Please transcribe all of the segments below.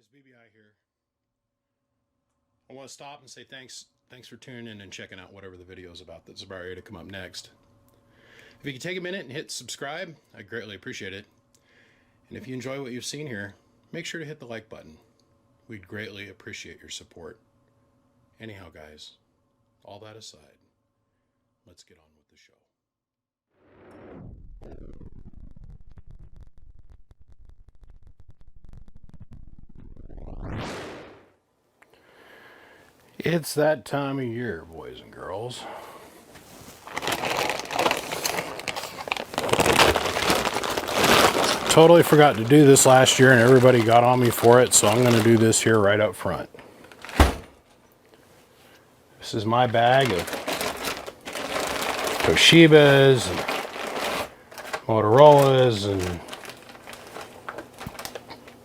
guys, BBI here. I want to stop and say thanks for tuning in and checking out whatever the video is about that's about ready to come up next. If you can take a minute and hit subscribe, I greatly appreciate it. And if you enjoy what you've seen here, make sure to hit the like button. We'd greatly appreciate your support. Anyhow, guys, all that aside, let's get on with the show. It's that time of year, boys and girls. Totally forgot to do this last year and everybody got on me for it, so I'm going to do this here right up front. This is my bag of Toshibas and Motorola's and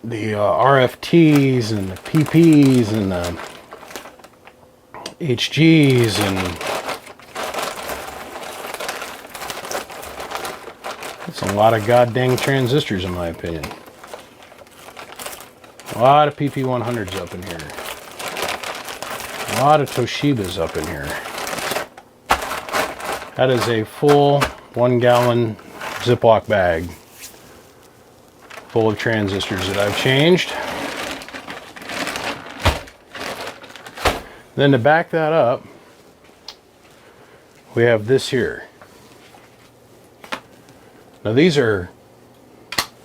the RFTs and the PPs and the HGs and it's a lot of goddamn transistors in my opinion. A lot of PP100s up in here. A lot of Toshibas up in here. That is a full 1 gallon Ziploc bag full of transistors that I've changed. Then to back that up, we have this here. Now these are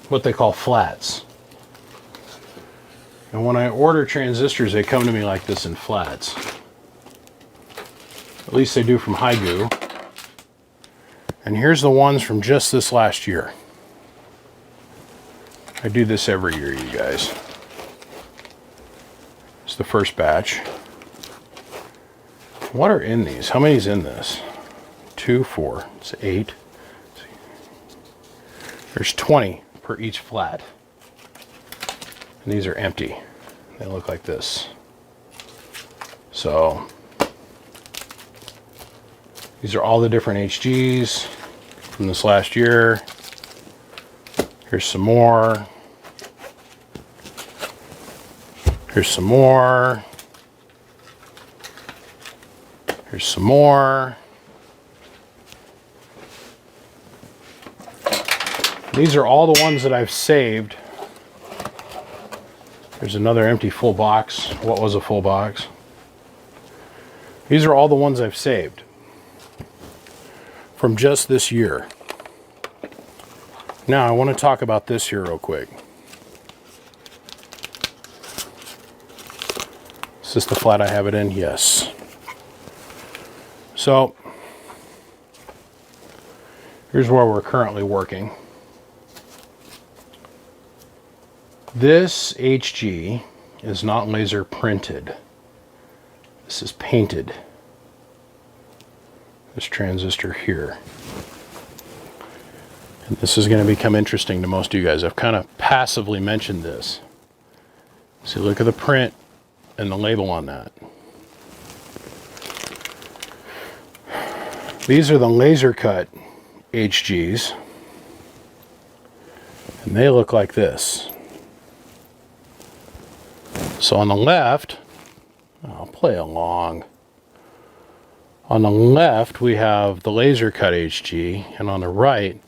what they call flats. And when I order transistors, they come to me like this in flats. At least they do from Haigu. And here's the ones from just this last year. I do this every year, you guys. It's the first batch. What are in these? How many's in this? 2, 4, it's 8. There's 20 per each flat. And these are empty. They look like this. So, these are all the different HGs from this last year. Here's some more. Here's some more. Here's some more. These are all the ones that I've saved. There's another empty full box. What was a full box? These are all the ones I've saved from just this year. Now I want to talk about this here real quick. Is this the flat I have it in? Yes. So, here's where we're currently working. This HG is not laser printed. This is painted. This transistor here. And this is going to become interesting to most of you guys. I've kind of passively mentioned this. See, look at the print and the label on that. These are the laser cut HGs, and they look like this. So on the left, I'll play along. On the left, we have the laser cut HG, and on the right,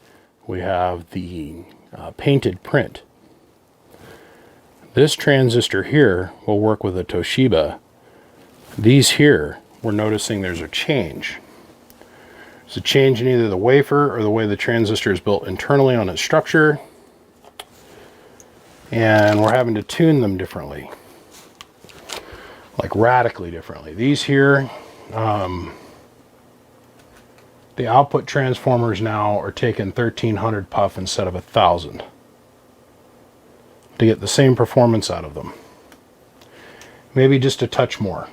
we have the painted print. This transistor here will work with a Toshiba. These here, we're noticing there's a change. It's a change in either the wafer or the way the transistor is built internally on its structure. And we're having to tune them differently. Like radically differently. These here, the output transformers now are taking 1300 puff instead of 1000 to get the same performance out of them. Maybe just a touch more.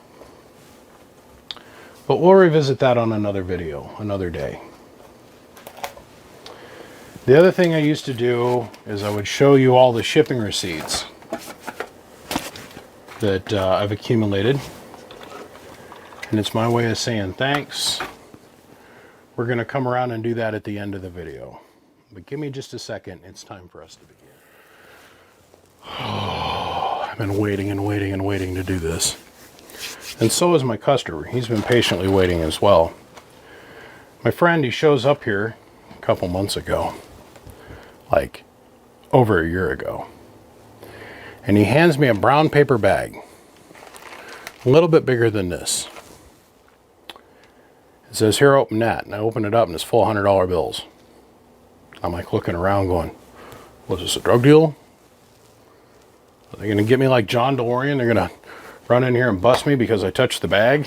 But we'll revisit that on another video, another day. The other thing I used to do is I would show you all the shipping receipts that I've accumulated. And it's my way of saying thanks. We're going to come around and do that at the end of the video. But give me just a second. It's time for us to begin. I've been waiting and waiting and waiting to do this. And so is my customer. He's been patiently waiting as well. My friend, he shows up here a couple months ago, like over a year ago. And he hands me a brown paper bag, a little bit bigger than this. It says, here, open that. And I open it up and it's full of $100 bills. I'm like looking around going, was this a drug deal? Are they going to get me like John DeLorean? They're going to run in here and bust me because I touched the bag?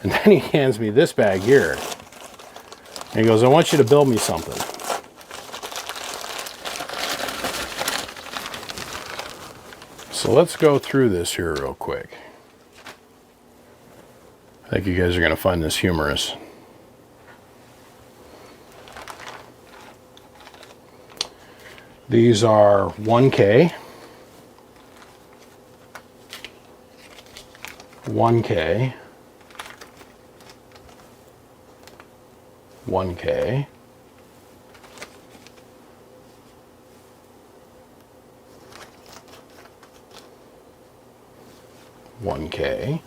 And then he hands me this bag here. And he goes, I want you to build me something. So let's go through this here real quick. I think you guys are going to find this humorous. These are 1K, 1K, 1K, 1K,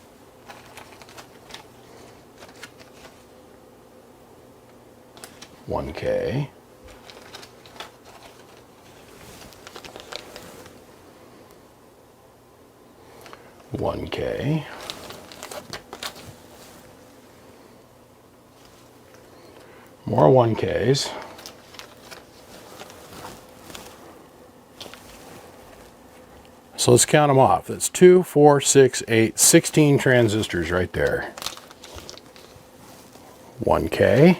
1K, 1K, more 1Ks, so let's count them off. That's 2, 4, 6, 8, 16 transistors right there. 1K.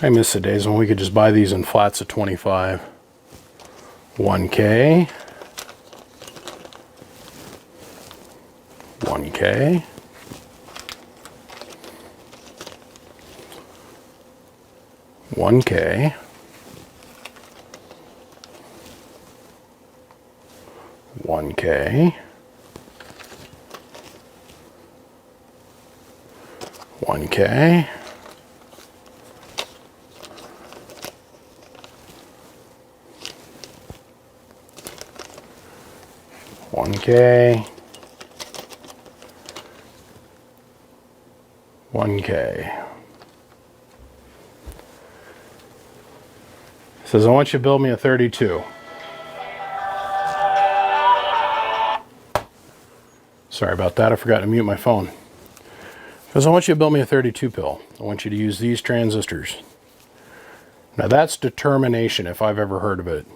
I miss the days when we could just buy these in flats of 25. 1K. 1K. 1K. 1K. 1K. 1K. 1K. Says, I want you to build me a 32. Sorry about that, I forgot to mute my phone. Says, I want you to build me a 32 pill. I want you to use these transistors. Now that's determination if I've ever heard of it.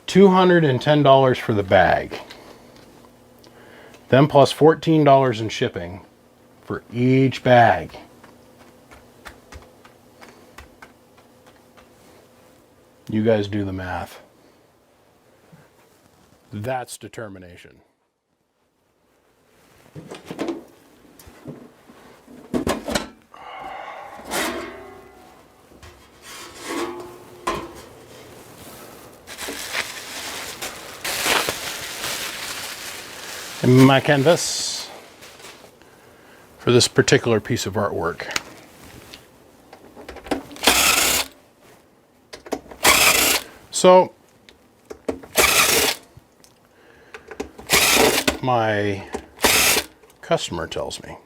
$210 for the bag. Then plus $14 in shipping for each bag. You guys do the math. That's determination. And my canvas for this particular piece of artwork. So my customer tells me,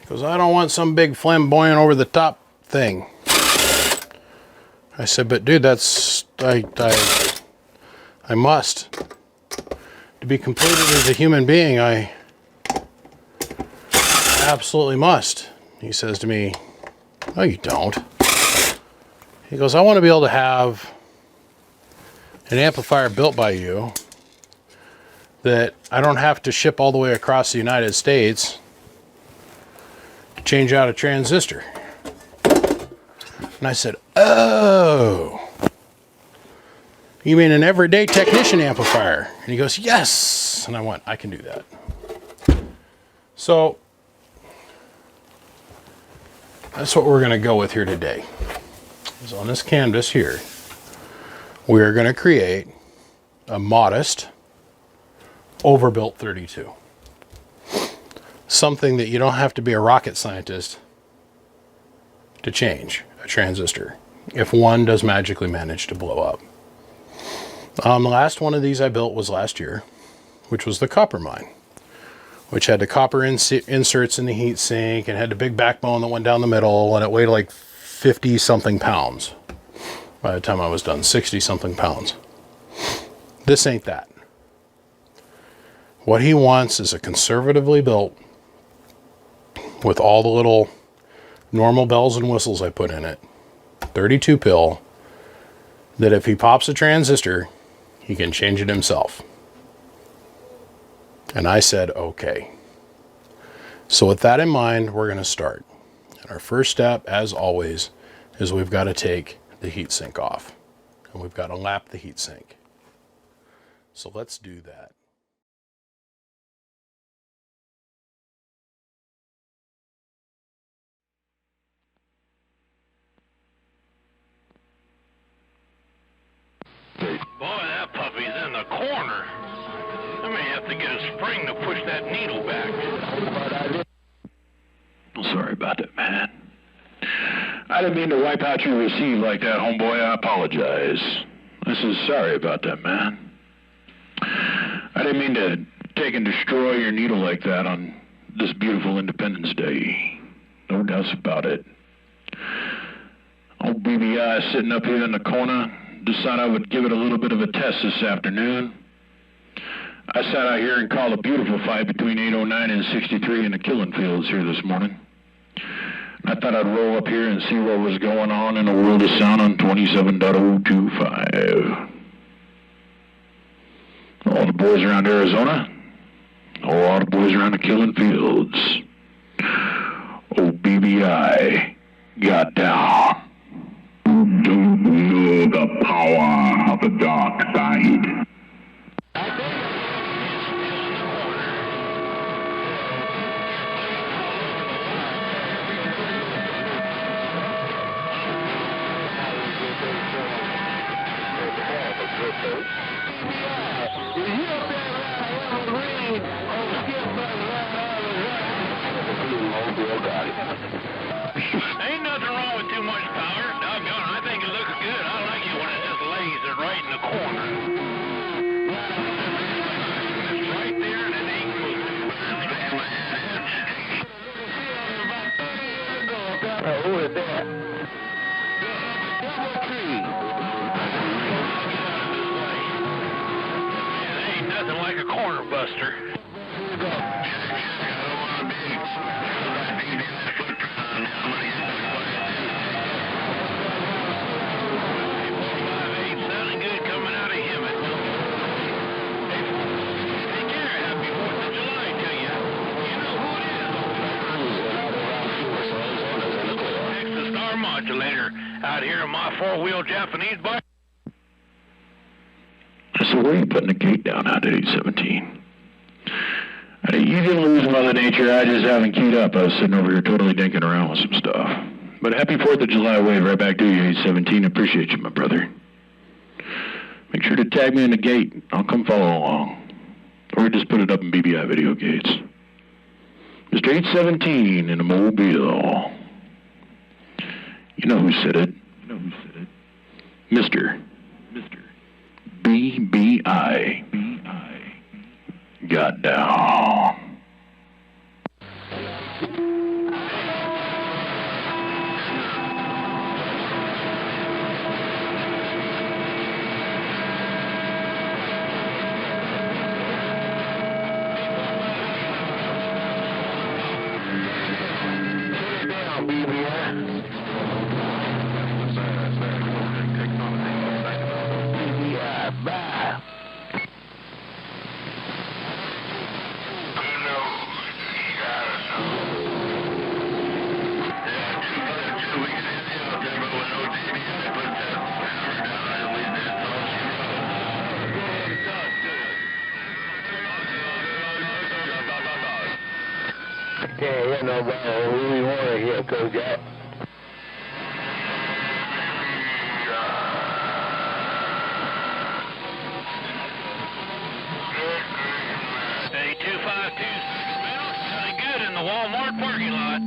because I don't want some big flamboyant over the top thing. I said, but dude, that's I must. To be completed as a human being, I absolutely must. He says to me, no, you don't. He goes, I want to be able to have an amplifier built by you that I don't have to ship all the way across the United States to change out a transistor. And I said, oh. You mean an everyday technician amplifier? And he goes, yes. And I went, I can do that. So that's what we're going to go with here today. So on this canvas here, we're going to create a modest, overbuilt 32. Something that you don't have to be a rocket scientist to change a transistor. if one does magically manage to blow up. The last one of these I built was last year, which was the copper mine, which had the copper inserts in the heat sink and had the big backbone that went down the middle, and it weighed like 50 something pounds. By the time I was done, 60 something pounds. This ain't that. What he wants is a conservatively built, with all the little normal bells and whistles I put in it, 32 pill, that if he pops a transistor, he can change it himself. And I said, okay. So with that in mind, we're going to start. And our first step, as always, is we've got to take the heatsink off. And we've got to lap the heatsink. So let's do that. Boy, that puppy's in the corner. I may have to get a spring to push that needle back. Sorry about that, man. I didn't mean to wipe out your receipt like that, homeboy. I apologize. I said sorry about that, man. I didn't mean to take and destroy your needle like that on this beautiful Independence Day. No doubts about it. Old BBI sitting up here in the corner. Decided I would give it a little bit of a test this afternoon. I sat out here and called a beautiful fight between 809 and 63 in the killing fields here this morning. I thought I'd roll up here and see what was going on in the world of sound on 27.025. All the boys around Arizona, all the boys around the killing fields. Old BBI got down. Don't know the power of the dark side. Ain't nothing wrong with too much power. Doggone, I think it looks good. I like it when it just lays it right in the corner. It's right there and it ain't moving. Who is that? Double tree. It ain't nothing like a corner buster. Modulator out here in my four-wheel Japanese bike. So where are you putting the gate down out at 817? You didn't lose Mother Nature. I just haven't keyed up. I was sitting over here totally dinking around with some stuff. But happy 4th of July wave right back to you, 817. Appreciate you, my brother. Make sure to tag me in the gate. I'll come follow along. Or just put it up in BBI video gates. Mr. 817 in the Mobile. You know who said it? Mr. BBI got down. Can't hear nobody. Who we want to hear, Kojak? Hey, 252, sounding good in the Walmart parking lot.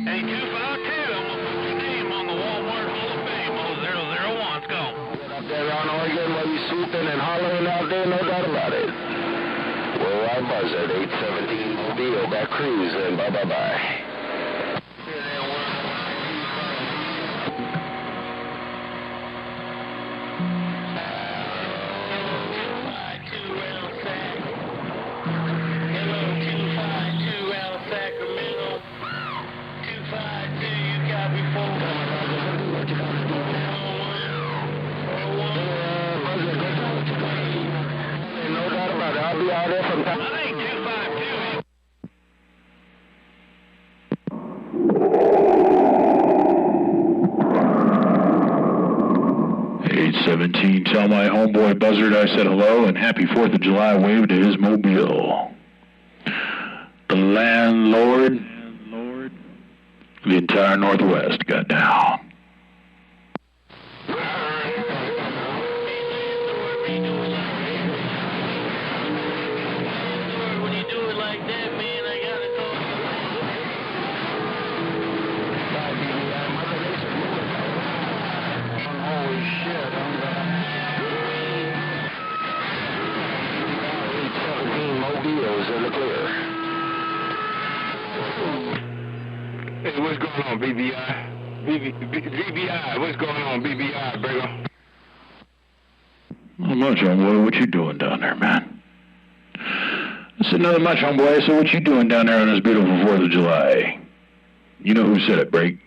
Hey, 252, I'm going to put your name on the Walmart Hall of Fame. Oh, there swooping and hollering out there, no doubt about it. Worldwide Buzzard, 817 Mobile, back cruising, bye-bye-bye. I'll be out there from time. 817, tell my homeboy Buzzard I said hello and happy 4th of July wave to his mobile. The landlord, the entire Northwest got down. In the clear. Hey, what's going on, BBI? BBI, what's going on, BBI, Brigo? Not much, homeboy. What you doing down there, man? I said nothing much, homeboy. So what you doing down there on this beautiful 4th of July? You know who said it, Break?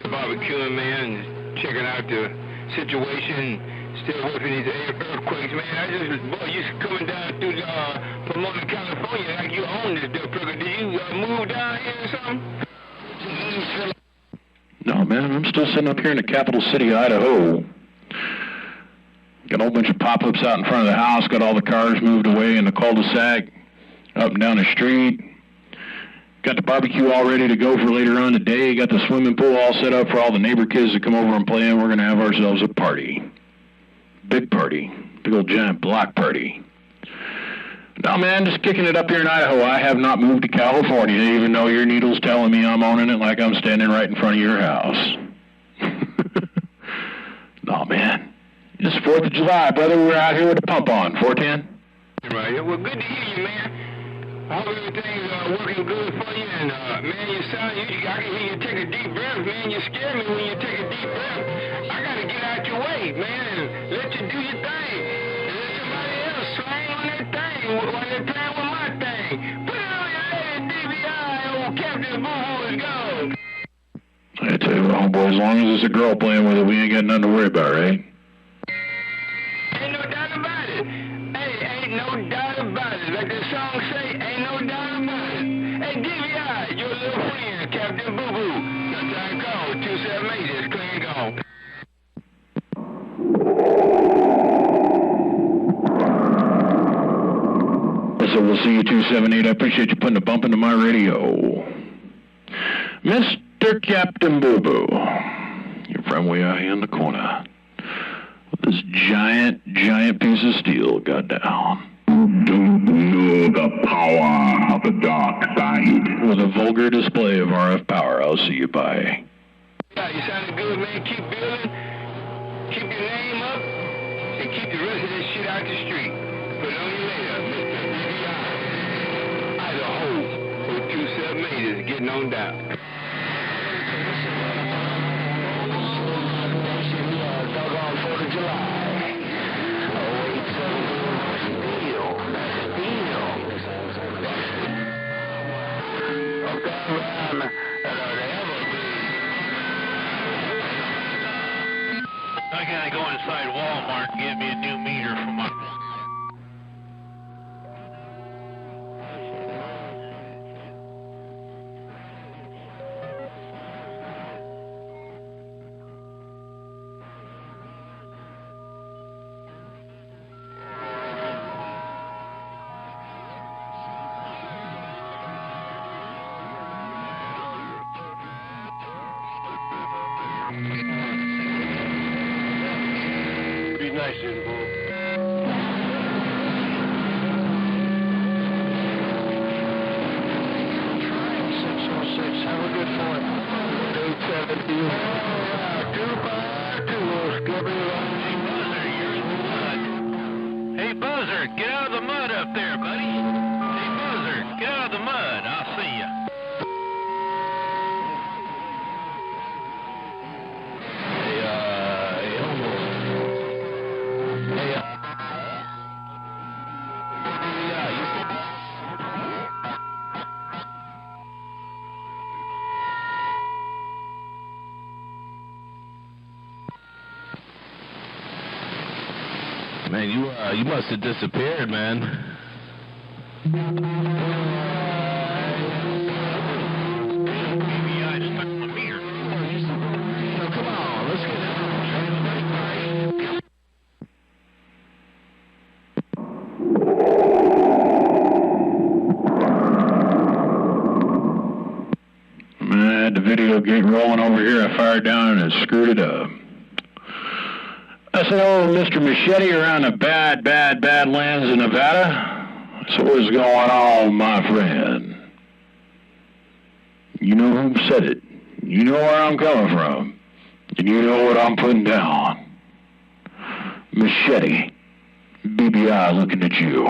Barbecuing, man, checking out the situation. Still working these earthquakes, man. Boy, you coming down through Pomona, California, like you own this dirt Brigo. Did you move down here or something? No, man. I'm still sitting up here in the capital city of Idaho. Got a whole bunch of pop-ups out in front of the house. Got all the cars moved away in the cul-de-sac, up and down the street. Got the barbecue all ready to go for later on today. Got the swimming pool all set up for all the neighbor kids to come over and play in. We're going to have ourselves a party. Big party. Big old giant block party. No, man, just kicking it up here in Idaho. I have not moved to California, even though your needle's telling me I'm owning it like I'm standing right in front of your house. No, man. It's 4th of July, brother. We're out here with the pump on. 410? Right. Well, good to hear you, man. I hope everything's working good for you. And, man, you sound, I can hear you take a deep breath, man. You scare me when you take a deep breath. I got to get out your way, man, and let you do your thing. And let somebody else swing on that thing while they're playing with my thing. Put it on your head, DVI, old Captain Boo-Boo is gone. I tell you what, homeboy, as long as it's a girl playing with it, we ain't got nothing to worry about, right? Ain't no doubt about it. Hey, ain't no doubt about it. Like the song say, ain't no doubt about it. Hey, DVI, your little friend, Captain Boo-Boo. That's how I call 278, it's clean gone. So we'll see you 278. I appreciate you putting a bump into my radio. Mr. Captain Boo-Boo, your friend way out here in the corner. With this giant piece of steel got down. Don't know the power of the dark side. With a vulgar display of RF power, I'll see you bye. Yeah, you sounded good, man. Keep building. Keep your name up. And keep the rest of this shit out the street. Put it on you later, Mr. DVI. Idaho, 278 is getting on down. Doggone 4th of July. 0817 Steel. Okay, man. I gotta go inside Walmart and get me a new meter for my... Be nice, Isabel. 606, have a good one. 870. All right, 252, Skibby. Hey, Buzzer, you're in blood. Man, you must have disappeared, man. I just stuck my meter. Come on, let's get it. I had the video gate rolling over here. I fired down and it screwed it up. I said, oh, Mr. Machete around the bad lands of Nevada. So what's going on, my friend? You know who said it. You know where I'm coming from. And you know what I'm putting down. Machete. BBI looking at you.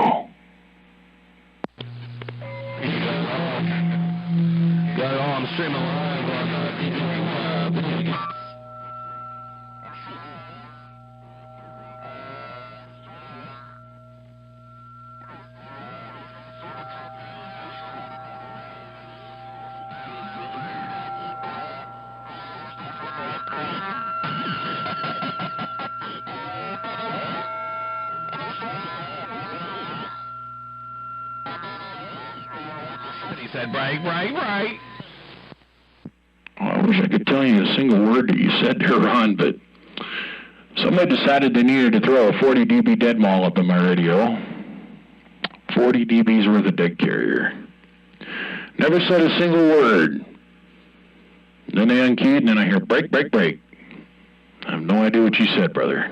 Got it all. I'm streaming live on video games. He said, right. Well, I wish I could tell you a single word that you said there, Ron, but somebody decided they needed to throw a 40 dB dead mall up in my radio. 40 dB's worth of dead carrier. Never said a single word. Then they unkeyed, and then I hear break. I have no idea what you said, brother.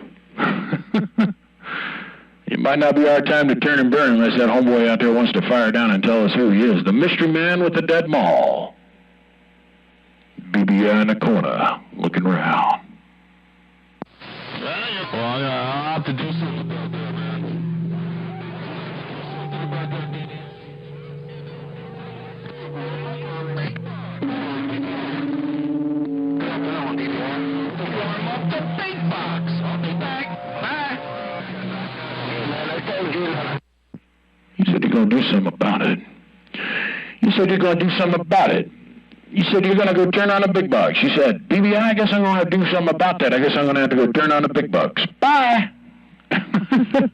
It might not be our time to turn and burn unless that homeboy out there wants to fire down and tell us who he is. The mystery man with the dead mall. BBI in the corner, looking around. Well, I'll have to do something about that, man. Warm up the big box. I'll be back. Bye. You said you're going to do something about it. You said you're going to do something about it. You said you're going to go turn on a big box. You said, BBI, I guess I'm going to have to do something about that. I guess I'm going to have to go turn on a big box. Bye. I'll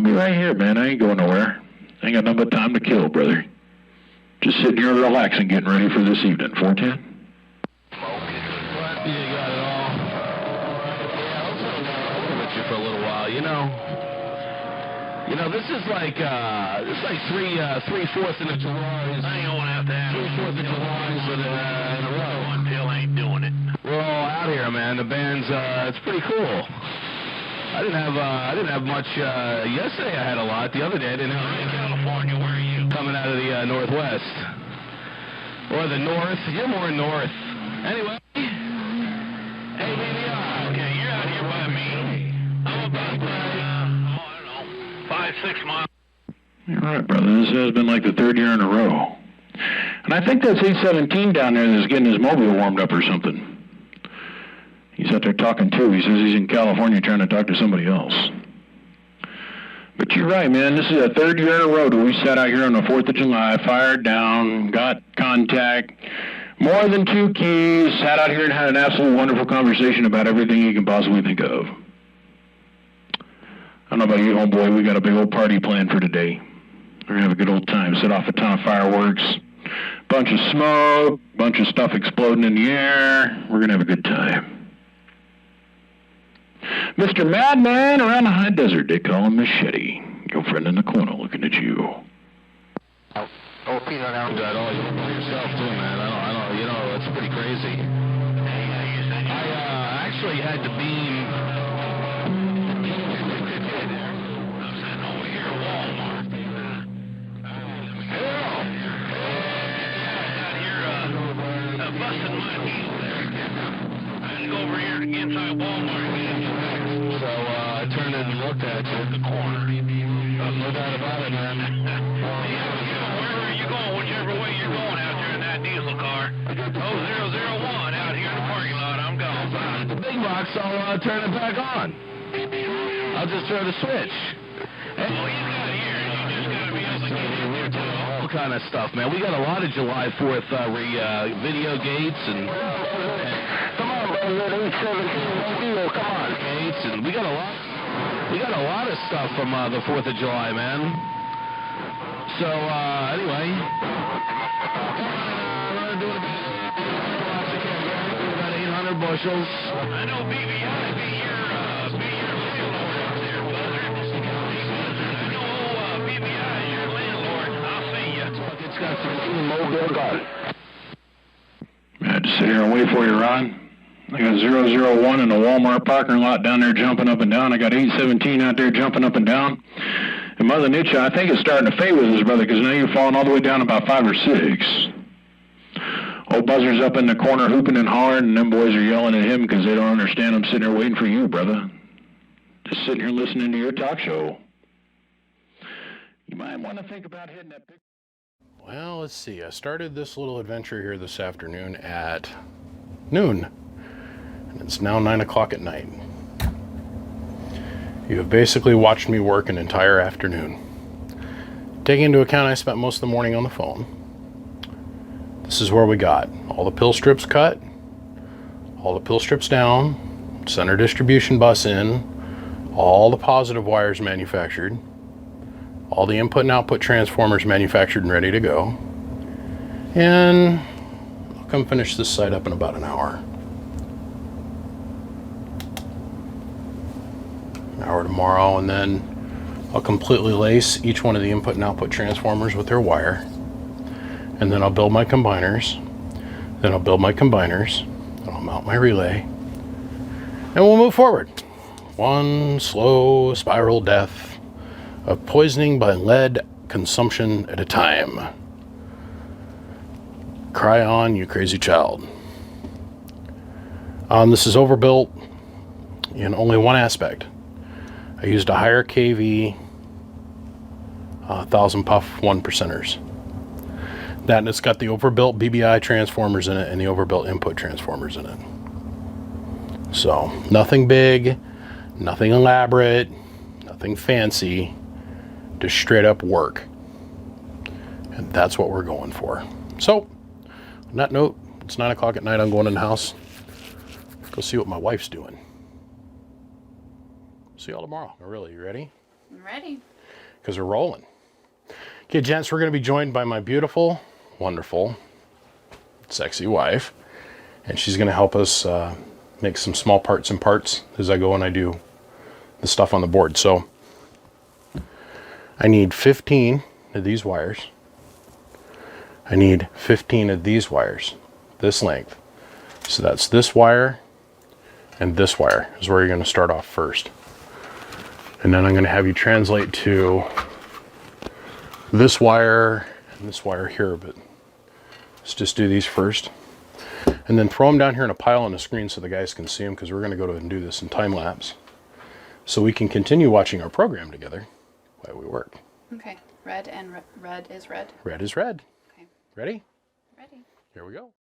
be right here, man. I ain't going nowhere. I ain't got nothing but time to kill, brother. Just sitting here relaxing, getting ready for this evening. 410? You got it all. I'll with you for a little while, you know. You know, this is like 3/4 of July. I ain't gonna have to have 3/4 of July in a row. Until I ain't doing it. We're all out here, man. The band's it's pretty cool. I didn't have much yesterday. I had a lot. The other day I didn't have. I'm in California. Where are you? Coming out of the northwest or the north. You're more north. Anyway. Hey, baby. Okay, you're out here by me. I'm about 5-6 miles. All right, brother. This has been like the third year in a row. And I think that's 817 down there that's getting his mobile warmed up or something. He's out there talking too. He says he's in California trying to talk to somebody else. But you're right, man. This is the third year in a row that we sat out here on the 4th of July, fired down, got contact, more than 2 keys, sat out here and had an absolutely wonderful conversation about everything you can possibly think of. I don't know about you, homeboy. We got a big old party planned for today. We're going to have a good old time. Set off a ton of fireworks, bunch of smoke, bunch of stuff exploding in the air. We're going to have a good time. Mr. Madman around the high desert, they call him Machete. Your friend in the corner looking at you. Oh, Peanut out. You got all yourself too, man. I don't, you know, it's pretty crazy. I actually had to beam. I'm sitting over here at Walmart. Out here, busting my heel there. I had to go over here inside Walmart and get it. So I turned and looked at you at the corner. No doubt about it, man. Wherever you going, whichever way you're going out there in that diesel car. 001 out here in the parking lot. I'm gone. The big box, I'll turn it back on. I'll just throw the switch. Oh, he's got here. You just got to be able to get in there, too. All kind of stuff, man. We got a lot of July 4th video gates and Come on, bro. Eights, and we got a lot of stuff from the 4th of July, man. So anyway, about 800 bushels. I know BBI be your landlord out there, Buzzard. I know BBI is your landlord. I'll see you. It's got some mobile gun. I had to sit here and wait for you, Ron. I got 001 in the Walmart parking lot down there jumping up and down. I got 817 out there jumping up and down. And Mother Nature, I think, is starting to fade with us, brother, because now you're falling all the way down about 5 or 6. Old Buzzard's up in the corner hooping and hollering, and them boys are yelling at him because they don't understand. I'm sitting there waiting for you, brother. Just sitting here listening to your talk show. You might want to think about hitting that big... Well, let's see. I started this little adventure here this afternoon at noon. And it's now 9 o'clock at night. You have basically watched me work an entire afternoon. Taking into account I spent most of the morning on the phone. This is where we got all the pill strips cut, all the pill strips down, center distribution bus in, all the positive wires manufactured, all the input and output transformers manufactured and ready to go. And I'll come finish this site up in about an hour. An hour tomorrow, and then I'll completely lace each one of the input and output transformers with their wire. And then I'll build my combiners. Then I'll build my combiners. Then I'll mount my relay. And we'll move forward. One slow spiral death of poisoning by lead consumption at a time. Cry on, you crazy child. This is overbuilt in only one aspect. I used a higher KV 1000 puff 1%ers. That, and it's got the overbuilt BBI transformers in it and the overbuilt input transformers in it. So nothing big, nothing elaborate, nothing fancy, just straight up work. And that's what we're going for. So on that note, it's 9 o'clock at night. I'm going in the house. Go see what my wife's doing. See y'all tomorrow. Really, you ready? I'm ready. Because we're rolling. Okay, gents, we're going to be joined by my beautiful, wonderful, sexy wife. And she's going to help us make some small parts and parts as I go and I do the stuff on the board. So I need 15 of these wires. I need 15 of these wires, this length. So that's this wire and this wire is where you're going to start off first. And then I'm going to have you translate to this wire and this wire here, but let's just do these first. And then throw them down here in a pile on the screen so the guys can see them, because we're going to go and do this in time lapse. So we can continue watching our program together while we work. Okay. Red and red is red. Red is red. Okay. Ready? Ready. Here we go.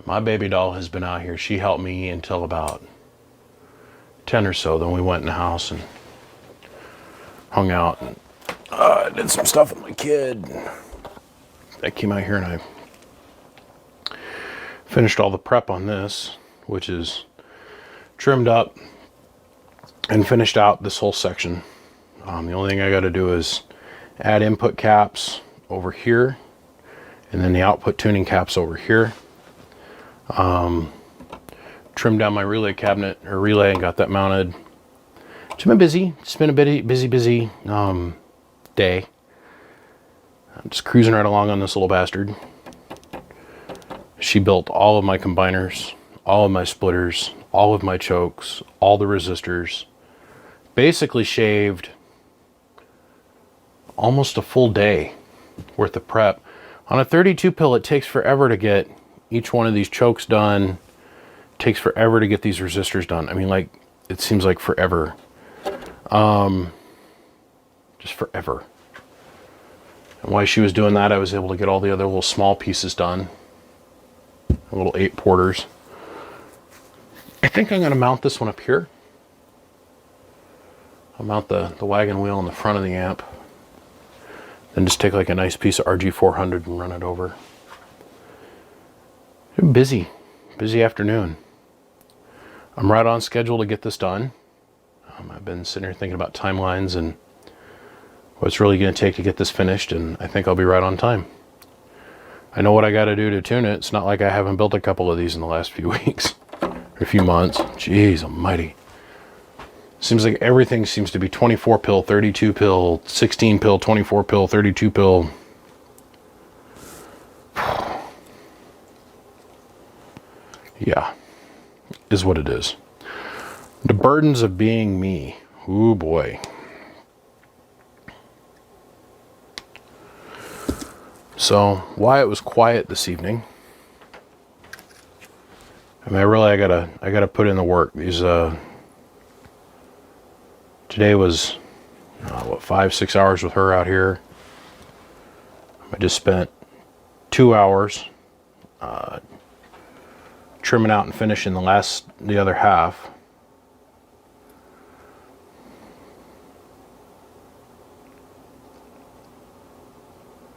My baby doll has been out here. She helped me until about 10 or so. Then we went in the house and hung out and did some stuff with my kid. I came out here and I finished all the prep on this, which is trimmed up and finished out this whole section. The only thing I got to do is add input caps over here and then the output tuning caps over here. Trimmed down my relay cabinet or relay and got that mounted. It's been busy. It's been a busy day. I'm just cruising right along on this little bastard. She built all of my combiners, all of my splitters, all of my chokes, all the resistors. Basically shaved almost a full day worth of prep. On a 32 pill, it takes forever to get each one of these chokes done. It takes forever to get these resistors done. I mean, like, it seems like forever. Just forever. And while she was doing that, I was able to get all the other little small pieces done. Little 8 porters. I think I'm going to mount this one up here. I'll mount the wagon wheel on the front of the amp. Then just take like a nice piece of RG400 and run it over. Busy afternoon. I'm right on schedule to get this done. I've been sitting here thinking about timelines and what it's really going to take to get this finished, and I think I'll be right on time. I know what I got to do to tune it. It's not like I haven't built a couple of these in the last few weeks or a few months. Jeez almighty. Seems like everything seems to be 24 pill, 32 pill, 16 pill, 24 pill, 32 pill. Yeah, is what it is. The burdens of being me. Ooh boy. So, why it was quiet this evening. I mean, I gotta put in the work. These today was what, 5-6 hours with her out here. I just spent 2 hours trimming out and finishing the other half.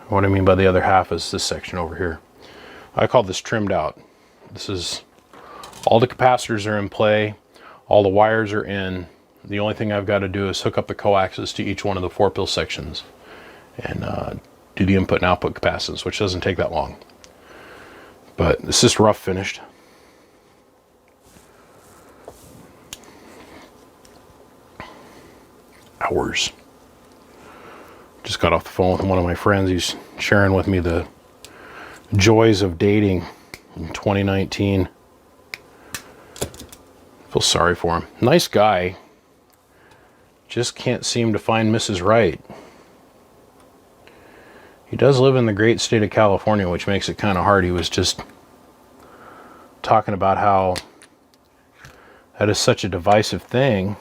What I mean by the other half is this section over here. I call this trimmed out. This is all the capacitors are in play, all the wires are in. The only thing I've got to do is hook up the coaxes to each one of the 4-pill sections and do the input and output capacitance, which doesn't take that long. But this is rough finished. Hours. Just got off the phone with one of my friends. He's sharing with me the joys of dating in 2019. Feel sorry for him. Nice guy. Just can't seem to find Mrs. Right. He does live in the great state of California, which makes it kind of hard. He was just talking about how that is such a divisive thing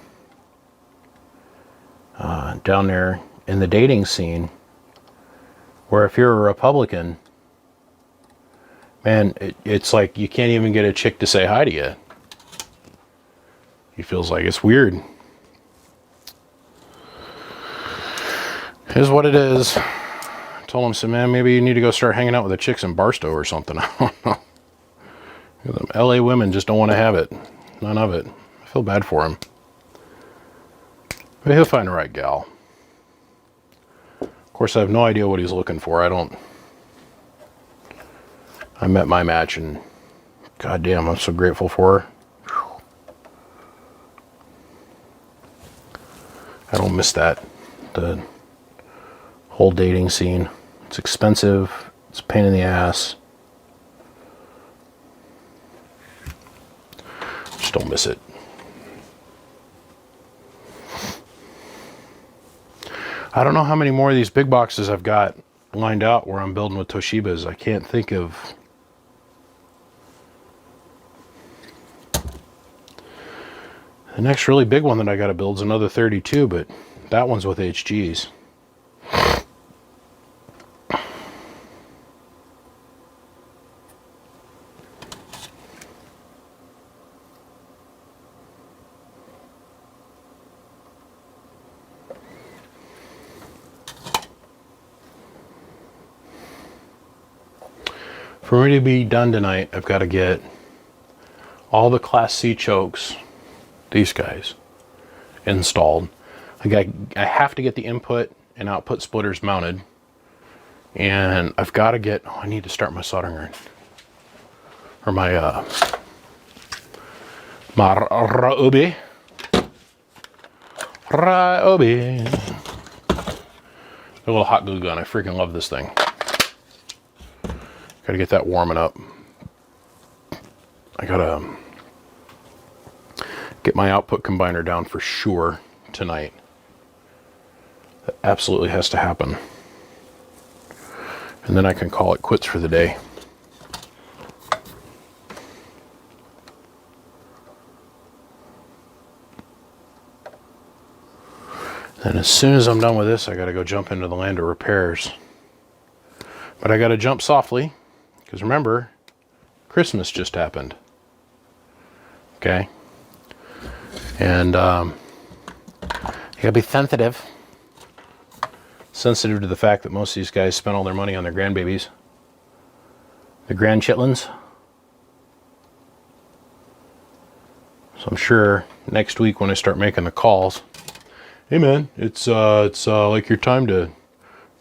down there in the dating scene, where if you're a Republican, man, it's like you can't even get a chick to say hi to you. He feels like it's weird. Is what it is. I told him, I said, man, maybe you need to go start hanging out with the chicks in Barstow or something. I don't know. Them LA women just don't want to have it. None of it. I feel bad for him. But he'll find the right gal. Of course, I have no idea what he's looking for. I met my match, and goddamn, I'm so grateful for her. I don't miss that. The whole dating scene. It's expensive. It's a pain in the ass. Just don't miss it. I don't know how many more of these big boxes I've got lined out where I'm building with Toshibas. I can't think of. The next really big one that I got to build is another 32, but that one's with HGs. For me to be done tonight, I've got to get all the Class C chokes, these guys, installed. I have to get the input and output splitters mounted. And I've got to get, I need to start my soldering iron. Or my Ryobi. A little hot glue gun. I freaking love this thing. Got to get that warming up. I got to get my output combiner down for sure tonight. That absolutely has to happen. And then I can call it quits for the day. And as soon as I'm done with this, I got to go jump into the land of repairs. But I got to jump softly, because remember, Christmas just happened. Okay? And you got to be sensitive. Sensitive to the fact that most of these guys spent all their money on their grandbabies. The grandchitlins. So I'm sure next week when I start making the calls, hey man, it's like your time to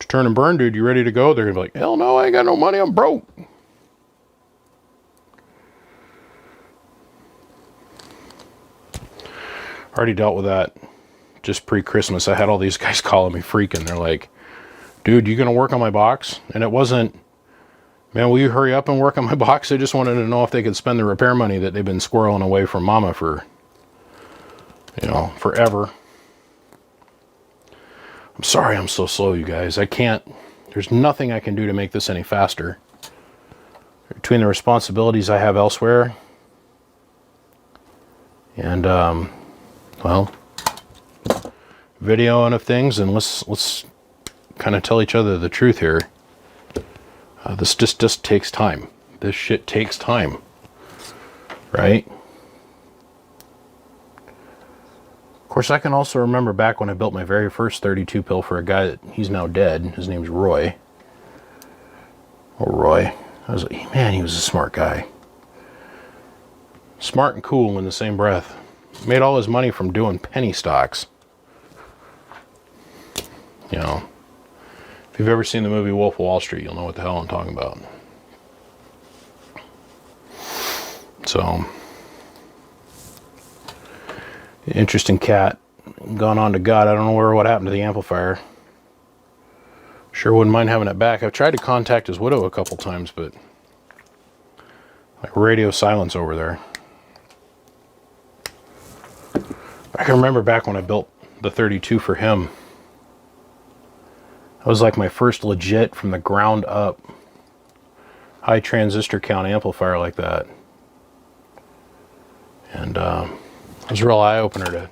turn and burn, dude. You ready to go? They're gonna be like, hell no, I ain't got no money. I'm broke. Already dealt with that just pre-Christmas. I had all these guys calling me freaking. They're like, dude, you gonna work on my box? And it wasn't, man, will you hurry up and work on my box? They just wanted to know if they could spend the repair money that they've been squirreling away from mama for, you know, forever. I'm sorry I'm so slow, you guys. I can't, there's nothing I can do to make this any faster. Between the responsibilities I have elsewhere and, well, videoing of things, and let's kind of tell each other the truth here. This just takes time. This shit takes time, right? Of course, I can also remember back when I built my very first 32 pill for a guy that he's now dead. His name's Roy. Oh, Roy. I was like, man, he was a smart guy. Smart and cool in the same breath. Made all his money from doing penny stocks. You know, if you've ever seen the movie Wolf of Wall Street, you'll know what the hell I'm talking about. So, interesting cat. Gone on to God. I don't know what happened to the amplifier. Sure wouldn't mind having it back. I've tried to contact his widow a couple times, but like radio silence over there. I can remember back when I built the 32 for him. That was like my first legit from the ground up high transistor count amplifier like that. And it was a real eye-opener to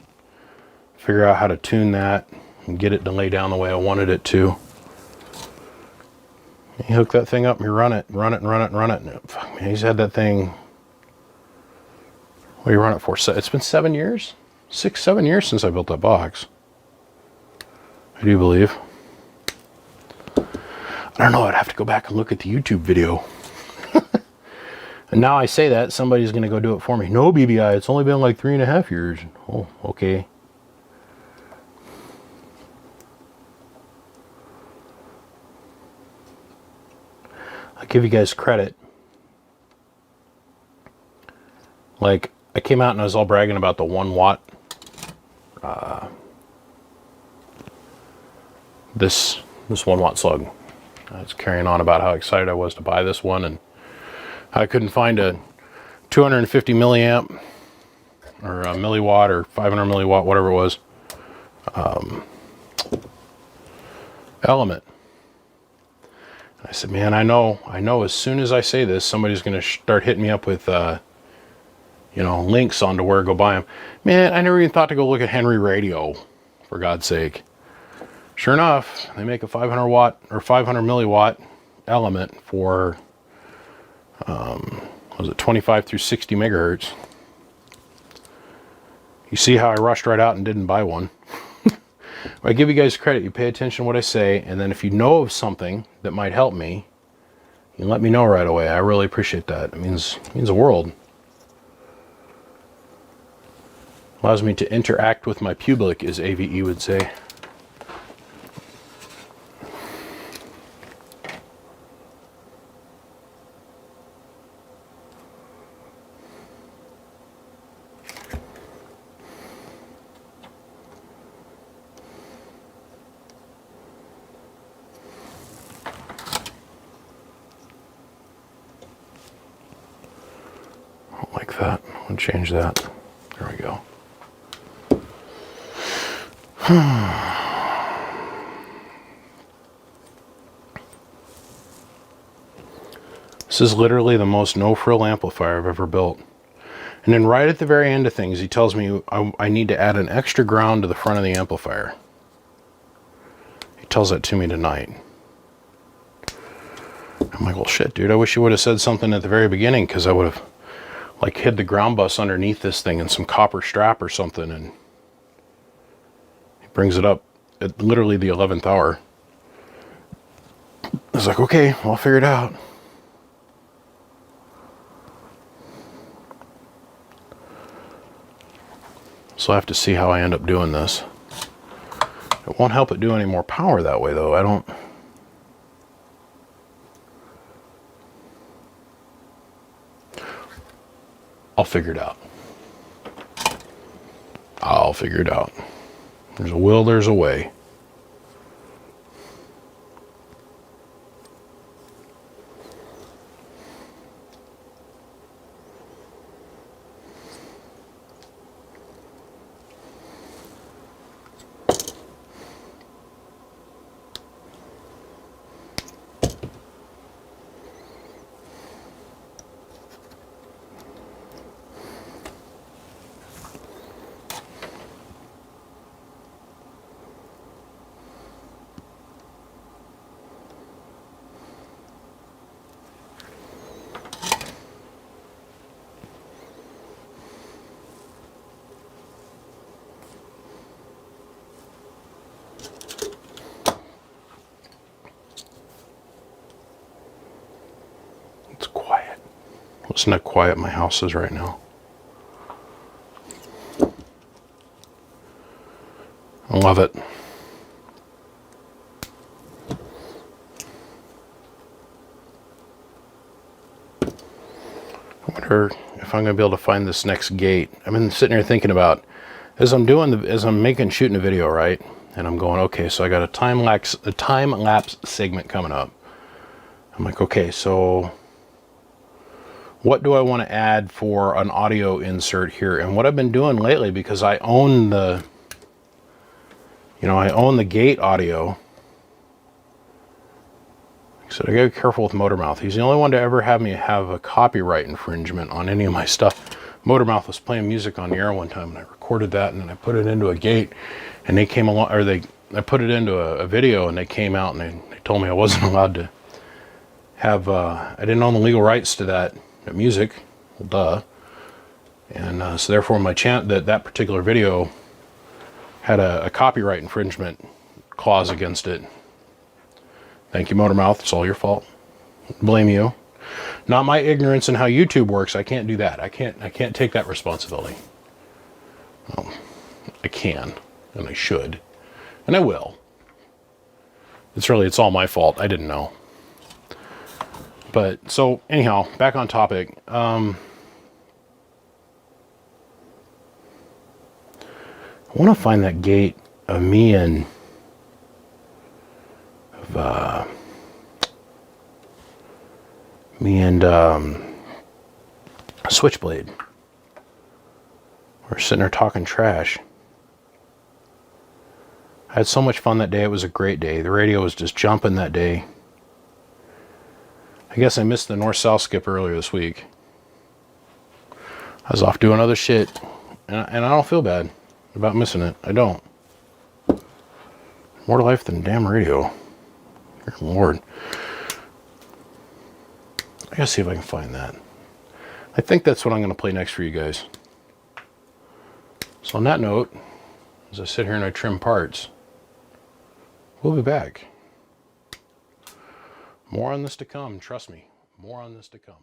figure out how to tune that and get it to lay down the way I wanted it to. You hook that thing up and you run it. And fuck, man, he's had that thing. What do you run it for? It's been 7 years? 7 years since I built that box. I do believe. I don't know, I'd have to go back and look at the YouTube video. And now I say that, somebody's going to go do it for me. No, BBI, it's only been like 3.5 years. Oh, okay. I'll give you guys credit. Like, I came out and I was all bragging about the 1 watt. This 1 watt slug. I was carrying on about how excited I was to buy this one, and I couldn't find a 250 milliamp or a milliwatt or 500 milliwatt, whatever it was, element. I said, man, I know as soon as I say this, somebody's going to start hitting me up with, you know, links onto where to go buy them. Man, I never even thought to go look at Henry Radio, for God's sake. Sure enough, they make a 500 watt or 500 milliwatt element for, was it 25 through 60 megahertz? You see how I rushed right out and didn't buy one. I give you guys credit. You pay attention to what I say, and then if you know of something that might help me, you let me know right away. I really appreciate that. It means the world. Allows me to interact with my public, as AVE would say. Like that. I'll change that. There we go. This is literally the most no-frill amplifier I've ever built. And then right at the very end of things, he tells me I need to add an extra ground to the front of the amplifier. He tells that to me tonight. I'm like, well, shit, dude, I wish you would have said something at the very beginning, because I would have, like, hid the ground bus underneath this thing in some copper strap or something, and he brings it up at literally the 11th hour. I was like, okay, well, I'll figure it out. So I have to see how I end up doing this. It won't help it do any more power that way, though. I'll figure it out. I'll figure it out. There's a will, there's a way. Listen how quiet my house is right now. I love it. I wonder if I'm going to be able to find this next gate. I've been sitting here thinking about, as I'm shooting a video, right? And I'm going, okay, so I got a time lapse segment coming up. I'm like, okay, so what do I want to add for an audio insert here? And what I've been doing lately, because I own the gate audio. So I gotta be careful with Motormouth. He's the only one to ever have me have a copyright infringement on any of my stuff. Motormouth was playing music on the air one time, and I recorded that, and then I put it into a gate, and they came along, or I put it into a video, and they came out, and they told me I wasn't allowed to have, I didn't own the legal rights to that music. Well, duh. And so therefore that particular video had a copyright infringement clause against it. Thank you, Motormouth. It's all your fault. Blame you. Not my ignorance in how YouTube works. I can't do that. I can't take that responsibility. Well, I can, and I should, and I will. It's all my fault. I didn't know. But so anyhow, back on topic. I want to find that gate of me and Switchblade. We're sitting there talking trash. I had so much fun that day. It was a great day. The radio was just jumping that day. I guess I missed the north-south skip earlier this week. I was off doing other shit, and I don't feel bad about missing it. I don't. More to life than damn radio. Good Lord. I gotta see if I can find that. I think that's what I'm going to play next for you guys. So on that note, as I sit here and I trim parts, we'll be back. More on this to come, trust me. More on this to come.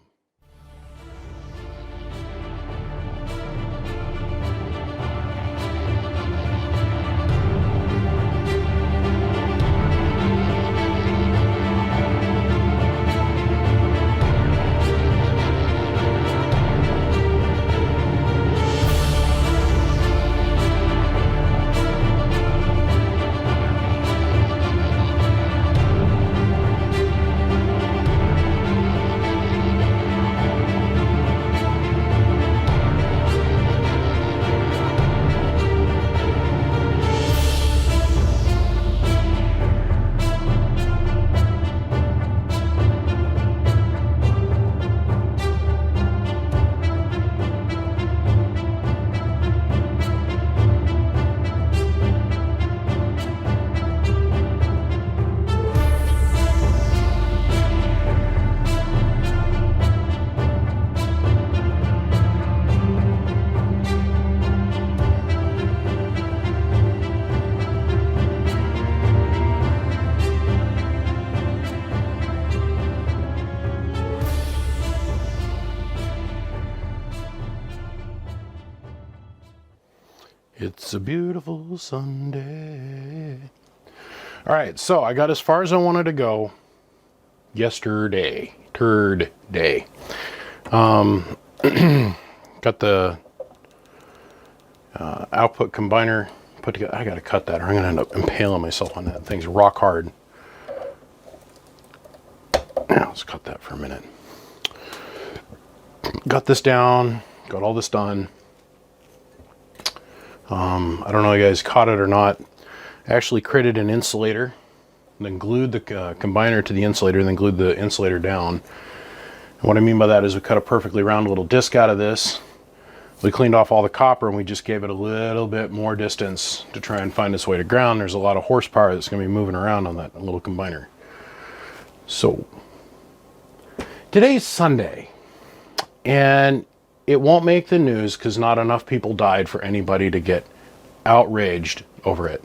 It's a beautiful Sunday. All right, so I got as far as I wanted to go yesterday. Turd day. Got the output combiner put together. I got to cut that or I'm going to end up impaling myself on that. Thing's rock hard. Now, let's cut that for a minute. Got this down. Got all this done. I don't know if you guys caught it or not. I actually created an insulator, then glued the combiner to the insulator, and then glued the insulator down. And what I mean by that is we cut a perfectly round little disc out of this. We cleaned off all the copper and we just gave it a little bit more distance to try and find its way to ground. There's a lot of horsepower that's going to be moving around on that little combiner. So, today's Sunday, and it won't make the news because not enough people died for anybody to get outraged over it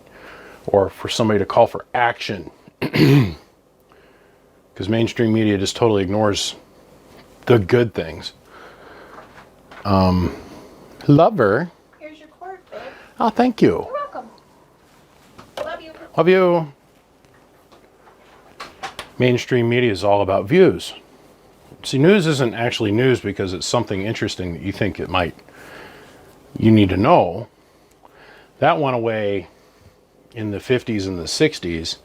or for somebody to call for action, because mainstream media just totally ignores the good things. Lover. Here's your cord, babe. Oh, thank you. You're welcome. Love you. Love you. Mainstream media is all about views. See, news isn't actually news because it's something interesting that you think you need to know. That went away in the 50s and the 60s,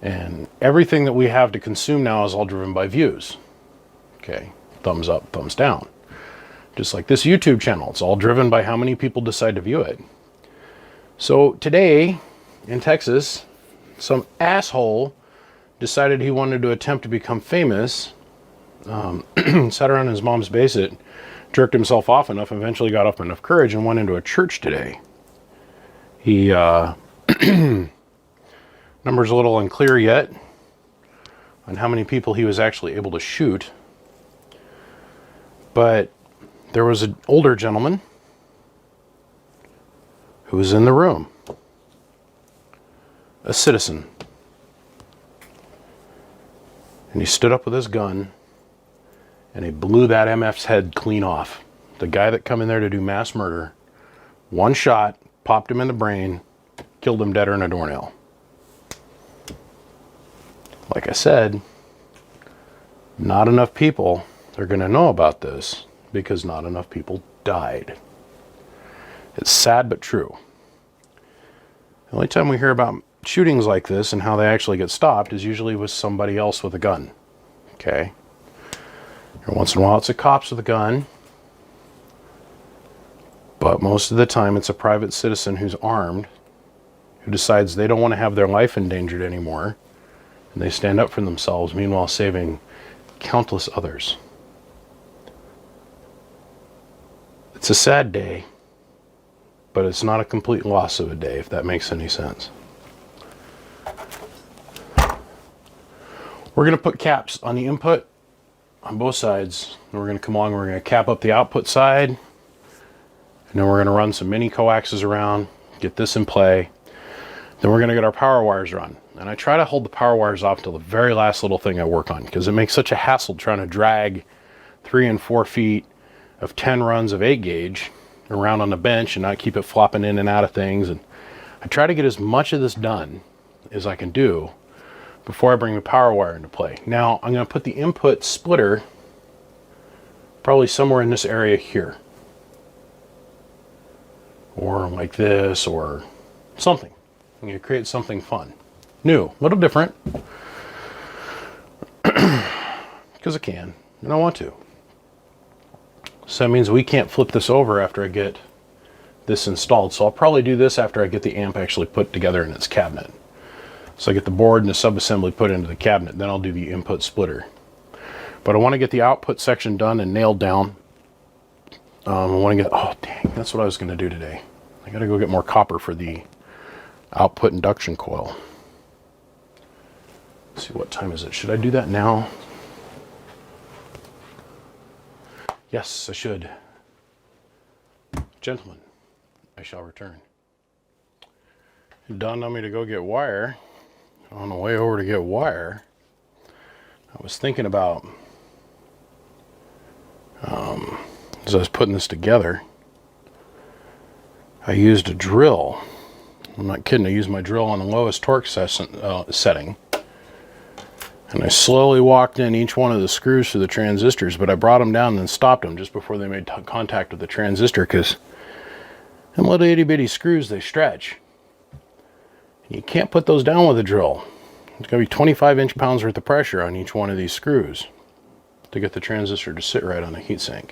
and everything that we have to consume now is all driven by views. Okay, thumbs up, thumbs down. Just like this YouTube channel, it's all driven by how many people decide to view it. So today in Texas, some asshole decided he wanted to attempt to become famous. Sat around in his mom's basement, jerked himself off enough, eventually got up enough courage and went into a church today. He, number's a little unclear yet on how many people he was actually able to shoot. But there was an older gentleman who was in the room, a citizen. And he stood up with his gun and he blew that MF's head clean off. The guy that come in there to do mass murder, one shot, popped him in the brain, killed him deader than a doornail. Like I said, not enough people are going to know about this because not enough people died. It's sad but true. The only time we hear about shootings like this and how they actually get stopped is usually with somebody else with a gun. Okay? Every once in a while it's a cops with a gun, but most of the time it's a private citizen who's armed, who decides they don't want to have their life endangered anymore, and they stand up for themselves, meanwhile saving countless others. It's a sad day, but it's not a complete loss of a day, if that makes any sense. We're going to put caps on the input on both sides. And we're going to come along, we're going to cap up the output side, and then we're going to run some mini coaxes around, get this in play. Then we're going to get our power wires run. And I try to hold the power wires off till the very last little thing I work on, because it makes such a hassle trying to drag 3 and 4 feet of 10 runs of 8 gauge around on the bench and not keep it flopping in and out of things. And I try to get as much of this done as I can do before I bring the power wire into play. Now I'm going to put the input splitter probably somewhere in this area here, or like this, or something. I'm going to create something fun, new, a little different, because I can and I want to. So that means we can't flip this over after I get this installed. So I'll probably do this after I get the amp actually put together in its cabinet. So I get the board and the subassembly put into the cabinet, then I'll do the input splitter. But I want to get the output section done and nailed down. I want to get, oh dang, that's what I was going to do today. I got to go get more copper for the output induction coil. Let's see, what time is it? Should I do that now? Yes, I should. Gentlemen, I shall return. It dawned on me to go get wire. On the way over to get wire, I was thinking about, as I was putting this together, I used a drill. I'm not kidding, I used my drill on the lowest torque setting. And I slowly walked in each one of the screws for the transistors, but I brought them down and then stopped them just before they made contact with the transistor, because them little itty bitty screws, they stretch. You can't put those down with a drill. It's going to be 25 inch-pounds worth of pressure on each one of these screws to get the transistor to sit right on the heatsink.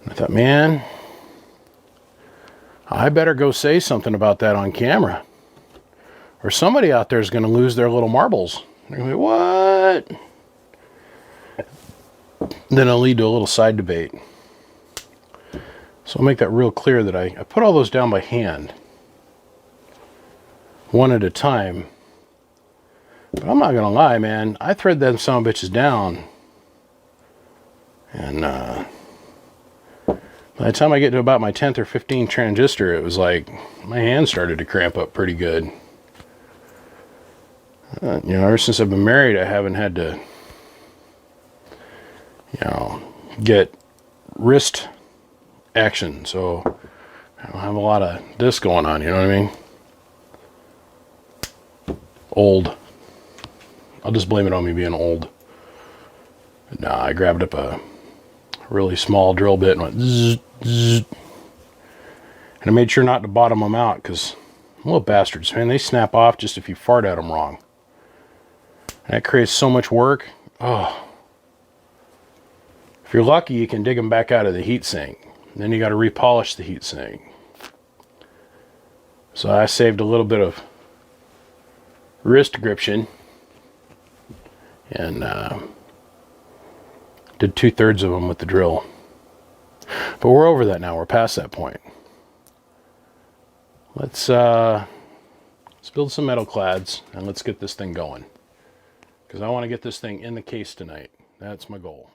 And I thought, man, I better go say something about that on camera, or somebody out there is going to lose their little marbles. They're going to be, what? Then it'll lead to a little side debate. So I'll make that real clear that I put all those down by hand, one at a time. But I'm not going to lie, man. I thread them son of bitches down. And by the time I get to about my 10th or 15th transistor, it was like my hand started to cramp up pretty good. You know, ever since I've been married, I haven't had to, you know, get wrist action. So I don't have a lot of this going on, you know what I mean? Old. I'll just blame it on me being old. But nah, I grabbed up a really small drill bit and went zzz, zzz. And I made sure not to bottom them out, because little bastards, man, they snap off just if you fart at them wrong. And that creates so much work. Oh. If you're lucky, you can dig them back out of the heatsink. Then you got to repolish the heatsink. So I saved a little bit of wrist gription and did 2/3 of them with the drill. But we're over that now. We're past that point. Let's build some metal clads and let's get this thing going, because I want to get this thing in the case tonight. That's my goal.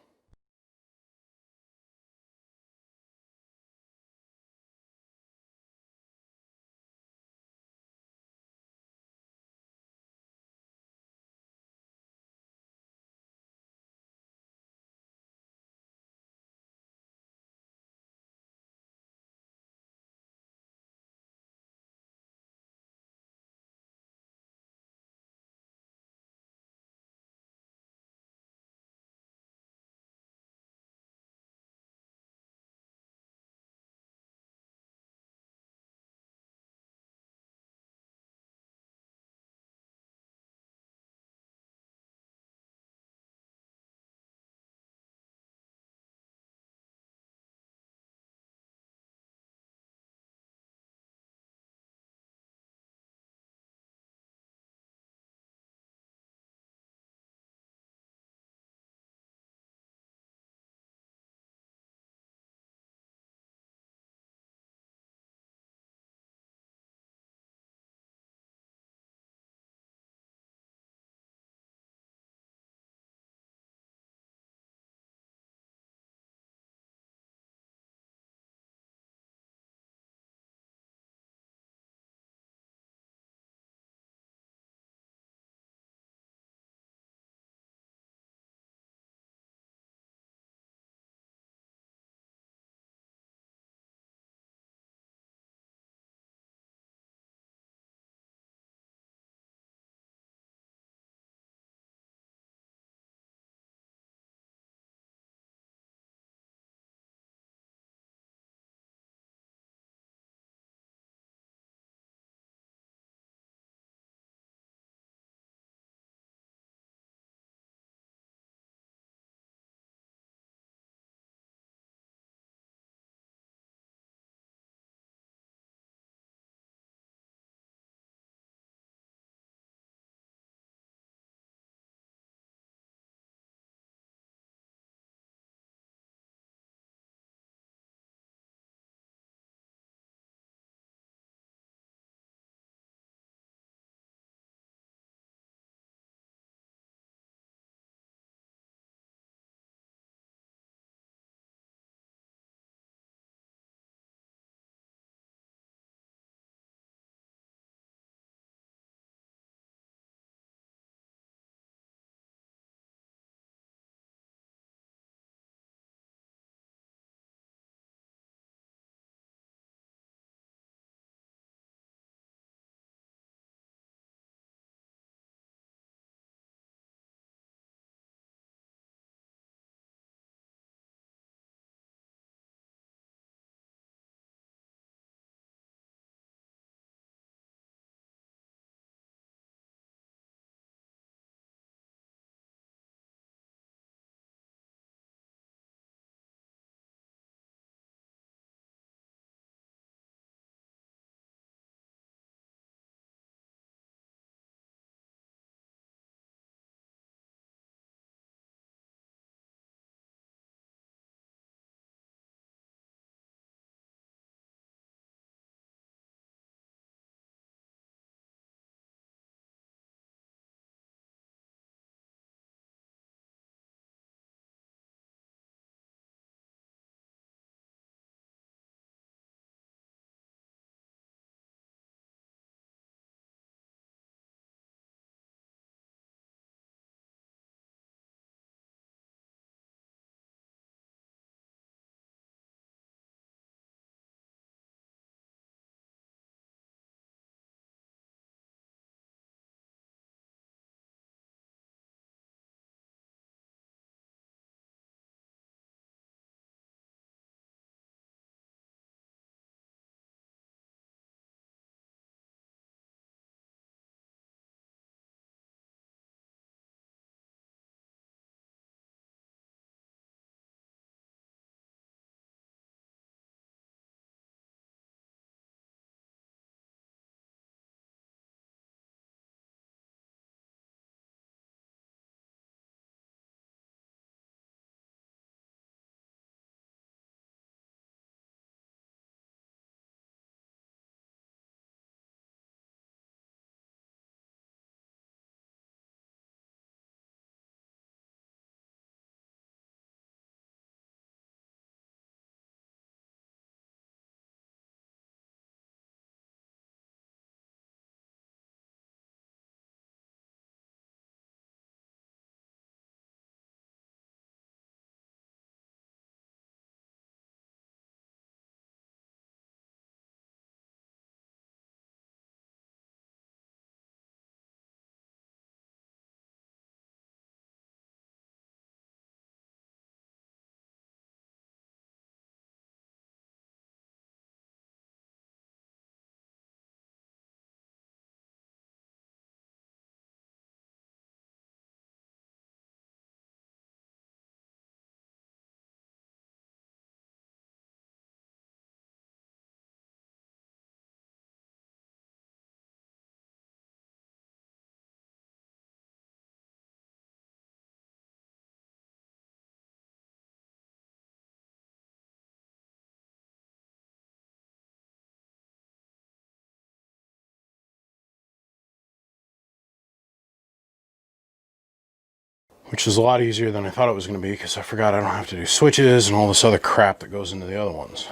which is a lot easier than I thought it was going to be because I forgot I don't have to do switches and all this other crap that goes into the other ones.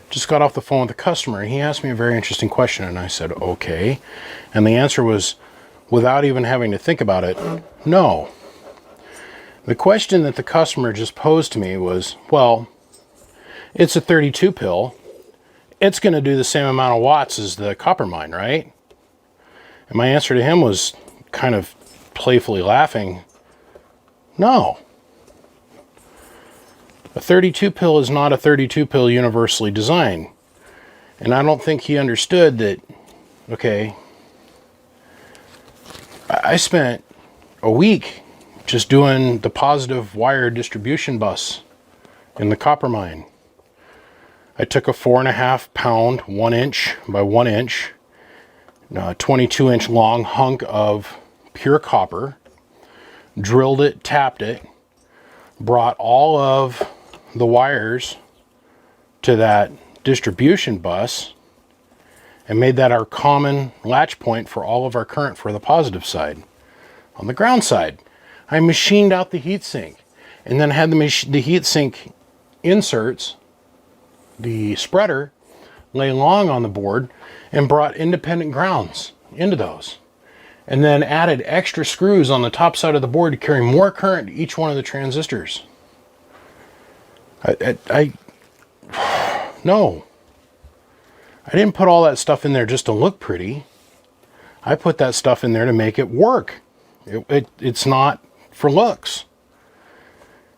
Just got off the phone with the customer and he asked me a very interesting question and I said, okay. And the answer was, without even having to think about it, no. The question that the customer just posed to me was, well, it's a 32 pill. It's going to do the same amount of watts as the copper mine, right? And my answer to him was kind of playfully laughing, no. A 32 pill is not a 32 pill universally designed. And I don't think he understood that, okay, I spent a week just doing the positive wire distribution bus in the copper mine. I took a 4.5 pound, 1 inch by 1 inch, 22 inch long hunk of pure copper, drilled it, tapped it, brought all of the wires to that distribution bus, and made that our common latch point for all of our current for the positive side. On the ground side, I machined out the heatsink, and then had the heatsink inserts, the spreader, lay long on the board, and brought independent grounds into those. And then added extra screws on the top side of the board to carry more current to each one of the transistors. No. I didn't put all that stuff in there just to look pretty. I put that stuff in there to make it work. It's not for looks.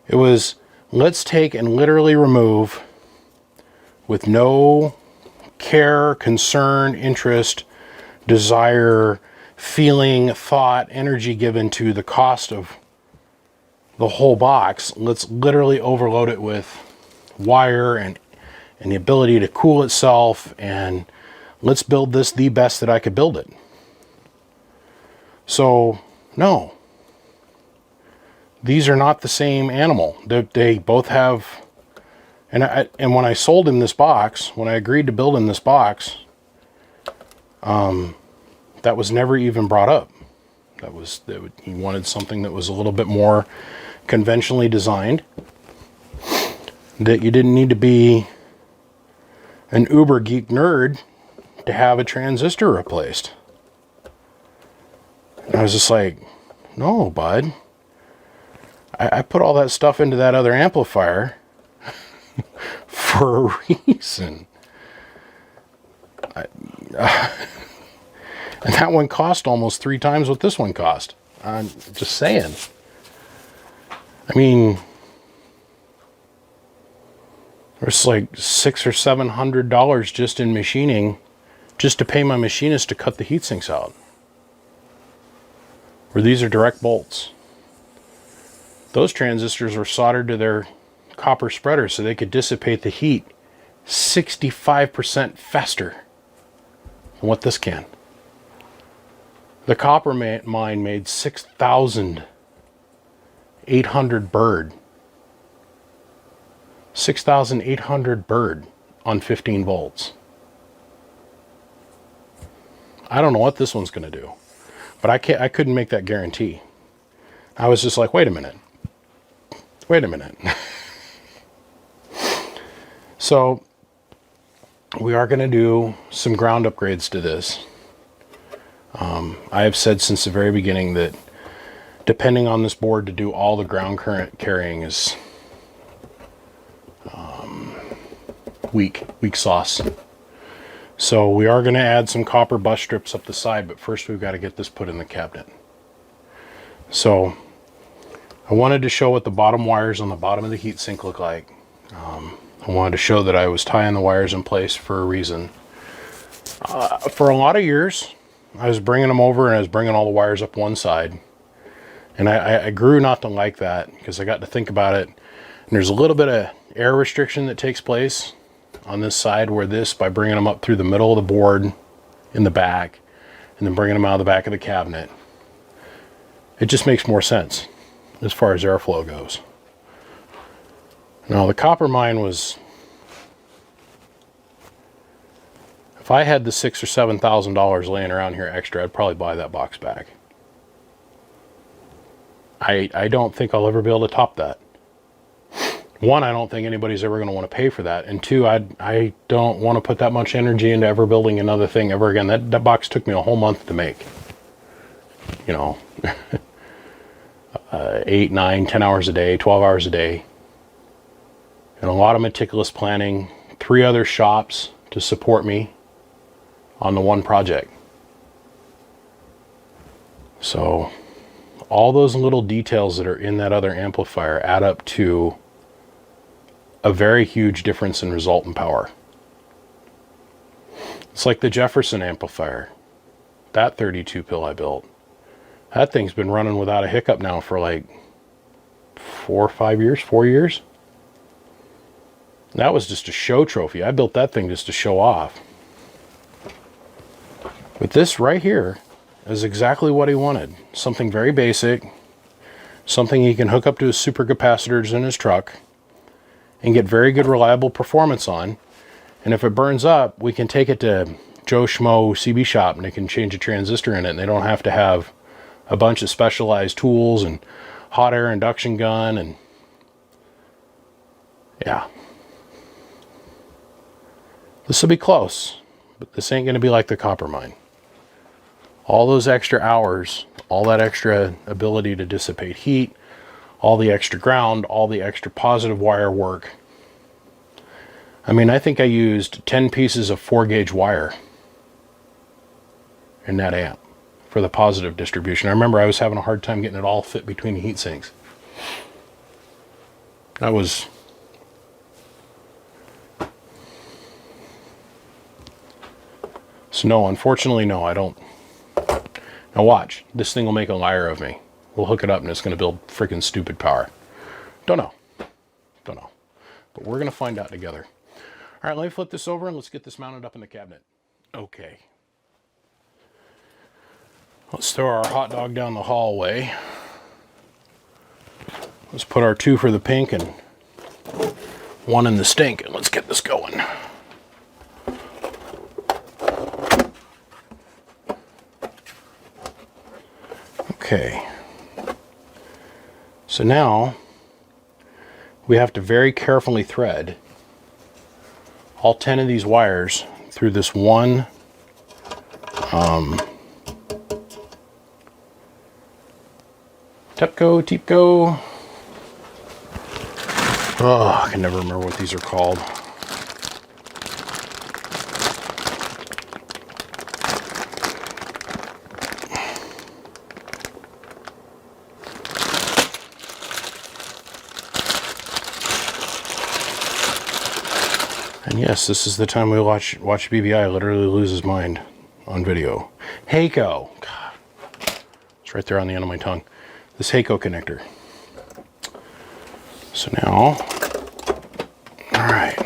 It was, let's take and literally remove, with no care, concern, interest, desire, feeling, thought, energy given to the cost of the whole box. Let's literally overload it with wire and the ability to cool itself, and let's build this the best that I could build it. So, no. These are not the same animal. They both have, and when I sold him this box, when I agreed to build him this box, that was never even brought up. He wanted something that was a little bit more conventionally designed, that you didn't need to be an uber geek nerd to have a transistor replaced. And I was just like, no, bud. I put all that stuff into that other amplifier for a reason. And that one cost almost 3 times what this one cost. I'm just saying. I mean, there's like $600 or $700 just in machining, just to pay my machinist to cut the heat sinks out. Where these are direct bolts. Those transistors were soldered to their copper spreader so they could dissipate the heat 65% faster than what this can. The copper mine made 6,800 bird. 6,800 bird on 15 volts. I don't know what this one's going to do, but I couldn't make that guarantee. I was just like, wait a minute. Wait a minute. So we are going to do some ground upgrades to this. I have said since the very beginning that depending on this board to do all the ground current carrying is weak sauce. So we are going to add some copper bus strips up the side, but first we've got to get this put in the cabinet. So I wanted to show what the bottom wires on the bottom of the heatsink look like. I wanted to show that I was tying the wires in place for a reason. For a lot of years, I was bringing them over and I was bringing all the wires up one side. And I grew not to like that because I got to think about it. And there's a little bit of air restriction that takes place on this side where this, by bringing them up through the middle of the board in the back and then bringing them out of the back of the cabinet, it just makes more sense as far as airflow goes. Now the copper mine was, if I had the $6,000 or $7,000 laying around here extra, I'd probably buy that box back. I don't think I'll ever be able to top that. One, I don't think anybody's ever going to want to pay for that. And two, I don't want to put that much energy into ever building another thing ever again. That box took me a whole month to make. You know, 8, 9, 10 hours a day, 12 hours a day. And a lot of meticulous planning. 3 other shops to support me on the one project. So all those little details that are in that other amplifier add up to a very huge difference in result and power. It's like the Jefferson amplifier, that 32 pill I built. That thing's been running without a hiccup now for like 4 or 5 years, 4 years. That was just a show trophy. I built that thing just to show off. But this right here is exactly what he wanted. Something very basic, something he can hook up to his super capacitors in his truck and get very good reliable performance on. And if it burns up, we can take it to Joe Schmo CB shop and they can change a transistor in it, and they don't have to have a bunch of specialized tools and hot air induction gun. And yeah, this will be close, but this ain't going to be like the copper mine. All those extra hours, all that extra ability to dissipate heat, all the extra ground, all the extra positive wire work. I mean, I think I used 10 pieces of 4-gauge wire in that amp for the positive distribution. I remember I was having a hard time getting it all fit between the heat sinks. That was... So no, unfortunately, no, I don't. Now watch, this thing will make a liar of me. We'll hook it up and it's going to build freaking stupid power. Don't know. Don't know. But we're going to find out together. All right, let me flip this over and let's get this mounted up in the cabinet. Okay. Let's throw our hot dog down the hallway. Let's put our 2 for the pink and 1 in the stink, and let's get this going. Okay. So now we have to very carefully thread all 10 of these wires through this one TEPCO. Oh, I can never remember what these are called. And yes, this is the time we watch BBI literally lose his mind on video. Heiko. God, it's right there on the end of my tongue. This Heiko connector. So now, all right,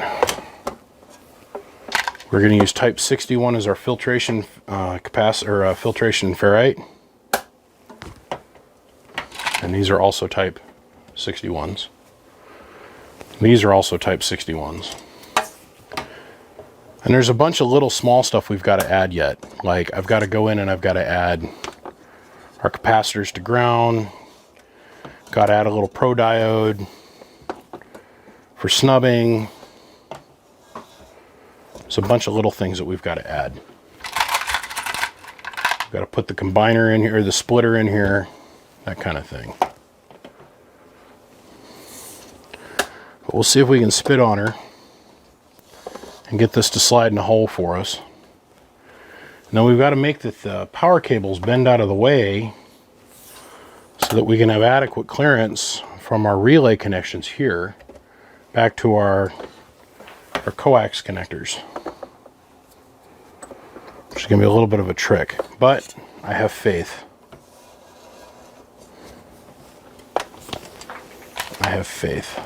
we're going to use type 61 as our filtration filtration ferrite, and these are also type 61s. These are also type 61s. And there's a bunch of little small stuff we've got to add yet. Like I've got to go in and I've got to add our capacitors to ground. Got to add a little pro diode for snubbing. There's a bunch of little things that we've got to add. We've got to put the combiner in here, the splitter in here, that kind of thing. But we'll see if we can spit on her and get this to slide in a hole for us. Now we've got to make the power cables bend out of the way so that we can have adequate clearance from our relay connections here back to our coax connectors. Which is going to be a little bit of a trick, but I have faith. I have faith.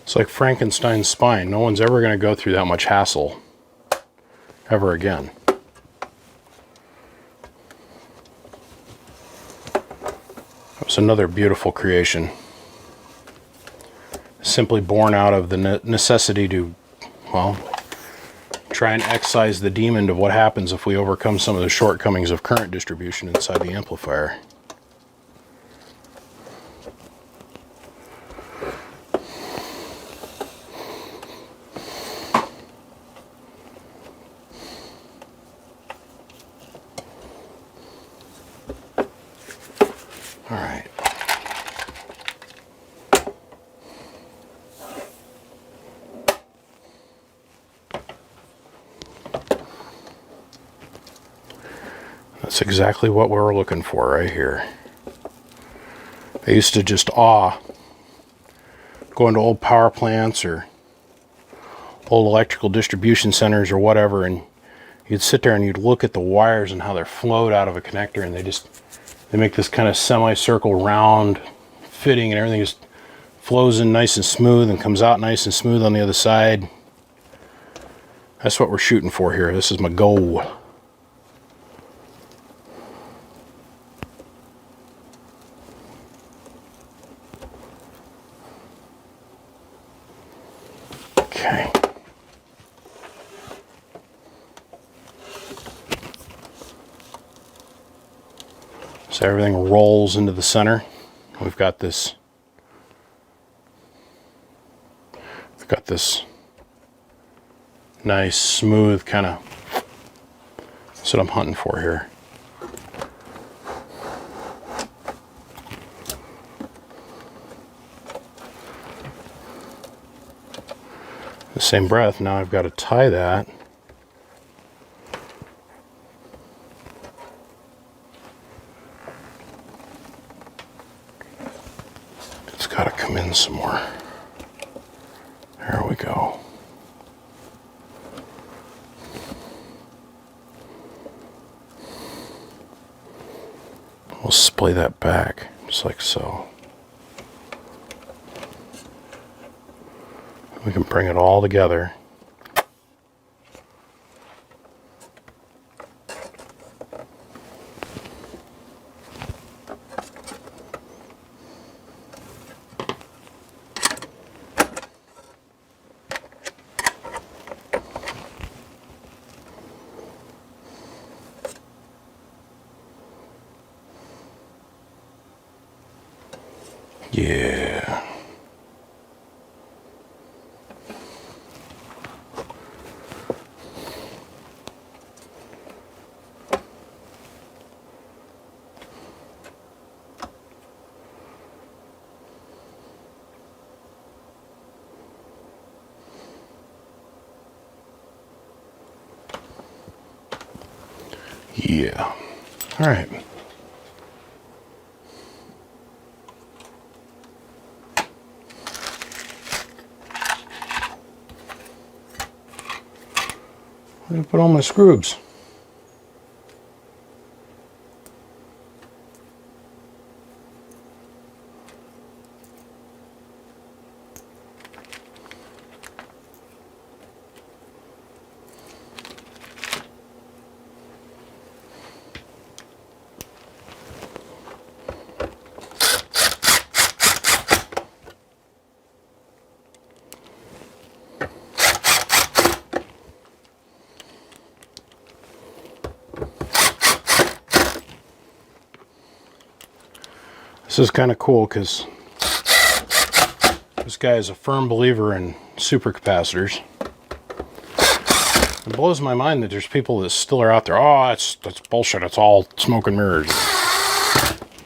It's like Frankenstein's spine. No one's ever going to go through that much hassle ever again. That was another beautiful creation. Simply born out of the necessity to, well, try and excise the demon of what happens if we overcome some of the shortcomings of current distribution inside the amplifier. All right. That's exactly what we were looking for right here. I used to just go into old power plants or old electrical distribution centers or whatever, and you'd sit there and you'd look at the wires and how they're flowed out of a connector, and they make this kind of semicircle round fitting, and everything just flows in nice and smooth and comes out nice and smooth on the other side. That's what we're shooting for here. This is my goal. Okay. So everything rolls into the center. We've got this nice smooth kind of, that's what I'm hunting for here. The same breath, now I've got to tie that got to come in some more. There we go. We'll splay that back, just like so. We can bring it all together. Yeah. Yeah. All right. Where did I put all my screws? This is kind of cool because this guy is a firm believer in supercapacitors. It blows my mind that there's people that still are out there. Oh, that's bullshit. It's all smoke and mirrors.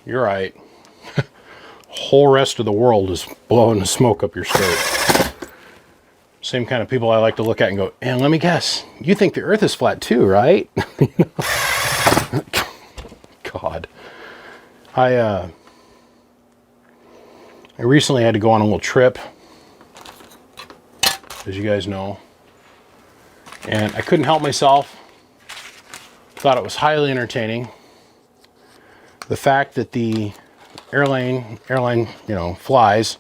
You're right. The whole rest of the world is blowing the smoke up your skirt. Same kind of people I like to look at and go, and let me guess, you think the Earth is flat too, right? God. I recently had to go on a little trip, as you guys know, and I couldn't help myself. Thought it was highly entertaining. The fact that the airline, flies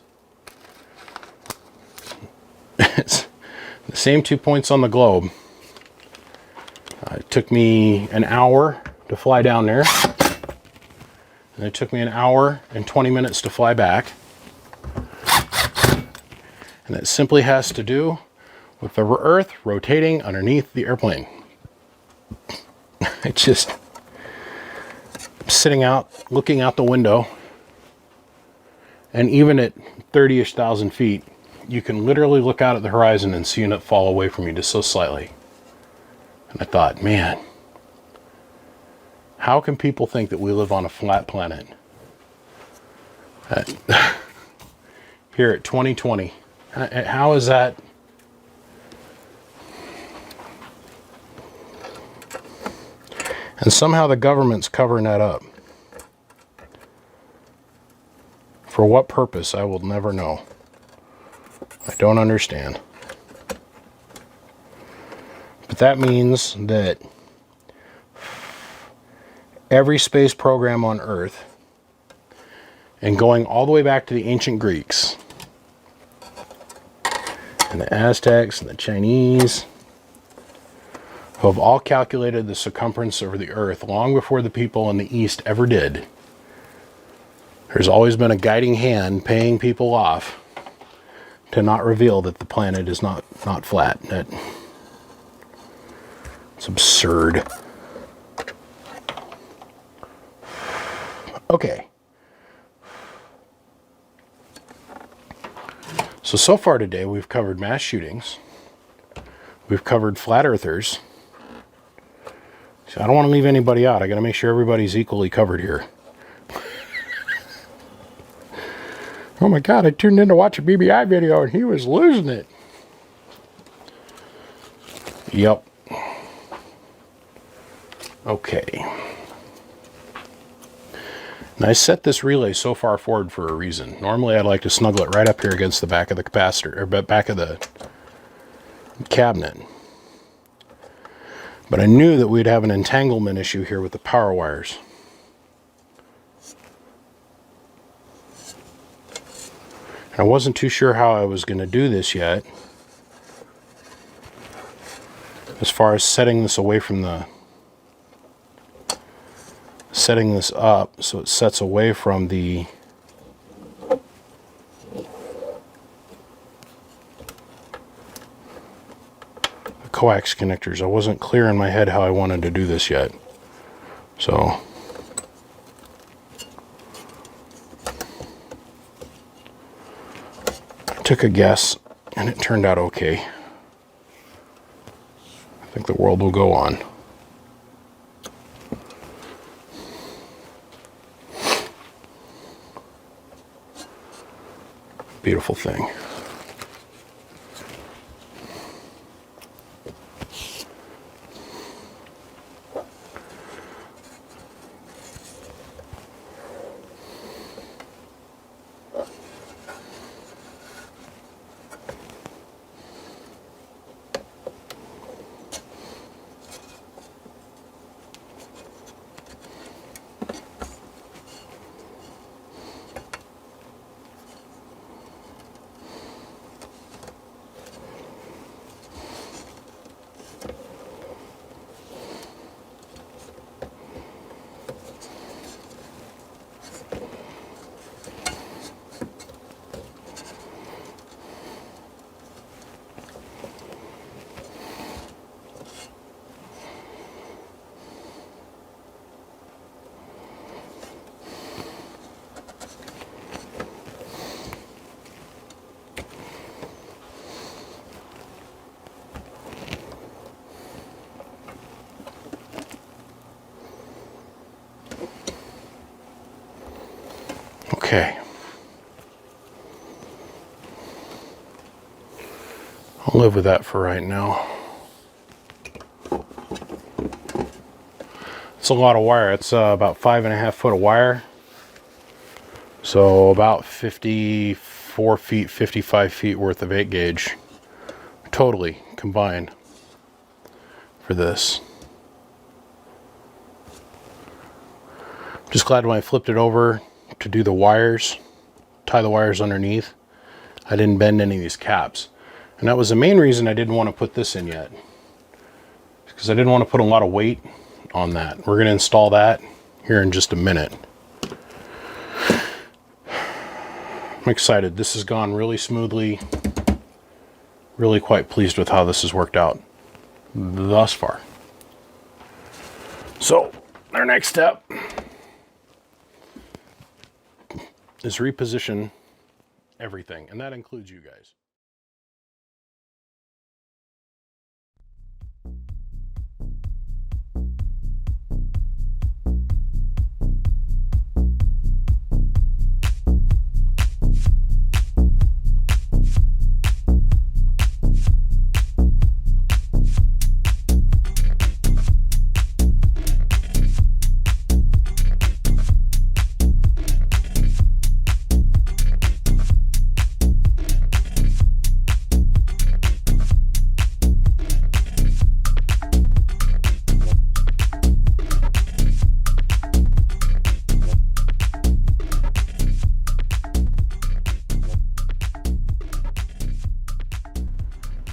Same 2 points on the globe. It took me an hour to fly down there. And it took me an hour and 20 minutes to fly back. And it simply has to do with the Earth rotating underneath the airplane. It's just sitting out, looking out the window. And even at 30-ish thousand feet, you can literally look out at the horizon and see it fall away from you just so slightly. And I thought, man, how can people think that we live on a flat planet? Here at 2020. How is that? And somehow the government's covering that up. For what purpose, I will never know. I don't understand. But that means that every space program on Earth, and going all the way back to the ancient Greeks, and the Aztecs, and the Chinese, who have all calculated the circumference of the Earth long before the people in the East ever did. There's always been a guiding hand paying people off to not reveal that the planet is not flat. It's absurd. Okay. So far today we've covered mass shootings. We've covered flat earthers. So I don't want to leave anybody out. I got to make sure everybody's equally covered here. Oh my God, I tuned in to watch a BBI video and he was losing it. Yep. Okay. And I set this relay so far forward for a reason. Normally I'd like to snuggle it right up here against the back of the capacitor, or back of the cabinet. But I knew that we'd have an entanglement issue here with the power wires. I wasn't too sure how I was going to do this yet, as far as setting this away from the, setting this up so it sets away from the coax connectors. I wasn't clear in my head how I wanted to do this yet. So I took a guess and it turned out okay. I think the world will go on. Beautiful thing. Okay. I'll live with that for right now. It's a lot of wire. It's about 5.5 foot of wire. So about 54 feet, 55 feet worth of 8 gauge. Totally combined for this. Just glad when I flipped it over to do the wires, tie the wires underneath, I didn't bend any of these caps. And that was the main reason I didn't want to put this in yet, because I didn't want to put a lot of weight on that. We're going to install that here in just a minute. I'm excited. This has gone really smoothly. Really quite pleased with how this has worked out thus far. So, our next step is reposition everything, and that includes you guys.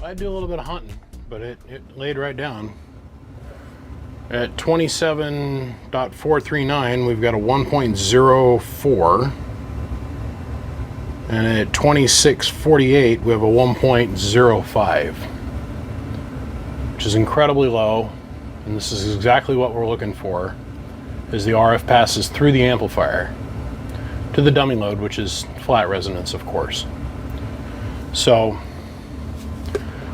I do a little bit of hunting, but it laid right down. At 27.439, we've got a 1.04. And at 26.48, we have a 1.05. Which is incredibly low. And this is exactly what we're looking for, as the RF passes through the amplifier to the dummy load, which is flat resonance, of course. So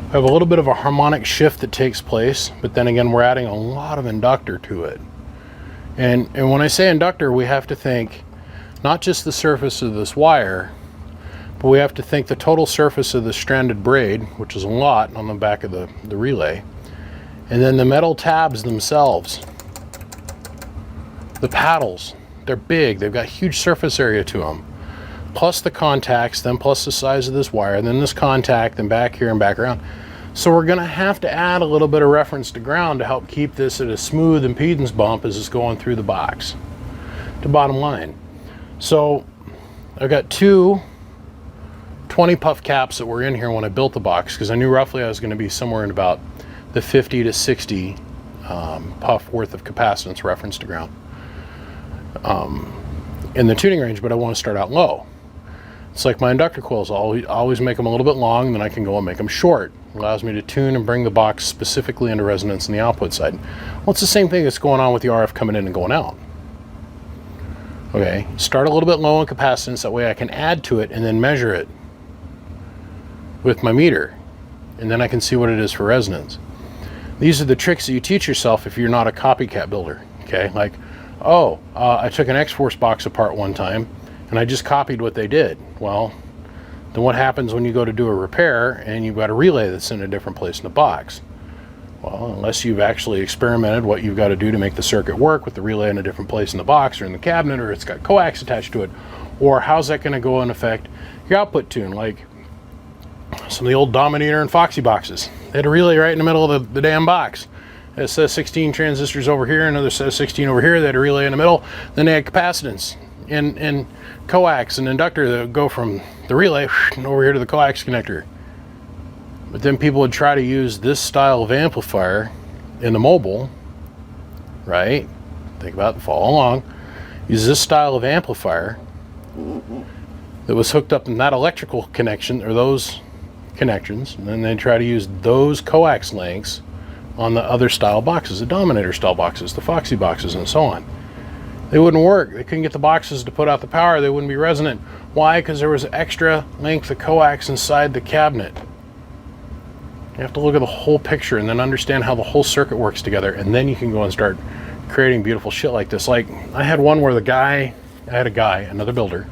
I have a little bit of a harmonic shift that takes place, but then again, we're adding a lot of inductor to it. And when I say inductor, we have to think not just the surface of this wire, but we have to think the total surface of the stranded braid, which is a lot on the back of the relay, and then the metal tabs themselves. The paddles, they're big, they've got huge surface area to them. Plus the contacts, then plus the size of this wire, then this contact, then back here and back around. So we're going to have to add a little bit of reference to ground to help keep this at a smooth impedance bump as it's going through the box to bottom line. So I've got two 20 puff caps that were in here when I built the box, because I knew roughly I was going to be somewhere in about the 50 to 60 puff worth of capacitance reference to ground in the tuning range, but I want to start out low. It's like my inductor coils, I'll always make them a little bit long, then I can go and make them short. It allows me to tune and bring the box specifically into resonance on the output side. Well, it's the same thing that's going on with the RF coming in and going out. Okay, start a little bit low on capacitance, that way I can add to it and then measure it with my meter, and then I can see what it is for resonance. These are the tricks that you teach yourself if you're not a copycat builder. Okay, like, oh, I took an X-Force box apart one time and I just copied what they did. Well, then what happens when you go to do a repair and you've got a relay that's in a different place in the box? Well, unless you've actually experimented what you've got to do to make the circuit work with the relay in a different place in the box or in the cabinet, or it's got coax attached to it, or how's that going to go and affect your output tune? Like some of the old Dominator and Foxy boxes, they had a relay right in the middle of the damn box. It says 16 transistors over here, another says 16 over here. They had a relay in the middle. Then they had capacitance and coax and inductor that would go from the relay over here to the coax connector. But then people would try to use this style of amplifier in the mobile, right? Think about it, follow along. Use this style of amplifier that was hooked up in that electrical connection, or those connections, and then they try to use those coax lengths on the other style boxes, the Dominator style boxes, the Foxy boxes, and so on. They wouldn't work. They couldn't get the boxes to put out the power. They wouldn't be resonant. Why? Because there was extra length of coax inside the cabinet. You have to look at the whole picture and then understand how the whole circuit works together, and then you can go and start creating beautiful shit like this. Like, I had one where another builder,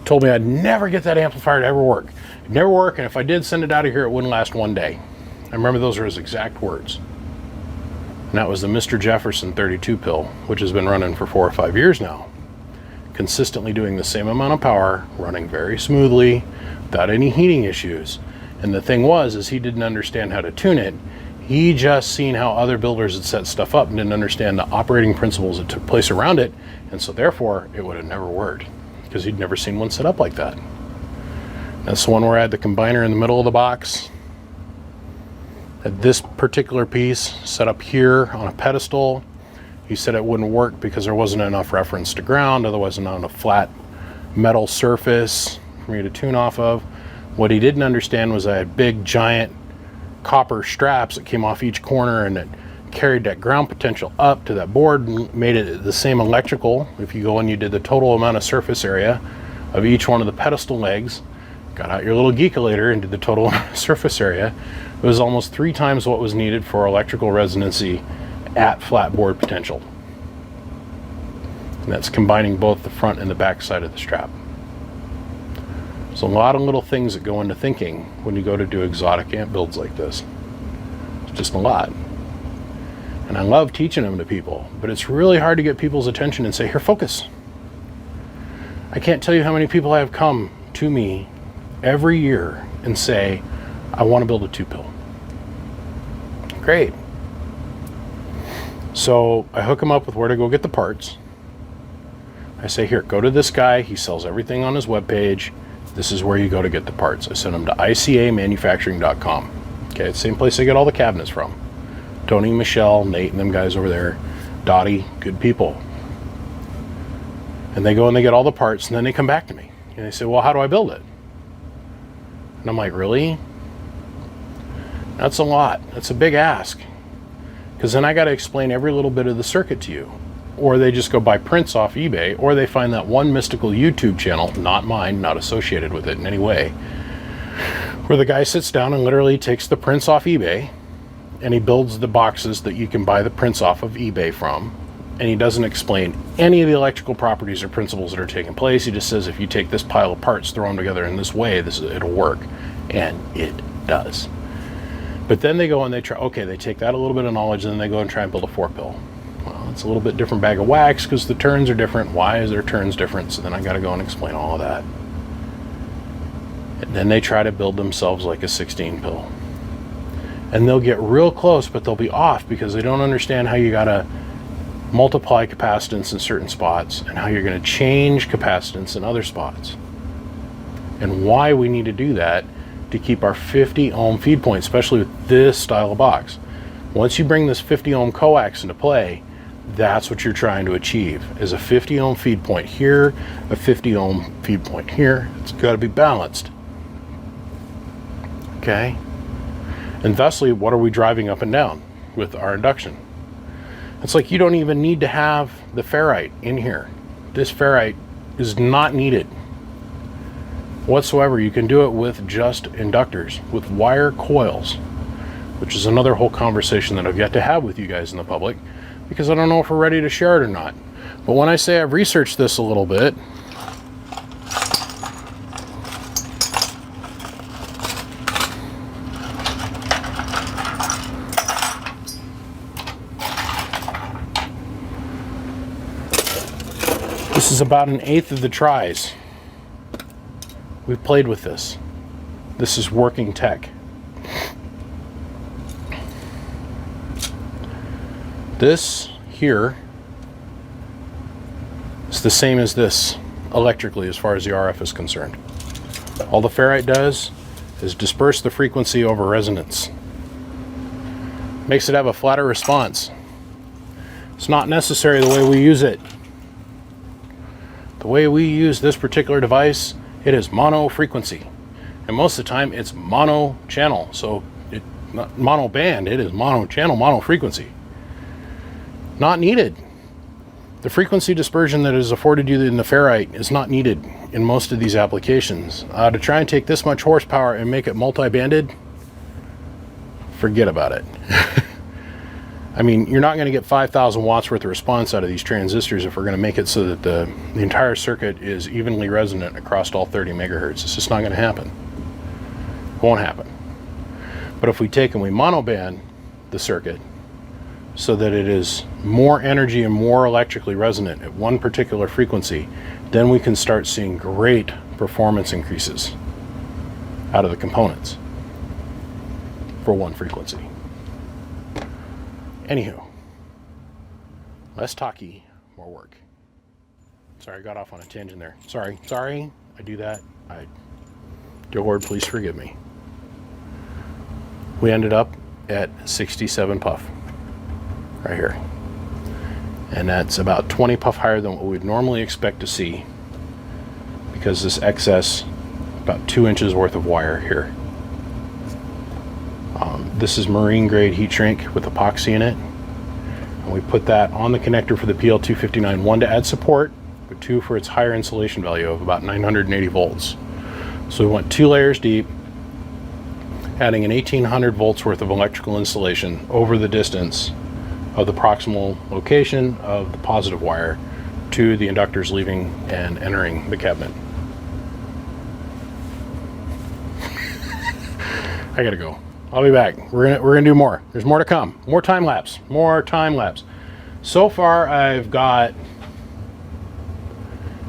told me I'd never get that amplifier to ever work. It'd never work, and if I did send it out of here, it wouldn't last one day. I remember those are his exact words. And that was the Mr. Jefferson 32 pill, which has been running for 4 or 5 years now. Consistently doing the same amount of power, running very smoothly, without any heating issues. And the thing was, is he didn't understand how to tune it. He just seen how other builders had set stuff up and didn't understand the operating principles that took place around it. And so therefore, it would have never worked, because he'd never seen one set up like that. That's the one where I had the combiner in the middle of the box. Had this particular piece set up here on a pedestal. He said it wouldn't work because there wasn't enough reference to ground, otherwise not enough flat metal surface for me to tune off of. What he didn't understand was I had big giant copper straps that came off each corner and that carried that ground potential up to that board and made it the same electrical. If you go and you did the total amount of surface area of each one of the pedestal legs, got out your little geekulator and did the total surface area, it was almost 3 times what was needed for electrical resonancy at flat board potential. And that's combining both the front and the back side of the strap. There's a lot of little things that go into thinking when you go to do exotic amp builds like this. It's just a lot. And I love teaching them to people, but it's really hard to get people's attention and say, here, focus. I can't tell you how many people have come to me every year and say, I want to build a 2-pill. Great. So I hook them up with where to go get the parts. I say, here, go to this guy. He sells everything on his webpage. This is where you go to get the parts. I send them to icamanufacturing.com. Okay, it's the same place I get all the cabinets from. Tony, Michelle, Nate, and them guys over there. Dottie, good people. And they go and they get all the parts, and then they come back to me. And they say, well, how do I build it? And I'm like, really? That's a lot. That's a big ask. Because then I got to explain every little bit of the circuit to you. Or they just go buy prints off eBay, or they find that one mystical YouTube channel, not mine, not associated with it in any way, where the guy sits down and literally takes the prints off eBay, and he builds the boxes that you can buy the prints off of eBay from, and he doesn't explain any of the electrical properties or principles that are taking place. He just says, if you take this pile of parts, throw them together in this way, it'll work. And it does. But then they go and they try, okay, they take that a little bit of knowledge, and then they go and try and build a 4-pill. Well, it's a little bit different bag of wax because the turns are different. Why is their turns different? So then I got to go and explain all of that. And then they try to build themselves like a 16-pill. And they'll get real close, but they'll be off because they don't understand how you got to multiply capacitance in certain spots and how you're going to change capacitance in other spots. And why we need to do that to keep our 50 ohm feed point, especially with this style of box. Once you bring this 50 ohm coax into play, that's what you're trying to achieve, is a 50 ohm feed point here, a 50 ohm feed point here. It's got to be balanced. Okay? And thusly, what are we driving up and down with our induction? It's like you don't even need to have the ferrite in here. This ferrite is not needed whatsoever. You can do it with just inductors, with wire coils, which is another whole conversation that I've yet to have with you guys in the public, because I don't know if we're ready to share it or not. But when I say I've researched this a little bit, this is about 1/8 of the tries we've played with this. This is working tech. This here is the same as this electrically as far as the RF is concerned. All the ferrite does is disperse the frequency over resonance. Makes it have a flatter response. It's not necessary the way we use it. The way we use this particular device, it is mono frequency. And most of the time it's mono channel. So it not mono band, it is mono channel, mono frequency. Not needed. The frequency dispersion that is afforded you in the ferrite is not needed in most of these applications. To try and take this much horsepower and make it multi-banded, forget about it. I mean, you're not going to get 5,000 watts worth of response out of these transistors if we're going to make it so that the entire circuit is evenly resonant across all 30 megahertz. It's just not going to happen. It won't happen. But if we take and we monoband the circuit so that it is more energy and more electrically resonant at one particular frequency, then we can start seeing great performance increases out of the components for one frequency. Anywho, less talky, more work. Sorry, I got off on a tangent there. Sorry, I do that. Dear Lord, please forgive me. We ended up at 67 puff right here. And that's about 20 puff higher than what we'd normally expect to see, because this excess, about 2 inches worth of wire here. This is marine grade heat shrink with epoxy in it. And we put that on the connector for the PL259, 1 to add support, but 2 for its higher insulation value of about 980 volts. So we went 2 layers deep, adding an 1800 volts worth of electrical insulation over the distance of the proximal location of the positive wire to the inductors leaving and entering the cabinet. I gotta go. I'll be back. We're gonna do more. There's more to come. More time lapse. More time lapse. So far, I've got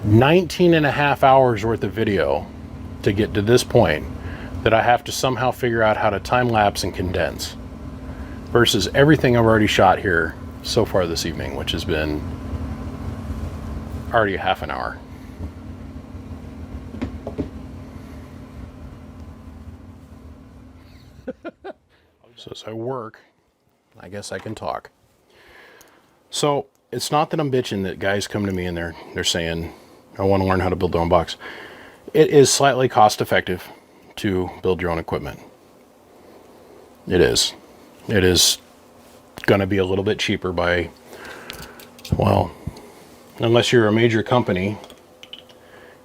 19 and a half hours worth of video to get to this point that I have to somehow figure out how to time lapse and condense, versus everything I've already shot here so far this evening, which has been already a half an hour. So as I work, I guess I can talk. So it's not that I'm bitching that guys come to me and they're saying, I want to learn how to build their own box. It is slightly cost effective to build your own equipment. It is. It is going to be a little bit cheaper by, well, unless you're a major company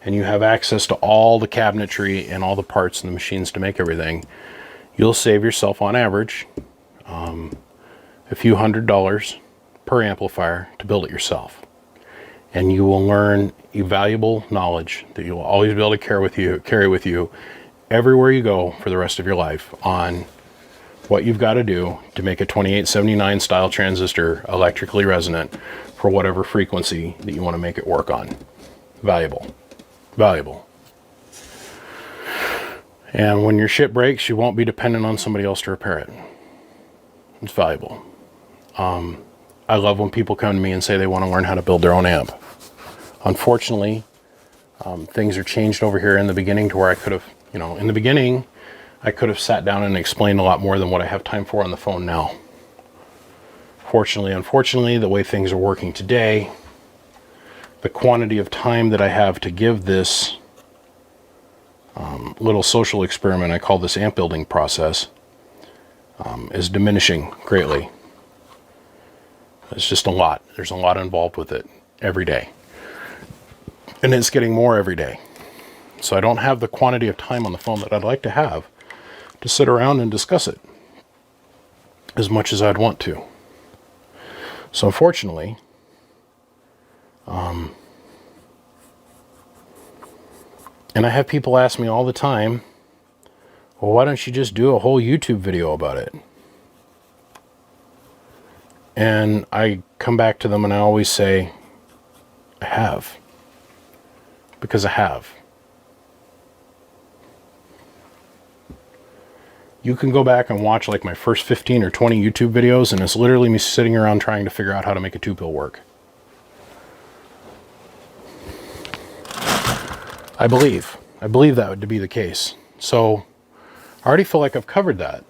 and you have access to all the cabinetry and all the parts and the machines to make everything, you'll save yourself on average a few $100s per amplifier to build it yourself. And you will learn valuable knowledge that you'll always be able to carry with you everywhere you go for the rest of your life on what you've got to do to make a 2879 style transistor electrically resonant for whatever frequency that you want to make it work on. Valuable. Valuable. And when your shit breaks, you won't be dependent on somebody else to repair it. It's valuable. I love when people come to me and say they want to learn how to build their own amp. Unfortunately, things are changed over here in the beginning to where I could have, in the beginning, I could have sat down and explained a lot more than what I have time for on the phone now. Unfortunately, the way things are working today, the quantity of time that I have to give this little social experiment I call this amp building process is diminishing greatly. It's just a lot. There's a lot involved with it every day. And it's getting more every day. So I don't have the quantity of time on the phone that I'd like to have to sit around and discuss it as much as I'd want to. So unfortunately, and I have people ask me all the time, well, why don't you just do a whole YouTube video about it? And I come back to them and I always say, I have. Because I have. You can go back and watch like my first 15 or 20 YouTube videos, and it's literally me sitting around trying to figure out how to make a 2-pill work. I believe that to be the case. So I already feel like I've covered that.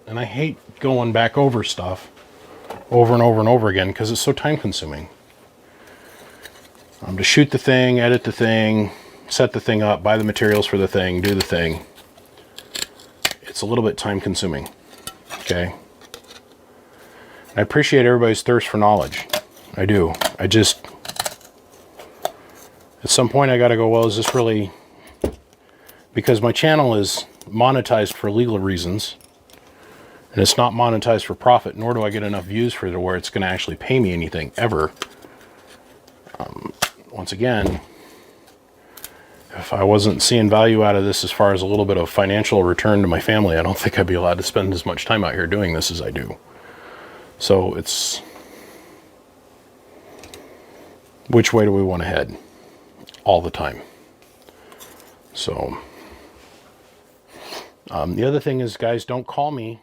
And I hate going back over stuff over and over and over again because it's so time consuming. To shoot the thing, edit the thing, set the thing up, buy the materials for the thing, do the thing. It's a little bit time consuming. Okay. I appreciate everybody's thirst for knowledge. I do. I just, at some point I gotta go, well, is this really, because my channel is monetized for legal reasons, and it's not monetized for profit, nor do I get enough views for it where it's going to actually pay me anything ever. Once again, if I wasn't seeing value out of this as far as a little bit of financial return to my family, I don't think I'd be allowed to spend as much time out here doing this as I do. So it's, which way do we want to head? All the time. So the other thing is, guys, don't call me.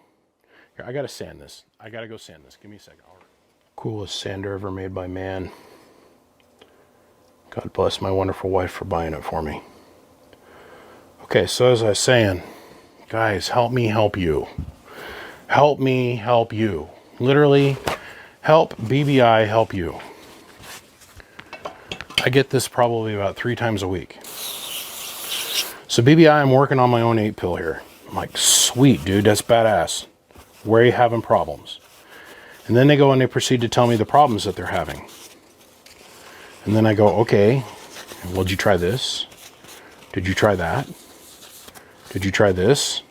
Here, I gotta sand this. I gotta go sand this. Give me a second. Coolest sander ever made by man. God bless my wonderful wife for buying it for me. Okay, so as I was saying, guys, help me help you. Help me help you. Literally, help BBI help you. I get this probably about 3 times a week. So BBI, I'm working on my own 8-pill here. I'm like, sweet, dude, that's badass. Where are you having problems? And then they go and they proceed to tell me the problems that they're having. And then I go, okay, well, did you try this? Did you try that? Did you try this?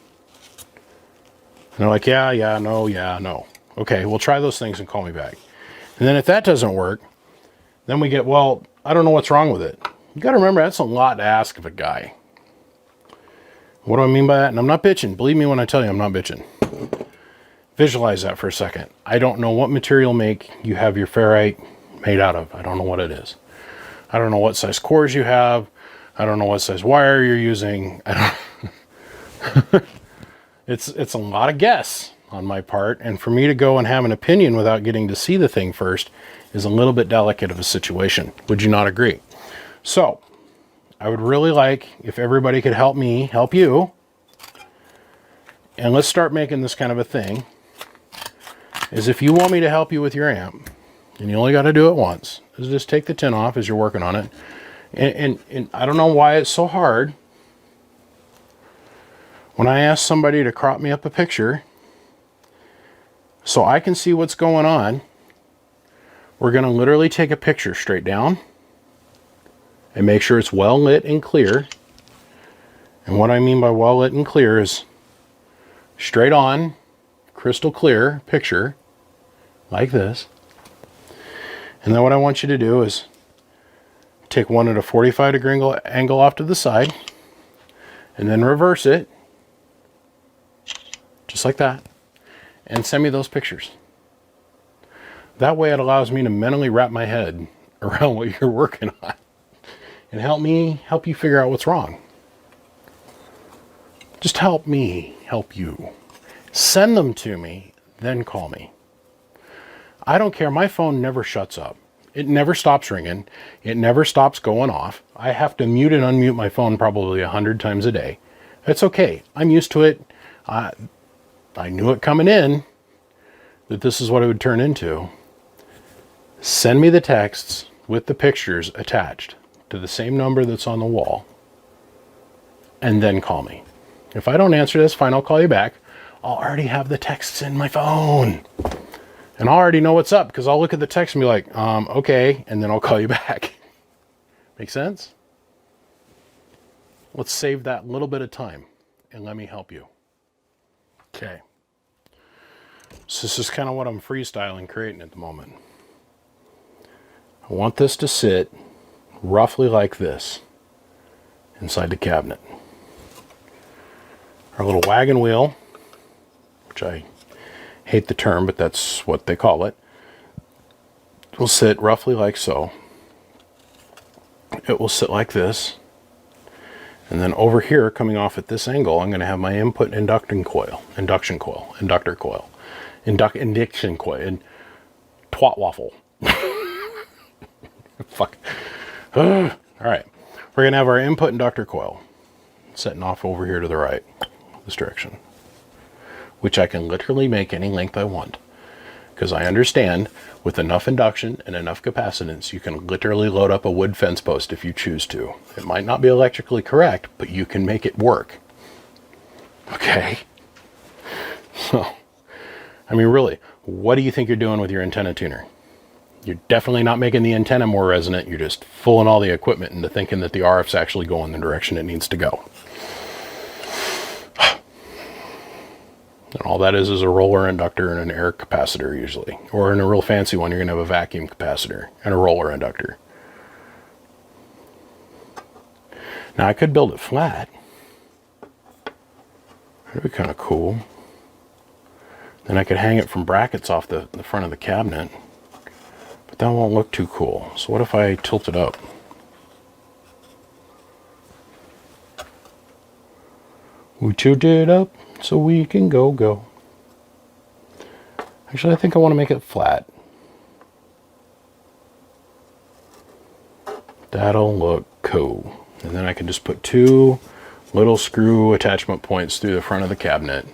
And they're like, yeah, no. Okay, well, try those things and call me back. And then if that doesn't work, then we get, well, I don't know what's wrong with it. You got to remember, that's a lot to ask of a guy. What do I mean by that? And I'm not bitching. Believe me when I tell you I'm not bitching. Visualize that for a second. I don't know what material make you have your ferrite made out of. I don't know what it is. I don't know what size cores you have. I don't know what size wire you're using. I don't It's a lot of guess on my part, and for me to go and have an opinion without getting to see the thing first is a little bit delicate of a situation. Would you not agree? So, I would really like if everybody could help me help you, and let's start making this kind of a thing, is if you want me to help you with your amp, and you only got to do it once, is just take the tin off as you're working on it, and I don't know why it's so hard. When I ask somebody to crop me up a picture so I can see what's going on, we're going to literally take a picture straight down and make sure it's well lit and clear. And what I mean by well lit and clear is straight on, crystal clear picture like this. And then what I want you to do is take one at a 45-degree angle off to the side and then reverse it. Just like that, and send me those pictures. That way it allows me to mentally wrap my head around what you're working on and help you figure out what's wrong. Just help me help you. Send them to me, then call me. I don't care. My phone never shuts up. It never stops ringing. It never stops going off. I have to mute and unmute my phone probably 100 times a day. It's okay. I'm used to it. I knew it coming in that this is what it would turn into. Send me the texts with the pictures attached to the same number that's on the wall, and then call me. If I don't answer this, fine, I'll call you back. I'll already have the texts in my phone, and I'll already know what's up because I'll look at the text and be like, okay, and then I'll call you back. Make sense? Let's save that little bit of time and let me help you. Okay, so this is kind of what I'm freestyling creating at the moment. I want this to sit roughly like this inside the cabinet. Our little wagon wheel, which I hate the term, but that's what they call it, will sit roughly like so. It will sit like this. And then over here, coming off at this angle, I'm going to have my input induction coil, and twat waffle. Fuck. All right. We're going to have our input inductor coil setting off over here to the right, this direction, which I can literally make any length I want. Because I understand with enough induction and enough capacitance, you can literally load up a wood fence post if you choose to. It might not be electrically correct, but you can make it work. Okay? So, I mean, really, what do you think you're doing with your antenna tuner? You're definitely not making the antenna more resonant. You're just fooling all the equipment into thinking that the RF's actually going the direction it needs to go. And all that is a roller inductor and an air capacitor usually. Or in a real fancy one, you're going to have a vacuum capacitor and a roller inductor. Now I could build it flat. That'd be kind of cool. Then I could hang it from brackets off the front of the cabinet. But that won't look too cool. So what if I tilt it up? We tilt it up so we can go. Actually, I think I want to make it flat. That'll look cool. And then I can just put two little screw attachment points through the front of the cabinet,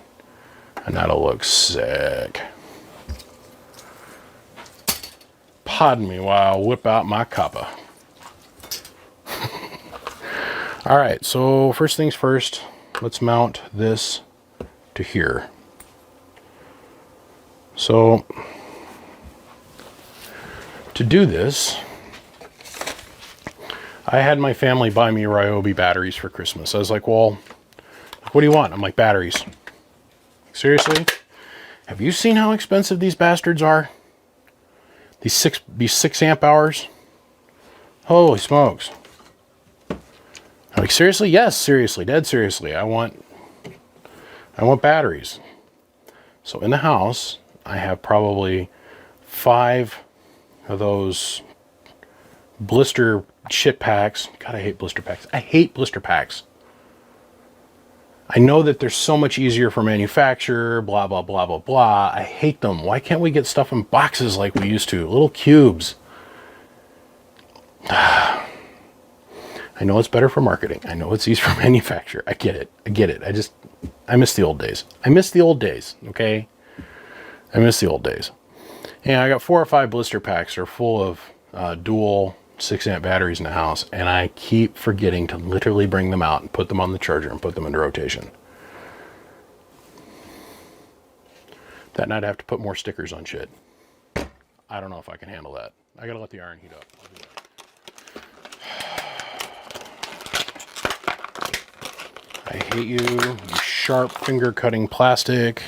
and that'll look sick. Pardon me while I whip out my copper. All right, so first things first, let's mount this to here. So to do this, I had my family buy me Ryobi batteries for Christmas. I was like, well, what do you want? I'm like, batteries. Seriously? Have you seen how expensive these bastards are? These 6 amp hours? Holy smokes. I'm like, seriously? Yes, seriously, dead seriously. I want batteries. So in the house, I have probably 5 of those blister shit packs. God, I hate blister packs. I hate blister packs. I know that they're so much easier for manufacture, blah, blah, blah, blah, blah. I hate them. Why can't we get stuff in boxes like we used to? Little cubes. I know it's better for marketing. I know it's easier for manufacture. I get it. I get it. I miss the old days. I miss the old days, okay? I miss the old days. And I got 4 or 5 blister packs that are full of dual 6 amp batteries in the house, and I keep forgetting to literally bring them out and put them on the charger and put them into rotation. That night I have to put more stickers on shit. I don't know if I can handle that. I gotta let the iron heat up. I'll do that. I hate you, you sharp finger cutting plastic.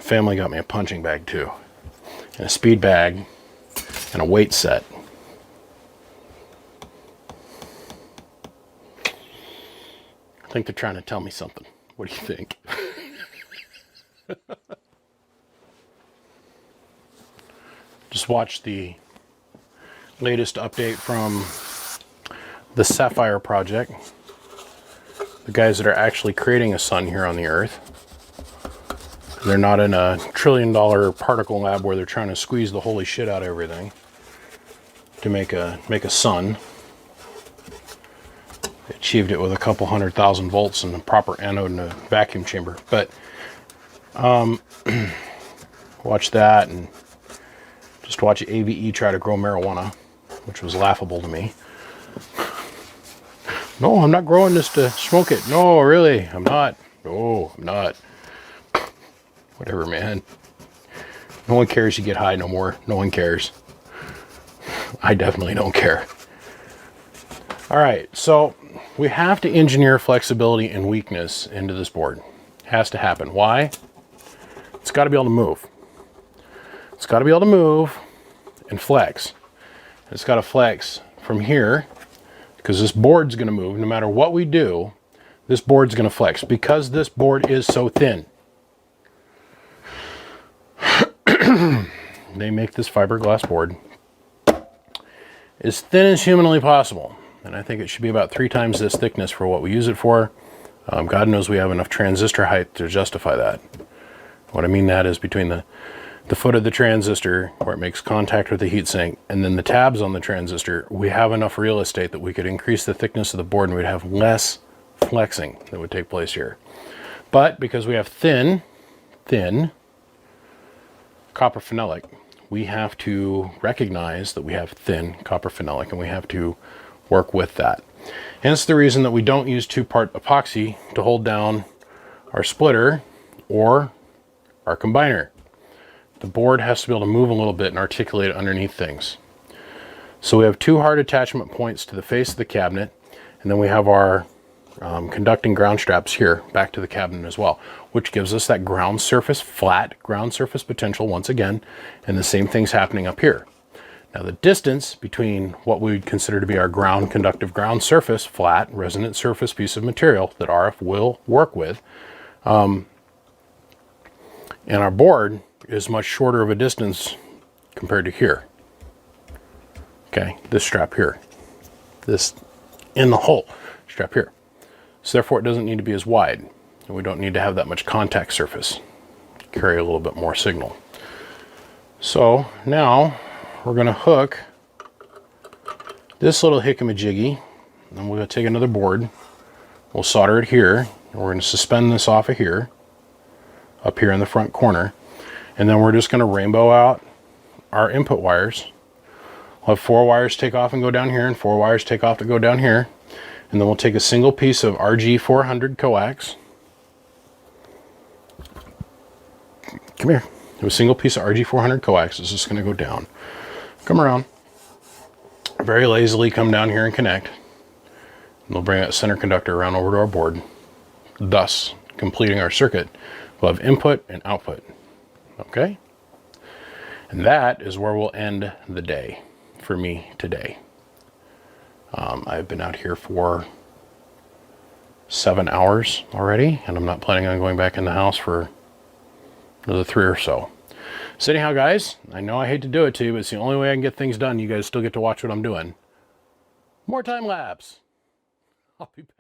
Family got me a punching bag too, and a speed bag, and a weight set. I think they're trying to tell me something. What do you think? Just watched the latest update from the Sapphire project. The guys that are actually creating a sun here on the Earth. They're not in a $1 trillion particle lab where they're trying to squeeze the holy shit out of everything to make a sun. They achieved it with a couple 100,000 volts and a proper anode and a vacuum chamber. But watch that and just watch AVE try to grow marijuana, which was laughable to me. No, I'm not growing this to smoke it. No, really, I'm not. No, I'm not. Whatever, man. No one cares you get high no more. No one cares. I definitely don't care. All right, so we have to engineer flexibility and weakness into this board. It has to happen. Why? It's got to be able to move. It's got to be able to move and flex. It's got to flex from here because this board's going to move. No matter what we do, this board's going to flex because this board is so thin. They make this fiberglass board as thin as humanly possible. And I think it should be about 3 times this thickness for what we use it for. God knows we have enough transistor height to justify that. What I mean that is between the foot of the transistor where it makes contact with the heatsink and then the tabs on the transistor, we have enough real estate that we could increase the thickness of the board and we'd have less flexing that would take place here. But because we have thin copper phenolic, we have to recognize that we have thin copper phenolic and we have to work with that. Hence the reason that we don't use 2-part epoxy to hold down our splitter or our combiner. The board has to be able to move a little bit and articulate underneath things. So we have 2 hard attachment points to the face of the cabinet, and then we have our conducting ground straps here back to the cabinet as well, which gives us that ground surface, flat ground surface potential once again, and the same thing's happening up here. Now the distance between what we would consider to be our ground conductive ground surface, flat resonant surface piece of material that RF will work with, and our board is much shorter of a distance compared to here. Okay, this strap here. This in the hole strap here. So therefore it doesn't need to be as wide. And we don't need to have that much contact surface. Carry a little bit more signal. So now we're going to hook this little hickamy-jiggy, and we're going to take another board. We'll solder it here, and we're going to suspend this off of here, up here in the front corner, and then we're just going to rainbow out our input wires. We'll have 4 wires take off and go down here, and 4 wires take off to go down here, and then we'll take a single piece of RG400 coax. Come here. A single piece of RG400 coax is just going to go down. Come around. Very lazily come down here and connect. And we'll bring that center conductor around over to our board, thus completing our circuit. We'll have input and output. Okay? And that is where we'll end the day for me today. I've been out here for 7 hours already, and I'm not planning on going back in the house for another 3 or so. So anyhow, guys, I know I hate to do it to you, but it's the only way I can get things done. You guys still get to watch what I'm doing. More time lapse. I'll be back.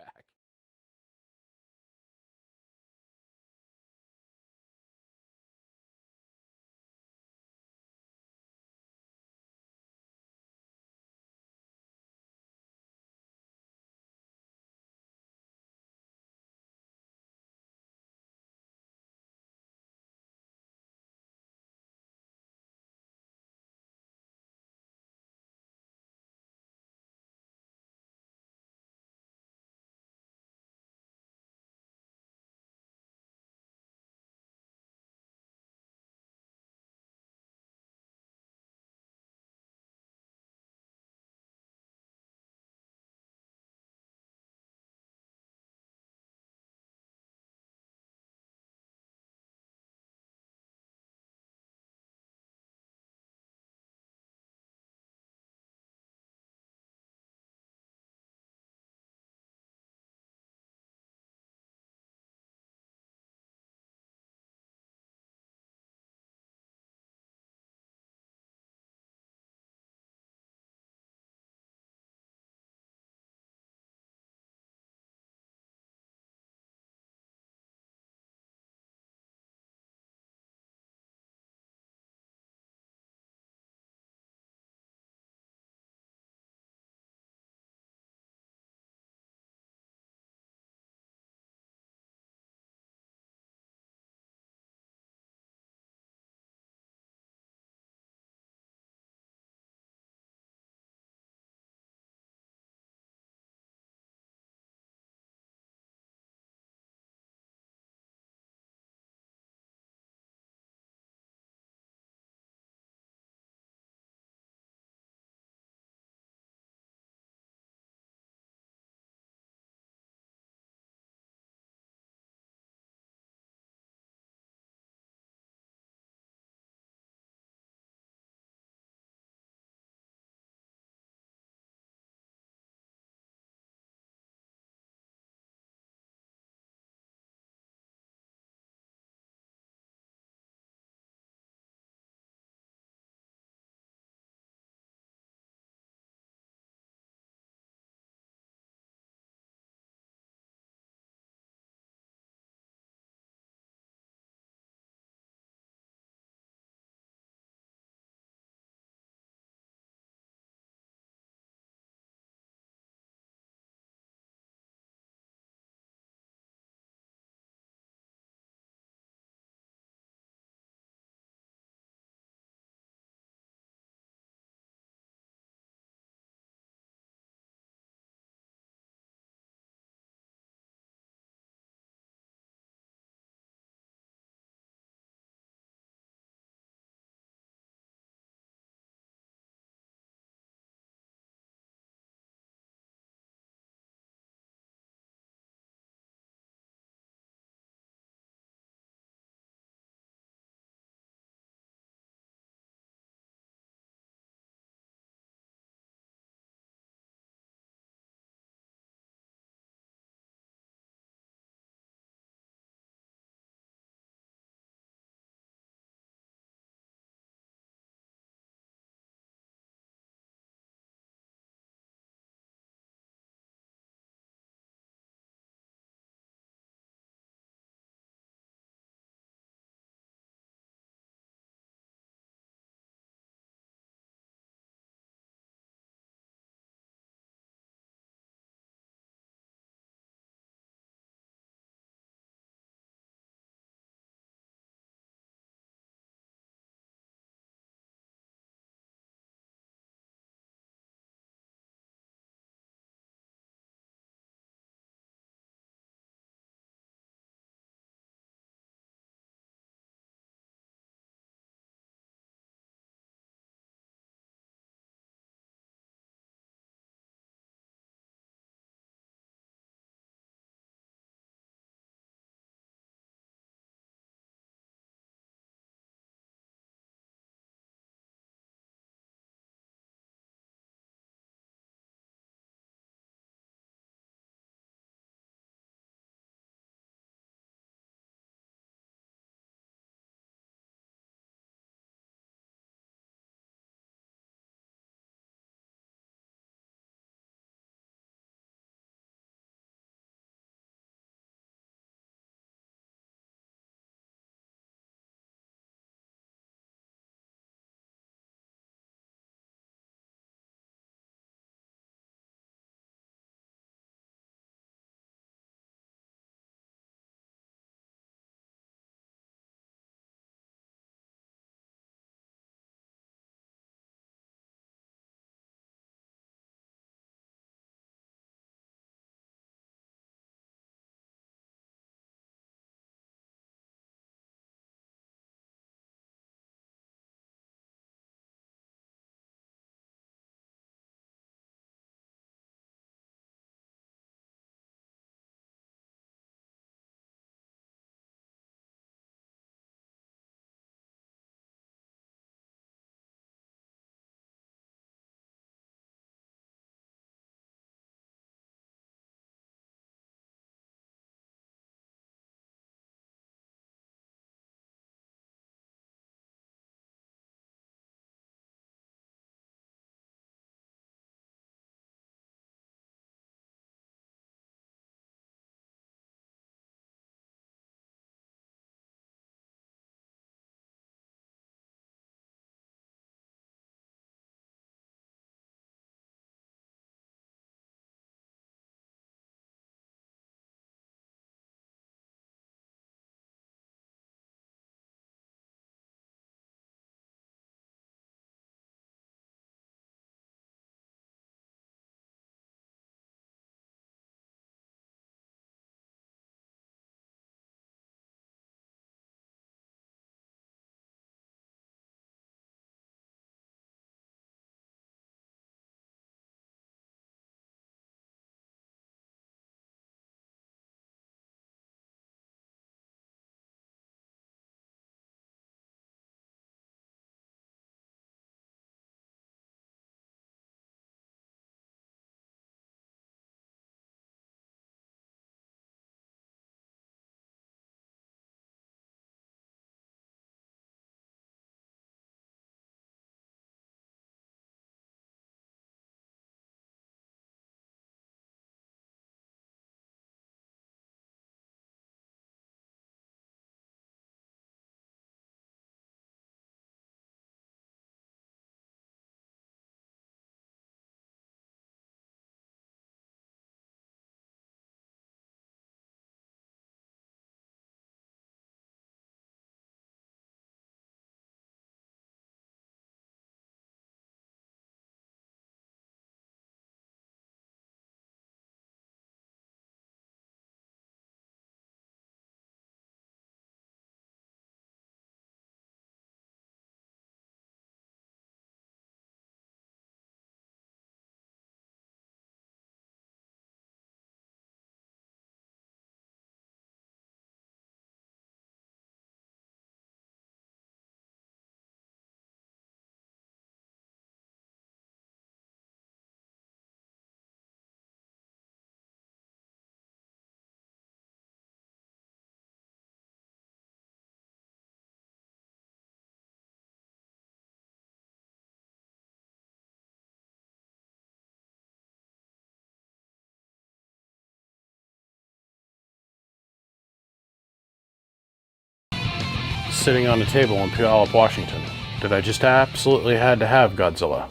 sitting on the table in Puyallup, Washington. Did I just absolutely had to have Godzilla?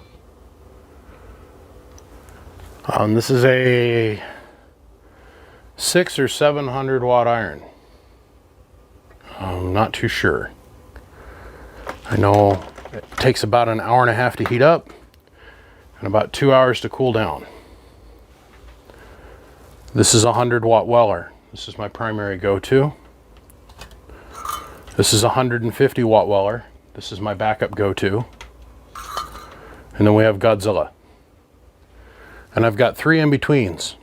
This is a 600 or 700 watt iron. I'm not too sure. I know it takes about an hour and a half to heat up and about 2 hours to cool down. This is a 100 watt Weller. This is my primary go-to. This is a 150 watt Weller. This is my backup go-to. And then we have Godzilla. And I've got 3 in-betweens.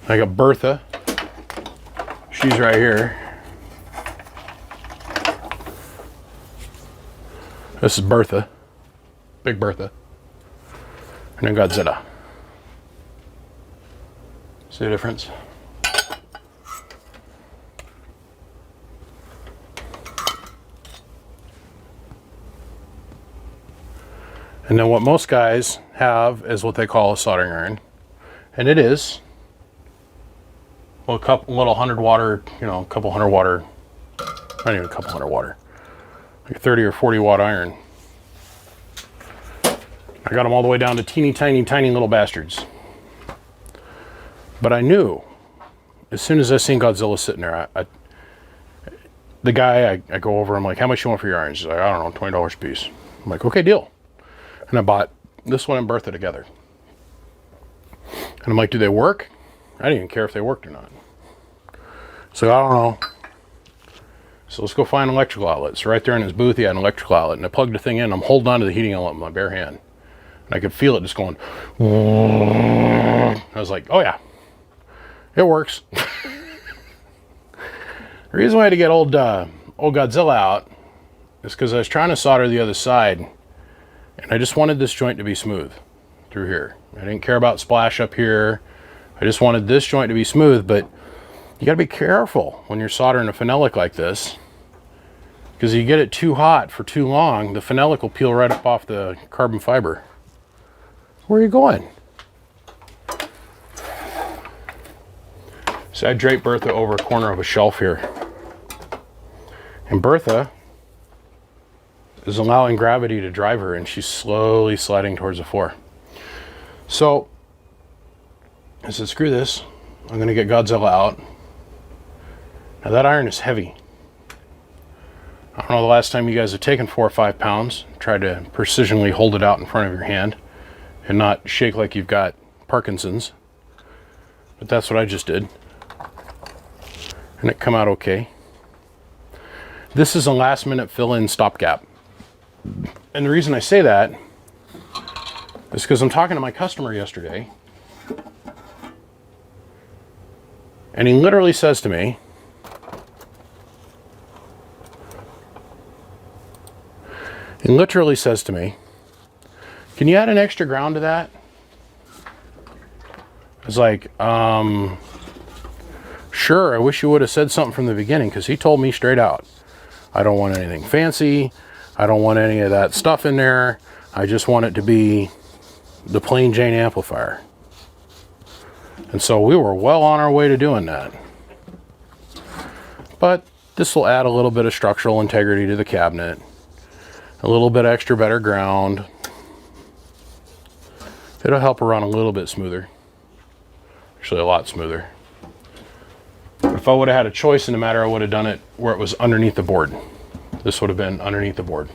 I got Bertha. She's right here. This is Bertha. Big Bertha. And then Godzilla. See the difference? And then what most guys have is what they call a soldering iron. And it is. Well, a little 100 water, you know, a couple 100 water, not even a couple 100 water. Like a 30 or 40 watt iron. I got them all the way down to teeny tiny little bastards. But I knew, as soon as I seen Godzilla sitting there, the guy, I go over, I'm like, how much you want for your irons? He's like, I don't know, $20 a piece. I'm like, okay, deal. And I bought this one and Bertha together. And I'm like, do they work? I didn't even care if they worked or not. So I don't know. So let's go find an electrical outlet. So right there in his booth, he had an electrical outlet. And I plugged the thing in. I'm holding on to the heating element with my bare hand. And I could feel it just going. I was like, oh yeah, it works. The reason why I had to get old Godzilla out is because I was trying to solder the other side. And I just wanted this joint to be smooth through here. I didn't care about splash up here. I just wanted this joint to be smooth, but you gotta be careful when you're soldering a phenolic like this, because if you get it too hot for too long, the phenolic will peel right up off the carbon fiber. Where are you going? So I draped Bertha over a corner of a shelf here. And Bertha is allowing gravity to drive her, and she's slowly sliding towards the floor. So I said, screw this. I'm going to get Godzilla out. Now that iron is heavy. I don't know the last time you guys have taken 4 or 5 pounds, tried to precisionally hold it out in front of your hand and not shake like you've got Parkinson's. But that's what I just did. And it come out okay. This is a last minute fill-in stopgap. And the reason I say that is because I'm talking to my customer yesterday, and he literally says to me, can you add an extra ground to that? I was like, sure, I wish you would have said something from the beginning, because he told me straight out, I don't want anything fancy. I don't want any of that stuff in there. I just want it to be the plain Jane amplifier. And so we were well on our way to doing that. But this will add a little bit of structural integrity to the cabinet. A little bit extra better ground. It'll help her run a little bit smoother. Actually, a lot smoother. But if I would have had a choice in the matter, I would have done it where it was underneath the board. This would have been underneath the board.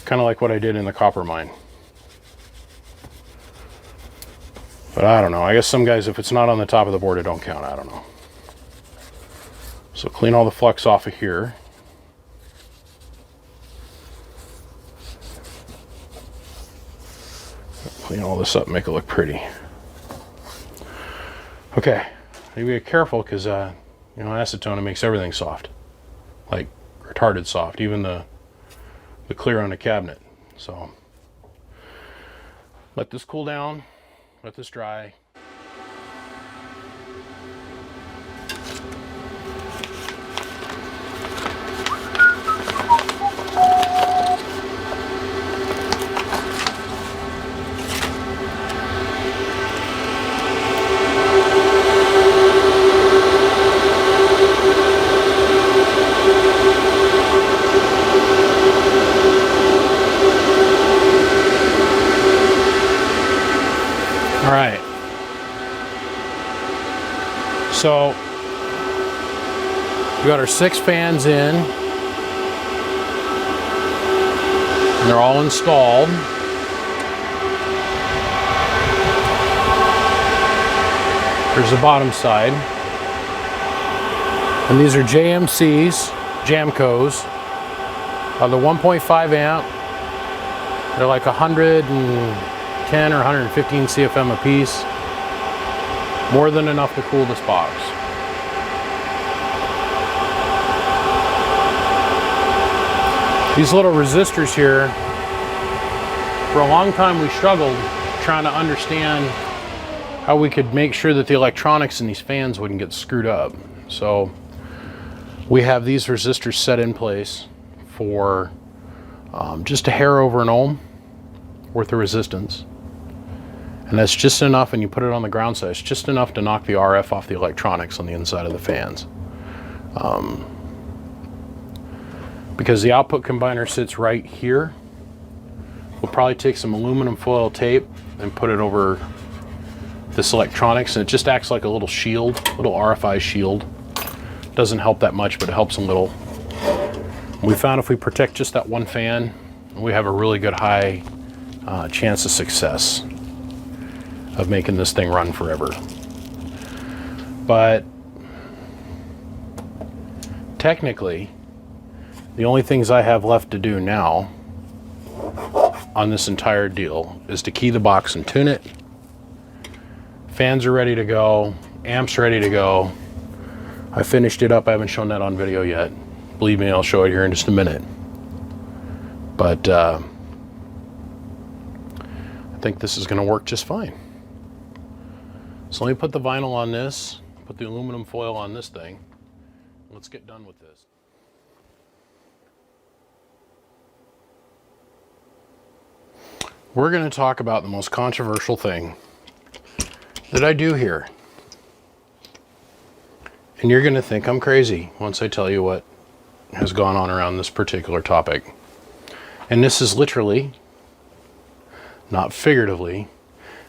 Kind of like what I did in the copper mine. But I don't know. I guess some guys, if it's not on the top of the board, it don't count. I don't know. So clean all the flux off of here. Clean all this up, make it look pretty. Okay, be careful because you know, acetone, it makes everything soft, like retarded soft, even the clear on the cabinet. So let this cool down, let this dry. So we got our 6 fans in, and they're all installed. Here's the bottom side. And these are JMCs, Jamcos. The 1.5 amp. They're like 110 or 115 CFM a piece. More than enough to cool this box. These little resistors here, for a long time we struggled trying to understand how we could make sure that the electronics in these fans wouldn't get screwed up. So we have these resistors set in place for just a hair over an ohm worth of resistance. And that's just enough, and you put it on the ground side, it's just enough to knock the RF off the electronics on the inside of the fans. Because the output combiner sits right here, we'll probably take some aluminum foil tape and put it over this electronics, and it just acts like a little shield, little RFI shield. Doesn't help that much, but it helps a little. We found if we protect just that one fan, we have a really good high chance of success of making this thing run forever. But technically, the only things I have left to do now on this entire deal is to key the box and tune it. Fans are ready to go, amps ready to go. I finished it up, I haven't shown that on video yet. Believe me, I'll show it here in just a minute. But I think this is gonna work just fine. So let me put the vinyl on this, put the aluminum foil on this thing. Let's get done with this. We're gonna talk about the most controversial thing that I do here. And you're gonna think I'm crazy once I tell you what has gone on around this particular topic. And this is literally, not figuratively,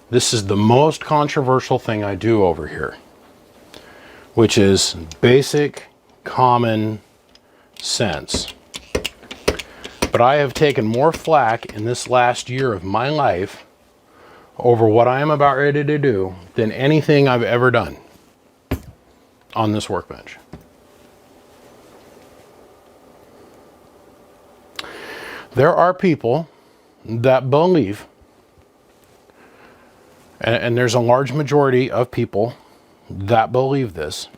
this is the most controversial thing I do over here, which is basic common sense. But I have taken more flack in this last year of my life over what I am about ready to do than anything I've ever done on this workbench. There are people that believe, and there's a large majority of people that believe this,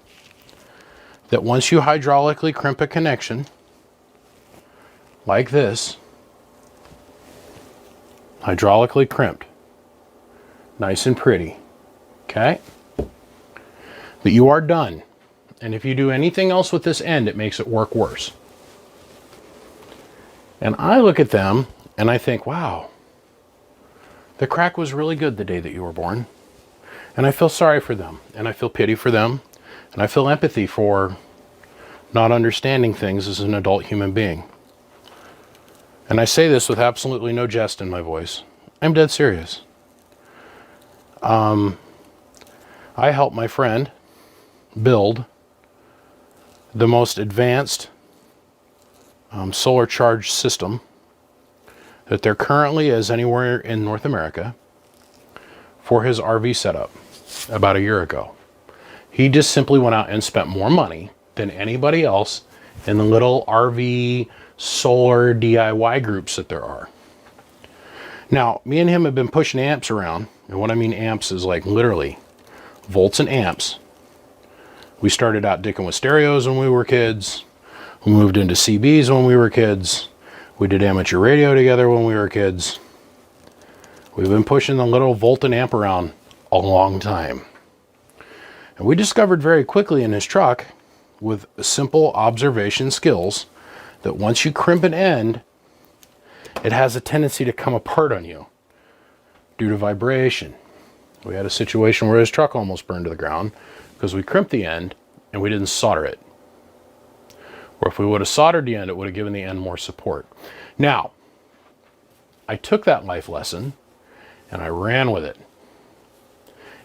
that once you hydraulically crimp a connection like this, hydraulically crimped, nice and pretty, okay, that you are done. And if you do anything else with this end, it makes it work worse. And I look at them and I think, wow, the crack was really good the day that you were born. And I feel sorry for them, and I feel pity for them, and I feel empathy for not understanding things as an adult human being. And I say this with absolutely no jest in my voice. I'm dead serious. I helped my friend build the most advanced solar charge system that there currently is anywhere in North America for his RV setup about a year ago. He just simply went out and spent more money than anybody else in the little RV solar DIY groups that there are. Now, me and him have been pushing amps around, and what I mean amps is like literally volts and amps. We started out dicking with stereos when we were kids. We moved into CBs when we were kids. We did amateur radio together when we were kids. We've been pushing the little volt and amp around a long time. And we discovered very quickly in his truck, with simple observation skills, that once you crimp an end, it has a tendency to come apart on you due to vibration. We had a situation where his truck almost burned to the ground because we crimped the end and we didn't solder it. Or if we would have soldered the end, it would have given the end more support. Now, I took that life lesson and I ran with it.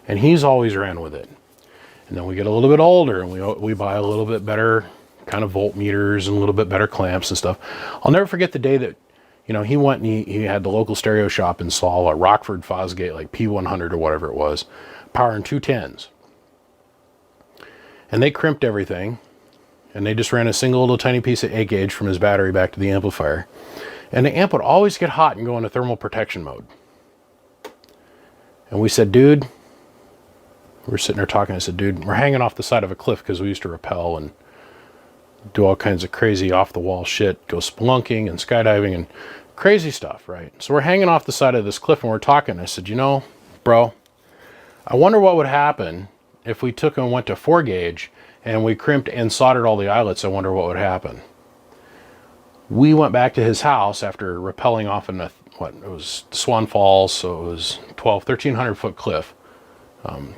And he's always ran with it. And then we get a little bit older and we buy a little bit better kind of voltmeters and a little bit better clamps and stuff. I'll never forget the day that, you know, he went and he had the local stereo shop install a Rockford Fosgate, like P100 or whatever it was, powering 210s. And they crimped everything. And they just ran a single little tiny piece of 8 gauge from his battery back to the amplifier. And the amp would always get hot and go into thermal protection mode. And we said, dude, we're sitting there talking. I said, dude, we're hanging off the side of a cliff because we used to rappel and do all kinds of crazy off-the-wall shit, go spelunking and skydiving and crazy stuff, right? So we're hanging off the side of this cliff and we're talking. I said, you know, bro, I wonder what would happen if we took and went to 4 gauge and we crimped and soldered all the eyelets. I wonder what would happen. We went back to his house after rappelling off in it was Swan Falls, so it was 1,300 foot cliff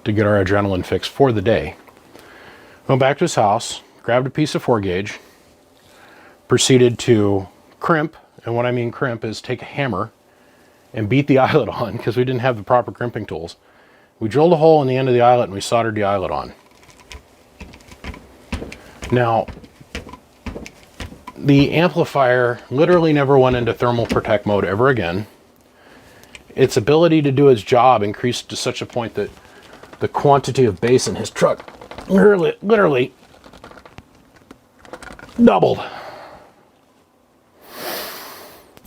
to get our adrenaline fix for the day. Went back to his house, grabbed a piece of 4 gauge, proceeded to crimp, and what I mean crimp is take a hammer and beat the eyelet on because we didn't have the proper crimping tools. We drilled a hole in the end of the eyelet and we soldered the eyelet on. Now, the amplifier literally never went into thermal protect mode ever again. Its ability to do its job increased to such a point that the quantity of bass in his truck literally doubled.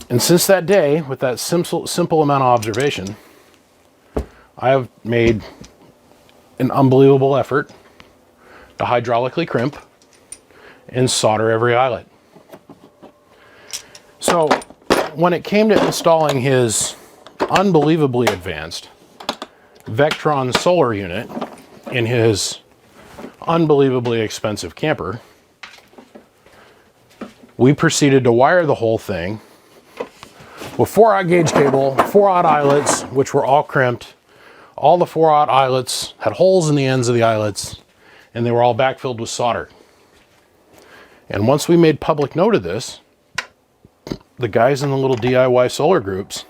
And since that day, with that simple amount of observation, I have made an unbelievable effort to hydraulically crimp and solder every eyelet. So when it came to installing his unbelievably advanced Vectron solar unit in his unbelievably expensive camper, we proceeded to wire the whole thing with 4/0 gauge cable, 4/0 eyelets, which were all crimped. All the 4/0 eyelets had holes in the ends of the eyelets, and they were all backfilled with solder. And once we made public note of this, the guys in the little DIY solar groups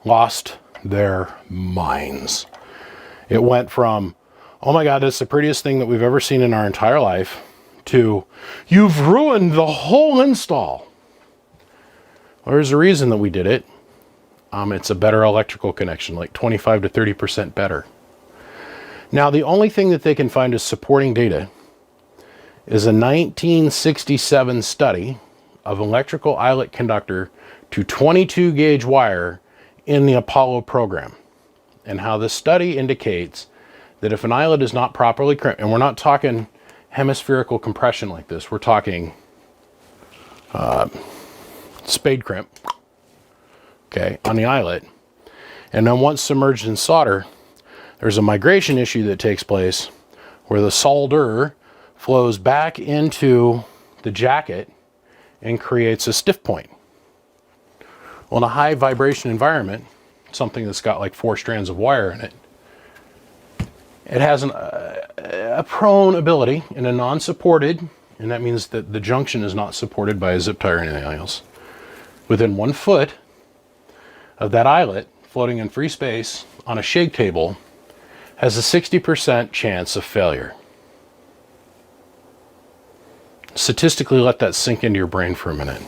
lost their minds. It went from, oh my God, that's the prettiest thing that we've ever seen in our entire life, to, you've ruined the whole install. Well, there's a reason that we did it. It's a better electrical connection, like 25 to 30% better. Now, the only thing that they can find as supporting data is a 1967 study of electrical eyelet conductor to 22 gauge wire in the Apollo program. And how this study indicates that if an eyelet is not properly crimped, and we're not talking hemispherical compression like this, we're talking spade crimp, okay, on the eyelet, and then once submerged in solder, there's a migration issue that takes place where the solder flows back into the jacket and creates a stiff point. Well, in a high vibration environment, something that's got like 4 strands of wire in it, it has a prone ability in a non-supported, and that means that the junction is not supported by a zip tie or anything else, within 1 foot of that eyelet floating in free space on a shake table, has a 60% chance of failure. Statistically, let that sink into your brain for a minute.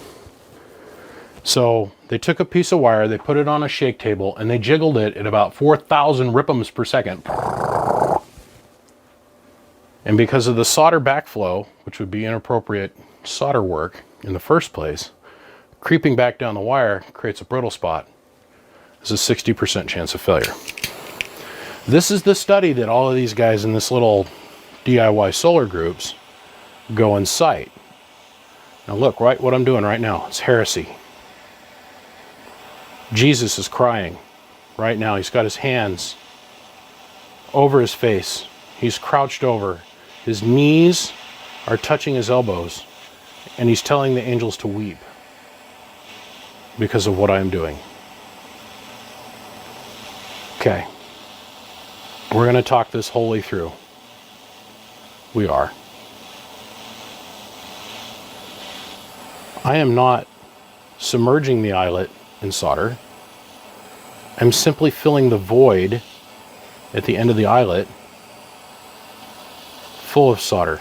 So they took a piece of wire, they put it on a shake table, and they jiggled it at about 4,000 rippems per second. And because of the solder backflow, which would be inappropriate solder work in the first place, creeping back down the wire creates a brittle spot. There's a 60% chance of failure. This is the study that all of these guys in this little DIY solar groups go and cite. Now look, right, what I'm doing right now, it's heresy. Jesus is crying right now. He's got his hands over his face. He's crouched over. His knees are touching his elbows, and he's telling the angels to weep because of what I'm doing. Okay. We're going to talk this wholly through. We are. I am not submerging the eyelet in solder. I'm simply filling the void at the end of the eyelet full of solder.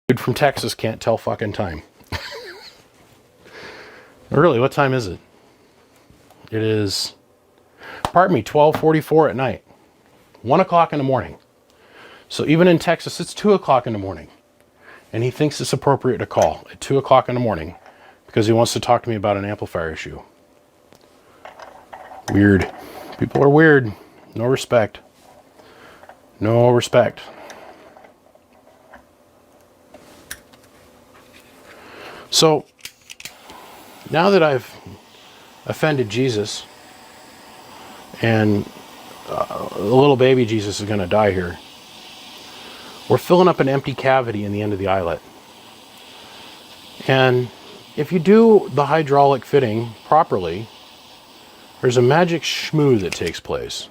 Dude from Texas can't tell fucking time. Really, what time is it? It is, pardon me, 12:44 at night. 1 o'clock in the morning. So even in Texas, it's 2 o'clock in the morning. And he thinks it's appropriate to call at 2 o'clock in the morning because he wants to talk to me about an amplifier issue. Weird. People are weird. No respect. No respect. So, now that I've offended Jesus and a little baby Jesus is going to die here, we're filling up an empty cavity in the end of the eyelet. And if you do the hydraulic fitting properly, there's a magic schmoo that takes place.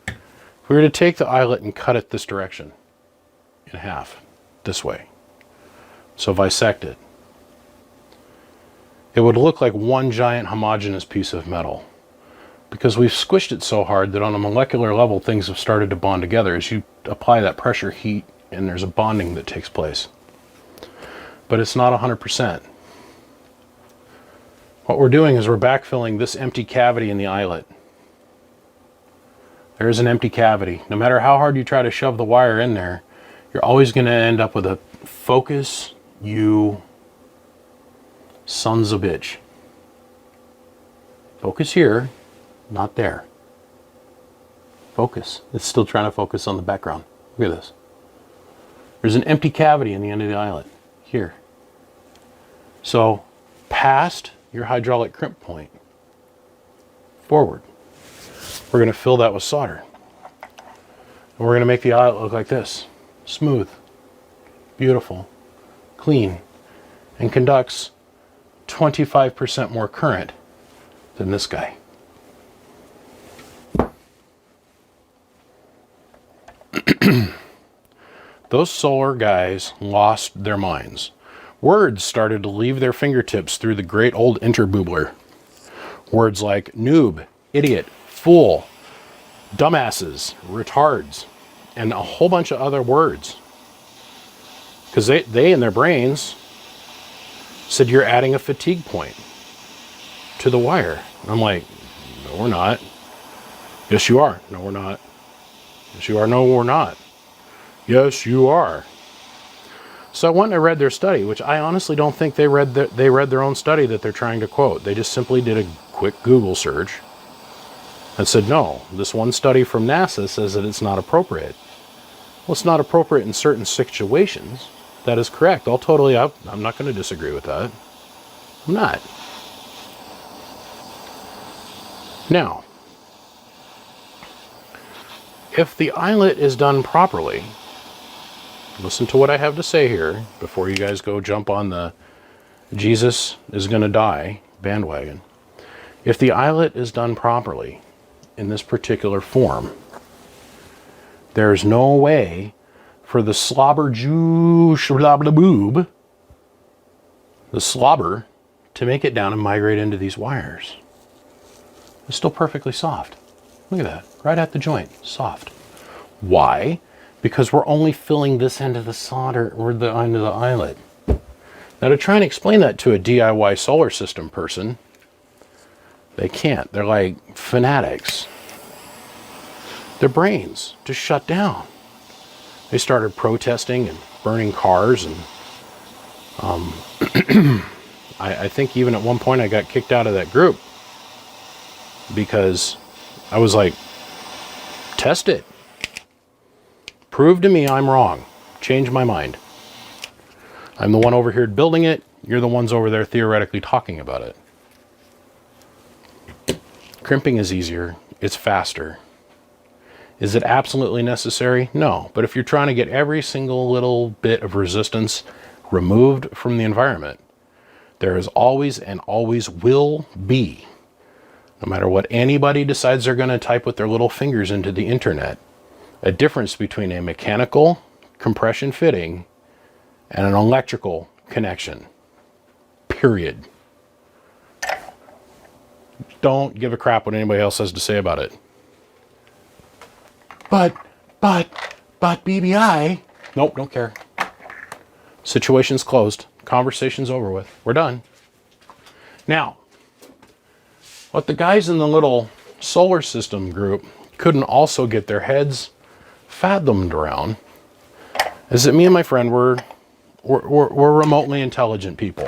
If we were to take the eyelet and cut it this direction, in half, this way, so bisect it, it would look like one giant homogeneous piece of metal. Because we've squished it so hard that on a molecular level things have started to bond together as you apply that pressure, heat, and there's a bonding that takes place. But it's not 100%. What we're doing is we're backfilling this empty cavity in the eyelet. There's an empty cavity. No matter how hard you try to shove the wire in there, you're always going to end up with a focus, you sons of bitch. Focus here, not there. Focus. It's still trying to focus on the background. Look at this. There's an empty cavity in the end of the eyelet. Here. So, past your hydraulic crimp point. Forward. We're going to fill that with solder. And we're going to make the eyelet look like this. Smooth. Beautiful. Clean. And conducts 25% more current than this guy. Those solar guys lost their minds. Words started to leave their fingertips through the great old interboobler. Words like noob, idiot, fool, dumbasses, retards, and a whole bunch of other words. Because they in their brains said you're adding a fatigue point to the wire. I'm like, no, we're not. Yes, you are. No, we're not. Yes, you are. No, we're not. Yes, you are. So I went and I read their study, which I honestly don't think they read their own study that they're trying to quote. They just simply did a quick Google search and said, no, this one study from NASA says that it's not appropriate. Well, it's not appropriate in certain situations. That is correct. I'm not going to disagree with that. I'm not. Now, if the eyelet is done properly, listen to what I have to say here before you guys go jump on the Jesus is going to die bandwagon. If the eyelet is done properly in this particular form, there's no way for the slobber boob, the slobber, to make it down and migrate into these wires. It's still perfectly soft. Look at that, right at the joint, soft. Why? Because we're only filling this end of the solder or the end of the eyelet. Now to try and explain that to a DIY solar system person, they can't. They're like fanatics. Their brains just shut down. They started protesting and burning cars, and I think even at one point I got kicked out of that group because I was like, test it. Prove to me I'm wrong. Change my mind. I'm the one over here building it. You're the ones over there theoretically talking about it. Crimping is easier. It's faster. Is it absolutely necessary? No. But if you're trying to get every single little bit of resistance removed from the environment, there is always and always will be, no matter what anybody decides they're going to type with their little fingers into the internet, a difference between a mechanical compression fitting and an electrical connection. period. Don't give a crap what anybody else has to say about it. But BBI. Nope, don't care. Situation's closed. Conversation's over with. We're done. Now, what the guys in the little solar system group couldn't also get their heads fathomed around is that me and my friend we're remotely intelligent people.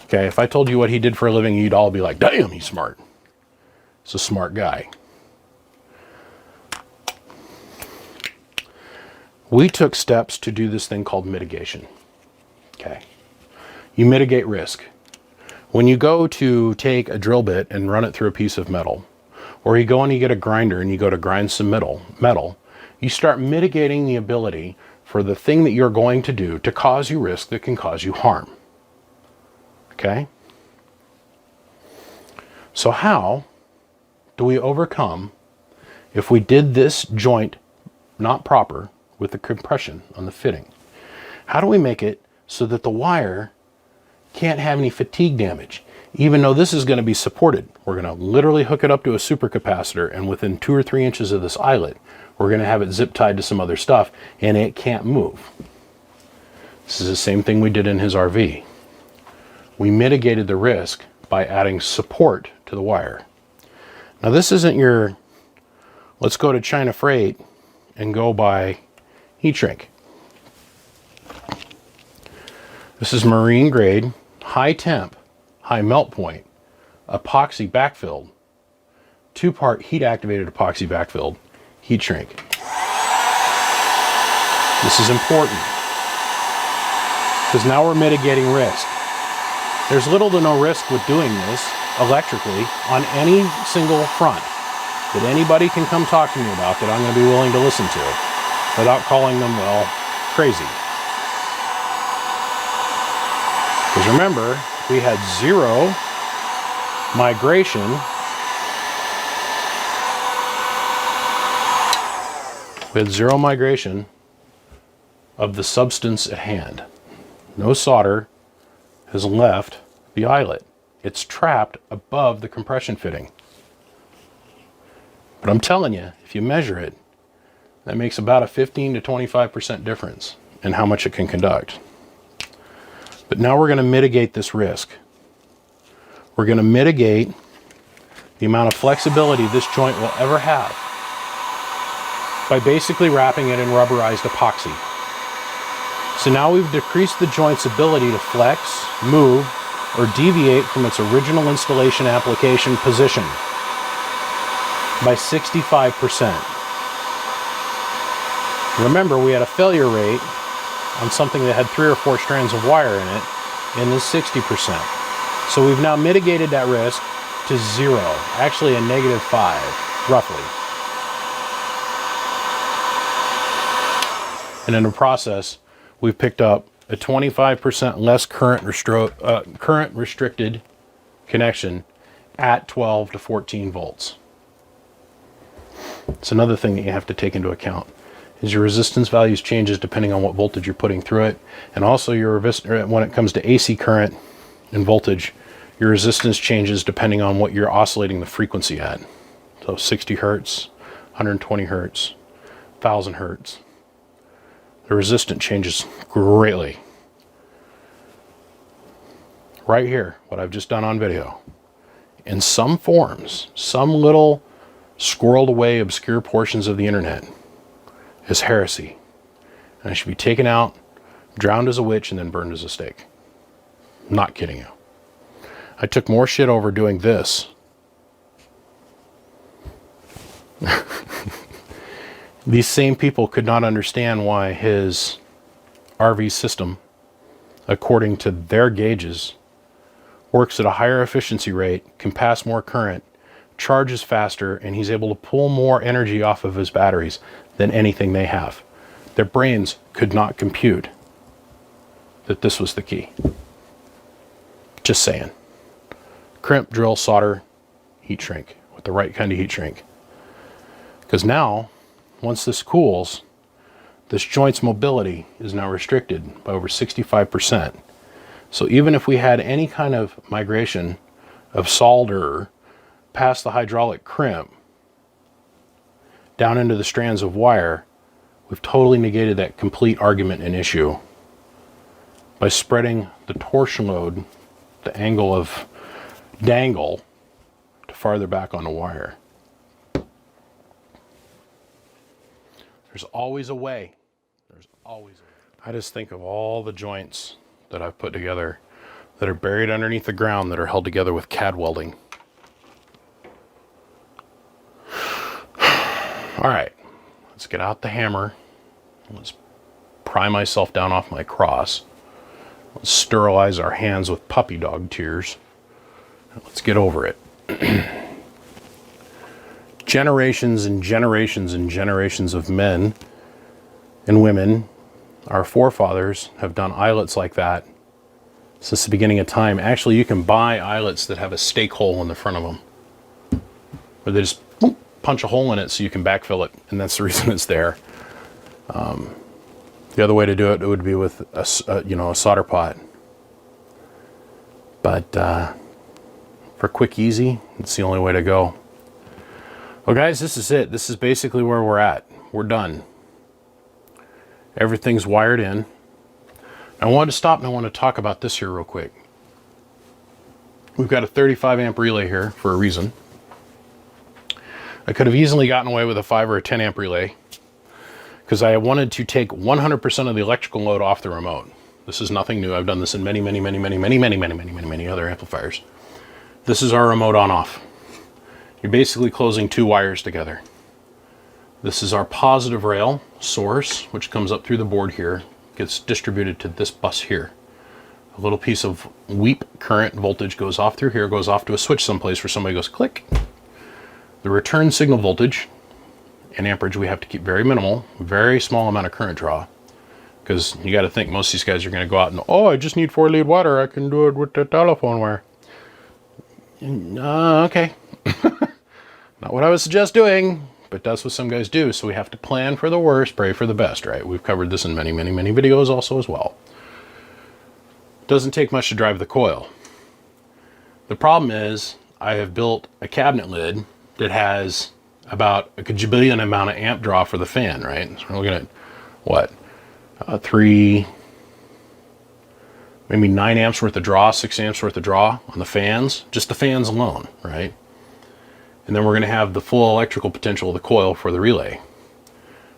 Okay, if I told you what he did for a living, you'd all be like, damn, he's smart. He's a smart guy. We took steps to do this thing called mitigation. Okay. You mitigate risk. When you go to take a drill bit and run it through a piece of metal, or you go and you get a grinder and you go to grind some metal, you start mitigating the ability for the thing that you're going to do to cause you risk that can cause you harm. Okay? So how do we overcome if we did this joint not proper with the compression on the fitting? How do we make it so that the wire can't have any fatigue damage? Even though this is going to be supported, we're going to literally hook it up to a supercapacitor, and within 2 or 3 inches of this eyelet, we're going to have it zip tied to some other stuff, and it can't move. This is the same thing we did in his RV. We mitigated the risk by adding support to the wire. Now this isn't your, let's go to China Freight and go buy heat shrink. This is marine grade, high temp, high melt point, epoxy backfilled, 2-part heat activated epoxy backfilled heat shrink. This is important because now we're mitigating risk. There's little to no risk with doing this electrically on any single front that anybody can come talk to me about that I'm going to be willing to listen to without calling them, well, crazy. Because remember, we had 0 migration. We had 0 migration of the substance at hand. No solder has left the eyelet. It's trapped above the compression fitting. But I'm telling you, if you measure it, that makes about a 15 to 25% difference in how much it can conduct. But now we're going to mitigate this risk. We're going to mitigate the amount of flexibility this joint will ever have by basically wrapping it in rubberized epoxy. So now we've decreased the joint's ability to flex, move, or deviate from its original installation application position by 65%. Remember, we had a failure rate on something that had 3 or 4 strands of wire in it in the 60%. So we've now mitigated that risk to 0, actually a -5, roughly. And in the process, we've picked up a 25% less current restricted connection at 12 to 14 volts. It's another thing that you have to take into account is your resistance values changes depending on what voltage you're putting through it, and also your when it comes to AC current and voltage, your resistance changes depending on what you're oscillating the frequency at. So 60 hertz, 120 hertz, 1000 hertz. The resistance changes greatly. Right here, what I've just done on video. In some forms, some little squirreled away obscure portions of the internet is heresy. And it should be taken out, drowned as a witch, and then burned as a steak. I'm not kidding you. I took more shit over doing this. These same people could not understand why his RV system, according to their gauges, works at a higher efficiency rate, can pass more current, charges faster, and he's able to pull more energy off of his batteries than anything they have. Their brains could not compute that this was the key. Just saying. Crimp, drill, solder, heat shrink with the right kind of heat shrink. Because now, once this cools, this joint's mobility is now restricted by over 65%. So even if we had any kind of migration of solder past the hydraulic crimp down into the strands of wire, we've totally negated that complete argument and issue by spreading the torsion load, the angle of dangle, to farther back on the wire. There's always a way. There's always a way. I just think of all the joints that I've put together that are buried underneath the ground that are held together with CAD welding. All right, let's get out the hammer. Let's pry myself down off my cross. Let's sterilize our hands with puppy dog tears. Let's get over it. Generations and generations and generations of men and women, our forefathers, have done eyelets like that since the beginning of time. Actually, you can buy eyelets that have a stake hole in the front of them, where they just punch a hole in it so you can backfill it, and that's the reason it's there. The other way to do it would be with a solder pot. But for quick, easy, it's the only way to go. Well, guys, this is it. This is basically where we're at. We're done. Everything's wired in. I wanted to stop and I want to talk about this here real quick. We've got a 35 amp relay here for a reason. I could have easily gotten away with a 5 or a 10 amp relay because I wanted to take 100% of the electrical load off the remote. This is nothing new. I've done this in many other amplifiers. This is our remote on off. You're basically closing two wires together. This is our positive rail source, which comes up through the board here, gets distributed to this bus here. A little piece of weep current voltage goes off through here, goes off to a switch someplace where somebody goes click. The return signal voltage and amperage we have to keep very minimal, very small amount of current draw. Because you got to think most of these guys are going to go out and, oh, I just need 4 lead water. I can do it with the telephone wire. Okay. Not what I would suggest doing, but that's what some guys do. So we have to plan for the worst, pray for the best, right? We've covered this in many videos also as well. Doesn't take much to drive the coil. The problem is I have built a cabinet lid that has about a gajillion amount of amp draw for the fan, right? So we're looking at what? 9 amps worth of draw, 6 amps worth of draw on the fans, just the fans alone, right? And then we're going to have the full electrical potential of the coil for the relay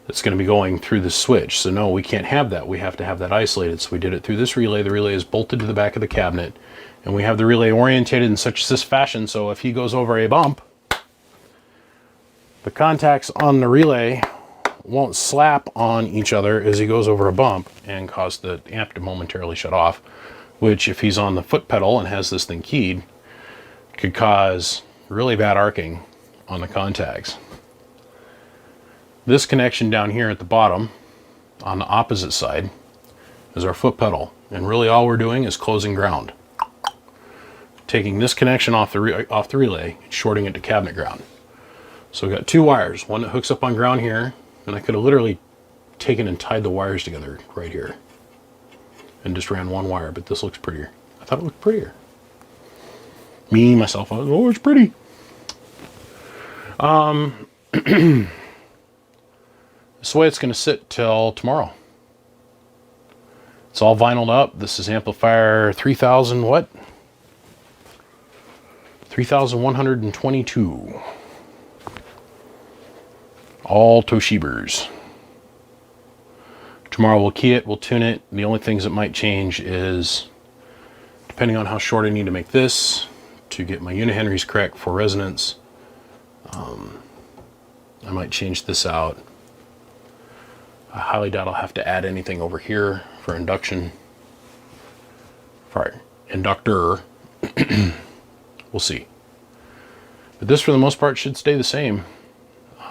that's going to be going through the switch. So no, we can't have that. We have to have that isolated. So we did it through this relay. The relay is bolted to the back of the cabinet, and we have the relay orientated in such this fashion so if he goes over a bump, the contacts on the relay won't slap on each other as he goes over a bump and cause the amp to momentarily shut off, which if he's on the foot pedal and has this thing keyed, could cause really bad arcing on the contacts. This connection down here at the bottom on the opposite side is our foot pedal, and really all we're doing is closing ground. Taking this connection off the relay and shorting it to cabinet ground. So we've got two wires, one that hooks up on ground here, and I could have literally taken and tied the wires together right here and just ran one wire, but this looks prettier. I thought it looked prettier. Me, myself, I was, oh, it's pretty. This way it's going to sit till tomorrow. It's all vinyled up. This is amplifier 3000 what? 3122. All Toshibas. Tomorrow we'll key it, we'll tune it. The only things that might change is, depending on how short I need to make this to get my unihenries correct for resonance, I might change this out. I highly doubt I'll have to add anything over here for induction. For inductor. We'll see. But this, for the most part, should stay the same.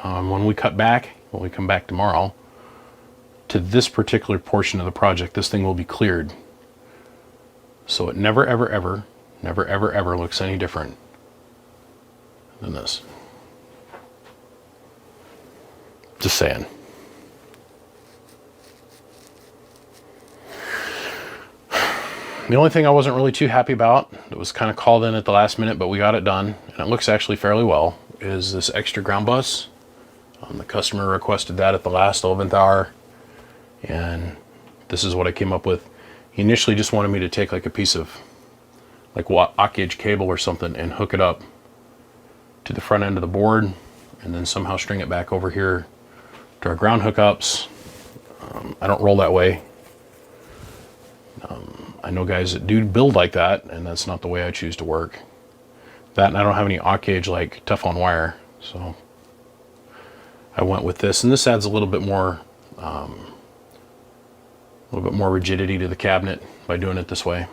When we come back tomorrow to this particular portion of the project, this thing will be cleared. So it never, ever, ever, never, ever, ever looks any different than this. Just saying. The only thing I wasn't really too happy about, that was kind of called in at the last minute, but we got it done, and it looks actually fairly well, is this extra ground bus. The customer requested that at the last 11th hour, and this is what I came up with. He initially just wanted me to take like a piece of like aught gauge cable or something and hook it up to the front end of the board, and then somehow string it back over here to our ground hookups. I don't roll that way. I know guys that do build like that, and that's not the way I choose to work. That, and I don't have any aught gauge like Teflon wire, so I went with this, and this adds a little bit more rigidity to the cabinet by doing it this way.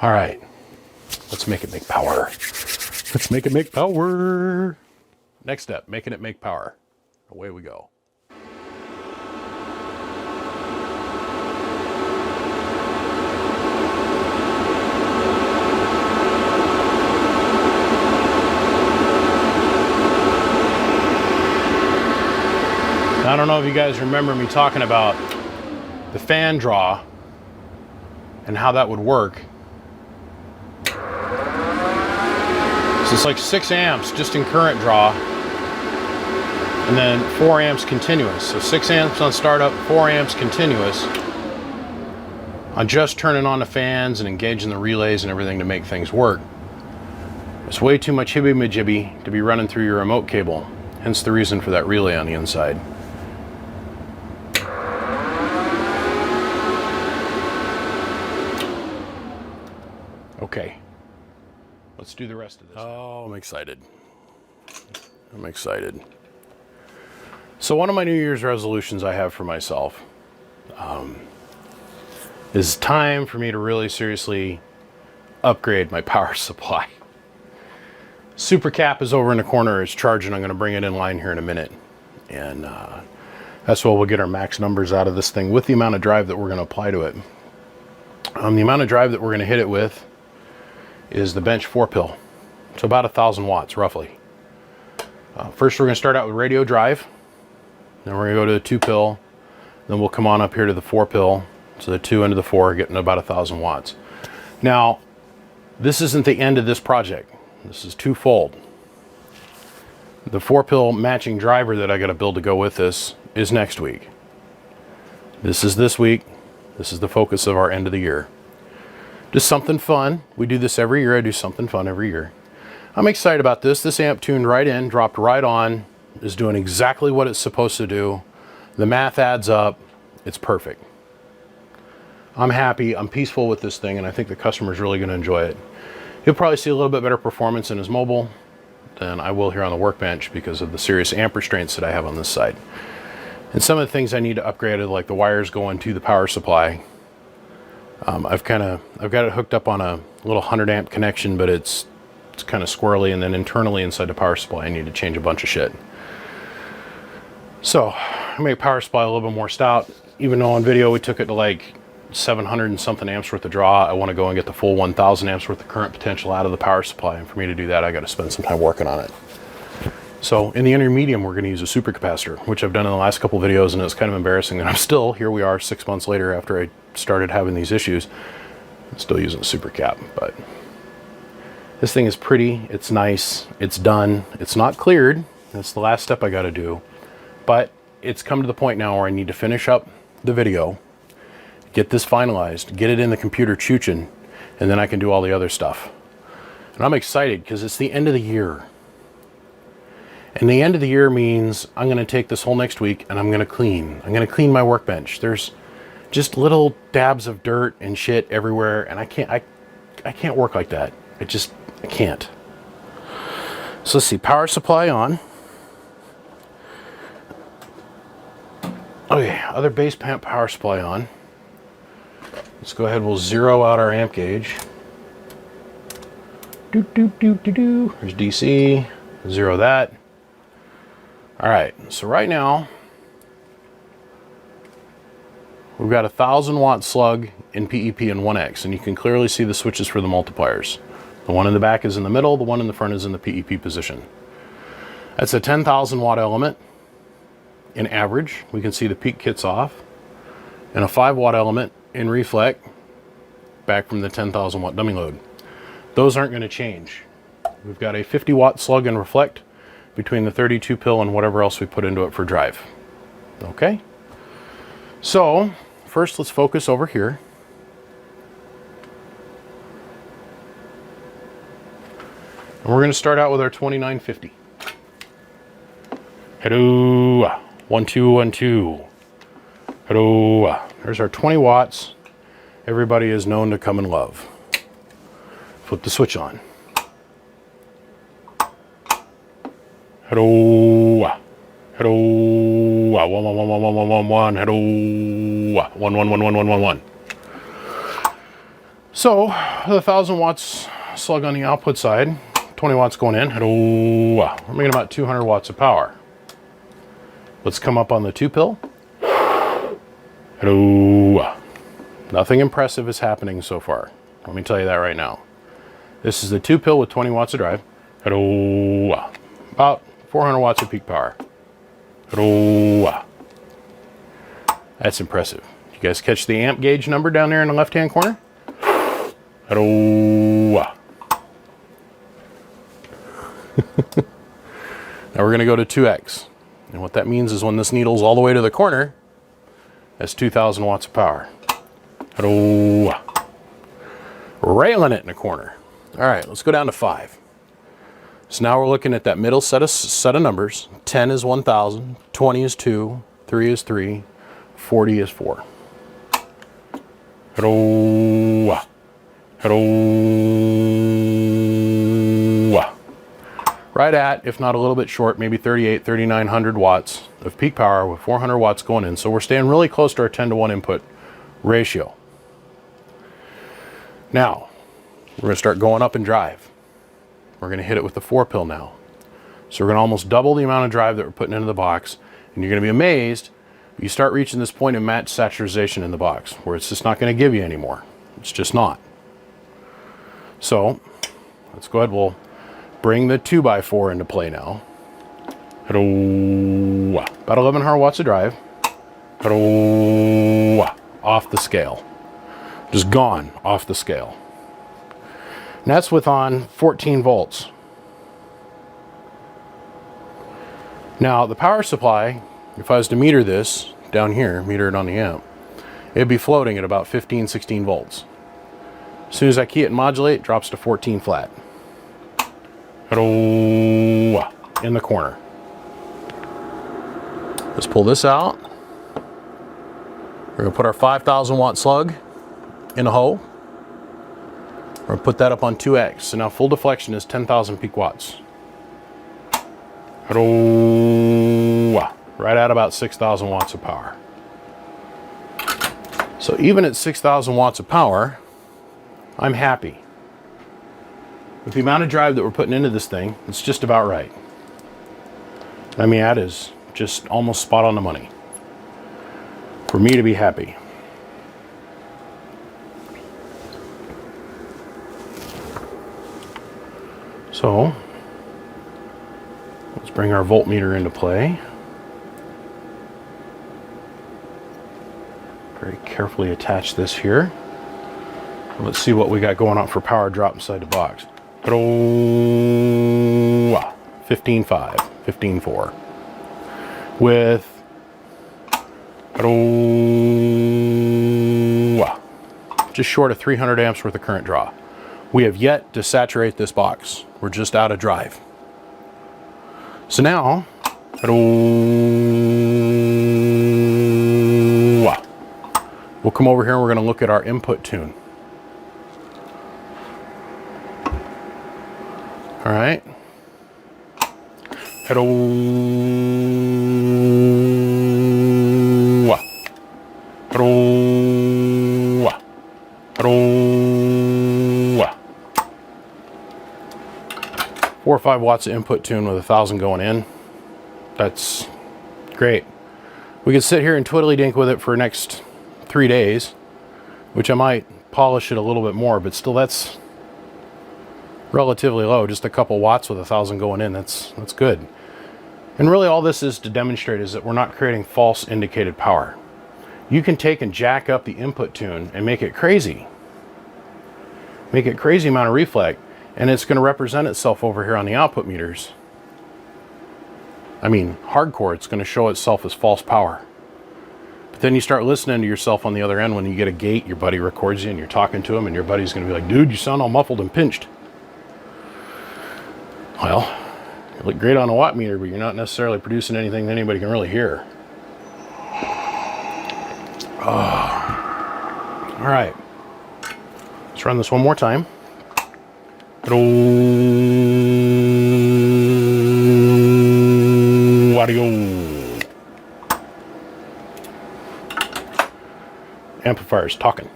All right, let's make it make power. Let's make it make power. Next step, making it make power. Away we go. I don't know if you guys remember me talking about the fan draw and how that would work. So it's like 6 amps just in current draw, and then 4 amps continuous. So 6 amps on startup, 4 amps continuous on just turning on the fans and engaging the relays and everything to make things work. It's way too much hibby-majibby to be running through your remote cable, hence the reason for that relay on the inside. Okay, let's do the rest of this. Oh, I'm excited. I'm excited. So one of my New Year's resolutions I have for myself is time for me to really seriously upgrade my power supply. Super cap is over in the corner. It's charging. I'm going to bring it in line here in a minute. And that's where we'll get our max numbers out of this thing with the amount of drive that we're going to apply to it. The amount of drive that we're going to hit it with is the bench 4-pill. So about 1,000 watts roughly. First we're going to start out with radio drive. Then we're going to go to the 2-pill. Then we'll come on up here to the 4-pill. So the 2 into the 4, getting about 1,000 watts. Now, this isn't the end of this project. This is twofold. The 4-pill matching driver that I got to build to go with this is next week. This is this week. This is the focus of our end of the year. Just something fun. We do this every year. I do something fun every year. I'm excited about this. This amp tuned right in, dropped right on, is doing exactly what it's supposed to do. The math adds up. It's perfect. I'm happy. I'm peaceful with this thing, and I think the customer's really going to enjoy it. He'll probably see a little bit better performance in his mobile than I will here on the workbench because of the serious amp restraints that I have on this side. And some of the things I need to upgrade are like the wires going to the power supply. I've got it hooked up on a little 100 amp connection, but it's kind of squirrely, and then internally inside the power supply I need to change a bunch of shit. So I make power supply a little bit more stout. Even though on video we took it to like 700 and something amps worth of draw, I want to go and get the full 1,000 amps worth of current potential out of the power supply, and for me to do that I got to spend some time working on it. So in the intermedium we're going to use a supercapacitor, which I've done in the last couple videos, and it's kind of embarrassing that I'm still, here we are 6 months later after I started having these issues, I'm still using a super cap. But this thing is pretty, it's nice, it's done, it's not cleared. That's the last step I got to do, but it's come to the point now where I need to finish up the video, get this finalized, get it in the computer chooching, and then I can do all the other stuff. And I'm excited because it's the end of the year. And the end of the year means I'm going to take this whole next week and I'm going to clean. I'm going to clean my workbench. There's just little dabs of dirt and shit everywhere, and I can't work like that. I can't. So let's see, power supply on. Okay, other base power supply on. Let's go ahead, we'll zero out our amp gauge. There's DC, zero that. All right, so right now, we've got 1,000 watt slug in PEP and 1X, and you can clearly see the switches for the multipliers. The one in the back is in the middle, the one in the front is in the PEP position. That's a 10,000 watt element, in average. We can see the peak kits off. And a 5-watt element in reflect back from the 10,000 watt dummy load. Those aren't going to change. We've got a 50-watt slug and reflect between the 32 pill and whatever else we put into it for drive. Okay? So, first let's focus over here. And we're going to start out with our 2950. Hello, 1 2 1 2. Hello, there's our 20 watts. Everybody is known to come and love. Flip the switch on. Hello, hello, 1 1 1 1 1 1 1 1. Hello, 1 1 1 1 1 1 1. So, the 1,000 watts slug on the output side, 20 watts going in. Hello, we're making about 200 watts of power. Let's come up on the 2 pill. Hello. Nothing impressive is happening so far. Let me tell you that right now. This is the 2 pill with 20 watts of drive. Hello. About 400 watts of peak power. Hello. That's impressive. You guys catch the amp gauge number down there in the left-hand corner? Hello. Now we're going to go to 2x. And what that means is when this needle's all the way to the corner, that's 2,000 watts of power. Hello. Railing it in the corner. All right, let's go down to 5. So now we're looking at that middle set of numbers. 10 is 1,000, 20 is 2, 3 is 3, 40 is 4. Hello. Hello. Right at, if not a little bit short, maybe 3,900 watts of peak power with 400 watts going in. So we're staying really close to our 10-to-1 input ratio. Now, we're going to start going up in drive. We're going to hit it with the 4 pill now. So we're going to almost double the amount of drive that we're putting into the box. And you're going to be amazed, you start reaching this point of match saturation in the box, where it's just not going to give you anymore. It's just not. So, let's go ahead, we'll bring the 2x4 into play now. Hello. About 1,100 watts of drive. Hello. Off the scale. Just gone off the scale. And that's with on 14 volts. Now, the power supply, if I was to meter this down here, meter it on the amp, it'd be floating at about 15, 16 volts. As soon as I key it and modulate, it drops to 14 flat. Hello, in the corner. Let's pull this out. We're going to put our 5,000 watt slug in a hole. We're going to put that up on 2x. So now full deflection is 10,000 peak watts. Hello, right at about 6,000 watts of power. So even at 6,000 watts of power, I'm happy. With the amount of drive that we're putting into this thing, it's just about right. I mean, that is just almost spot on the money for me to be happy. So, let's bring our voltmeter into play. Very carefully attach this here. Let's see what we got going on for power drop inside the box. 15.5, 15.4. With just short of 300 amps worth of current draw. We have yet to saturate this box. We're just out of drive. So now, we'll come over here and we're going to look at our input tune. All right. Hello. Hello. Hello. 4 or 5 watts of input tune with 1,000 going in. That's great. We could sit here and twiddly dink with it for the next 3 days, which I might polish it a little bit more, but still that's relatively low. Just a couple watts with 1,000 going in. That's good. And really all this is to demonstrate is that we're not creating false indicated power. You can take and jack up the input tune and make it crazy. Make it crazy amount of reflect, and it's going to represent itself over here on the output meters. I mean, hardcore, it's going to show itself as false power. But then you start listening to yourself on the other end when you get a gate, your buddy records you and you're talking to him and your buddy's going to be like, dude, you sound all muffled and pinched. Well, you look great on a watt meter, but you're not necessarily producing anything that anybody can really hear. Oh. All right. Let's run this one more time. Audio. Amplifier's talking.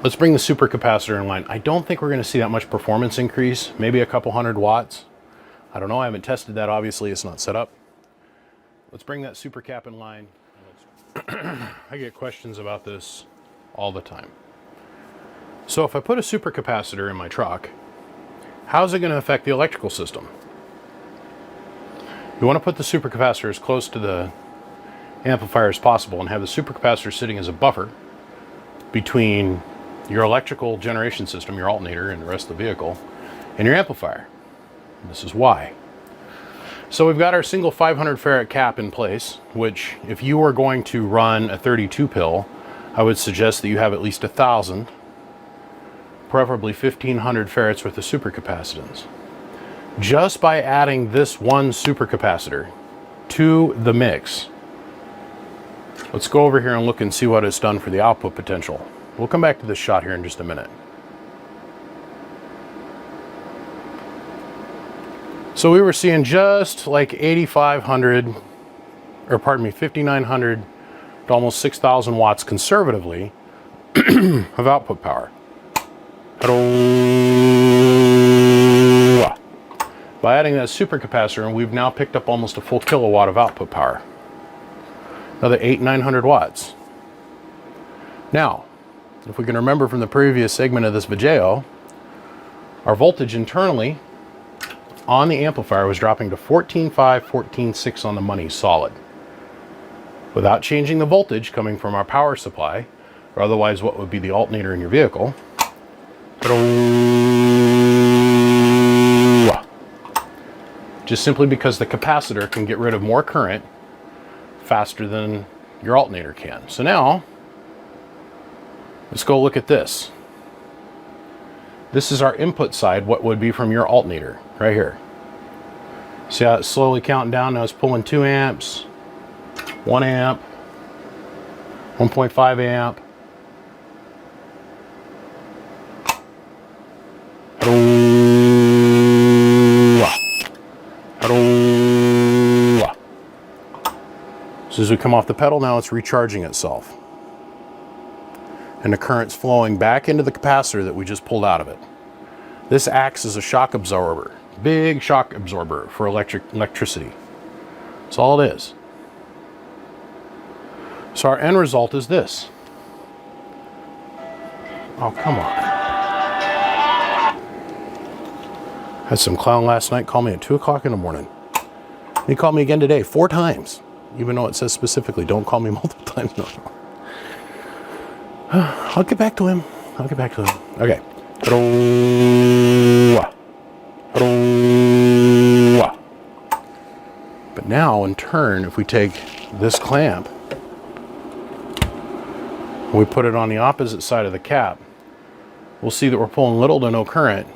Let's bring the supercapacitor in line. I don't think we're going to see that much performance increase. Maybe a couple hundred watts. I don't know. I haven't tested that. Obviously, it's not set up. Let's bring that supercap in line. I get questions about this all the time. So if I put a supercapacitor in my truck, how's it going to affect the electrical system? You want to put the supercapacitor as close to the amplifier as possible and have the supercapacitor sitting as a buffer between your electrical generation system, your alternator, and the rest of the vehicle, and your amplifier. And this is why. So we've got our single 500 farad cap in place, which if you were going to run a 32 pill, I would suggest that you have at least 1,000, preferably 1,500 farads worth of supercapacitance. Just by adding this one supercapacitor to the mix, let's go over here and look and see what it's done for the output potential. We'll come back to this shot here in just a minute. So we were seeing just like 8,500, or pardon me, 5,900 to almost 6,000 watts conservatively of output power. By adding that supercapacitor, we've now picked up almost a full kilowatt of output power. Another 800-900 watts. Now, if we can remember from the previous segment of this video, our voltage internally on the amplifier was dropping to 14.5, 14.6 on the money solid, without changing the voltage coming from our power supply, or otherwise what would be the alternator in your vehicle. Just simply because the capacitor can get rid of more current faster than your alternator can. So now, let's go look at this. This is our input side, what would be from your alternator, right here. See how it's slowly counting down? Now it's pulling 2 amps, 1 amp, 1.5 amp. So as we come off the pedal, now it's recharging itself. And the current's flowing back into the capacitor that we just pulled out of it. This acts as a shock absorber, big shock absorber for electricity. That's all it is. So our end result is this. Oh, come on. Had some clown last night call me at 2 o'clock in the morning. He called me again today 4 times, even though it says specifically, don't call me multiple times. No. I'll get back to him. I'll get back to him. Okay. But now, in turn, if we take this clamp, and we put it on the opposite side of the cap, we'll see that we're pulling little to no current.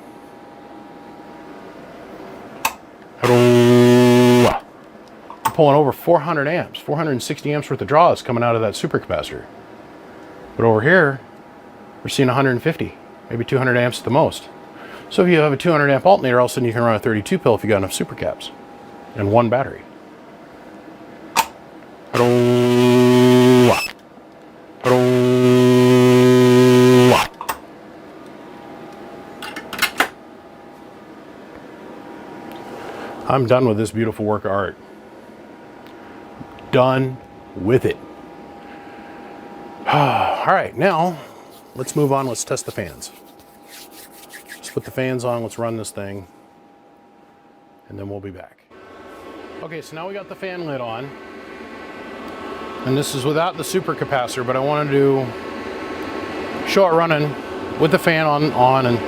We're pulling over 400 amps, 460 amps worth of draw is coming out of that supercapacitor. But over here, we're seeing 150, maybe 200 amps at the most. So if you have a 200 amp alternator, all of a sudden you can run a 32 pill if you got enough supercaps and 1 battery. I'm done with this beautiful work of art. Done with it. All right, now let's move on. Let's test the fans. Let's put the fans on. Let's run this thing. and then we'll be back. Okay, so now we got the fan lid on. And this is without the super capacitor, but I wanted to show it running with the fan on, and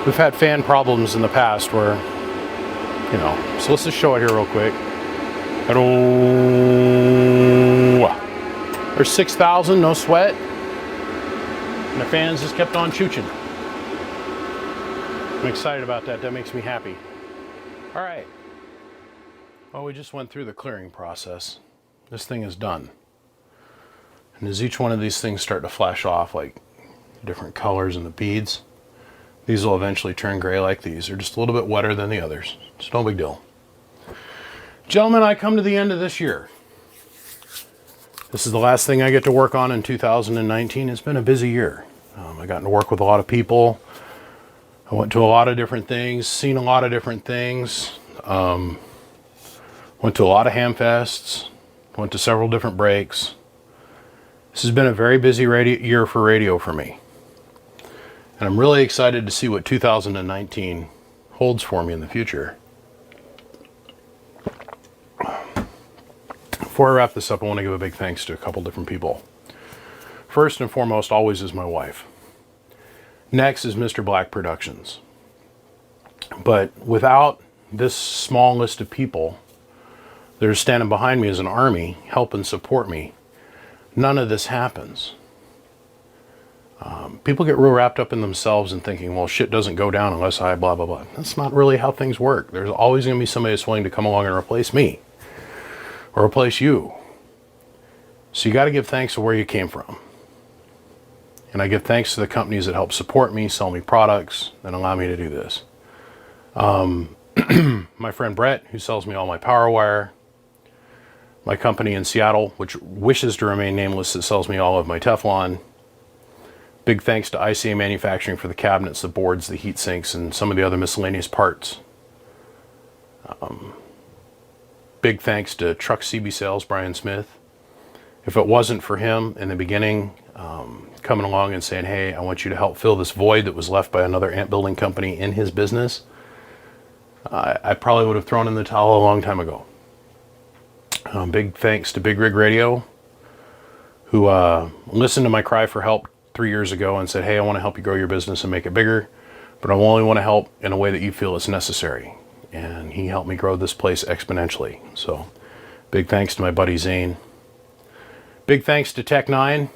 we've had fan problems in the past where, you know, so let's just show it here real quick. There's 6,000, no sweat. And the fans just kept on chooching. I'm excited about that. That makes me happy. All right. Well, we just went through the clearing process. This thing is done. And as each one of these things start to flash off, like different colors and the beads, these will eventually turn gray like these. They're just a little bit wetter than the others. It's no big deal. Gentlemen, I come to the end of this year. This is the last thing I get to work on in 2019. It's been a busy year. I got to work with a lot of people. I went to a lot of different things, seen a lot of different things. Went to a lot of hamfests. Went to several different breaks. This has been a very busy year for radio for me. And I'm really excited to see what 2019 holds for me in the future. Before I wrap this up, I want to give a big thanks to a couple different people. First and foremost, always is my wife. Next is Mr. Black Productions. But without this small list of people that are standing behind me as an army, help and support me, none of this happens. People get real wrapped up in themselves and thinking, well, shit doesn't go down unless I blah, blah, blah. That's not really how things work. There's always going to be somebody that's willing to come along and replace me or replace you. So you got to give thanks to where you came from. And I give thanks to the companies that help support me, sell me products, and allow me to do this. My friend Brett, who sells me all my power wire. My company in Seattle, which wishes to remain nameless, that sells me all of my Teflon. Big thanks to ICA Manufacturing for the cabinets, the boards, the heat sinks, and some of the other miscellaneous parts. Big thanks to Truck CB Sales, Brian Smith. If it wasn't for him in the beginning, coming along and saying, hey, I want you to help fill this void that was left by another ant building company in his business, I probably would have thrown in the towel a long time ago. Big thanks to Big Rig Radio, who listened to my cry for help 3 years ago and said, hey, I want to help you grow your business and make it bigger, but I only want to help in a way that you feel is necessary. And he helped me grow this place exponentially. So big thanks to my buddy Zane. Big thanks to Tech9.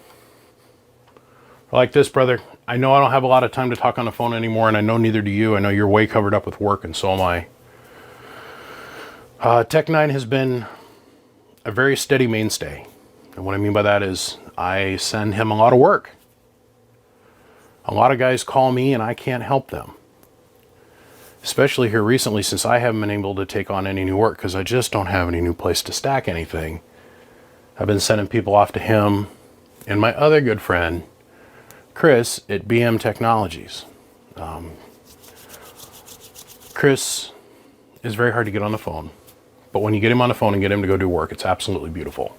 I like this, brother. I know I don't have a lot of time to talk on the phone anymore, and I know neither do you. I know you're way covered up with work, and so am I. Tech9 has been a very steady mainstay. And what I mean by that is I send him a lot of work. A lot of guys call me and I can't help them. Especially here recently, since I haven't been able to take on any new work because I just don't have any new place to stack anything. I've been sending people off to him and my other good friend, Chris at BM Technologies. Chris is very hard to get on the phone, but when you get him on the phone and get him to go do work, it's absolutely beautiful.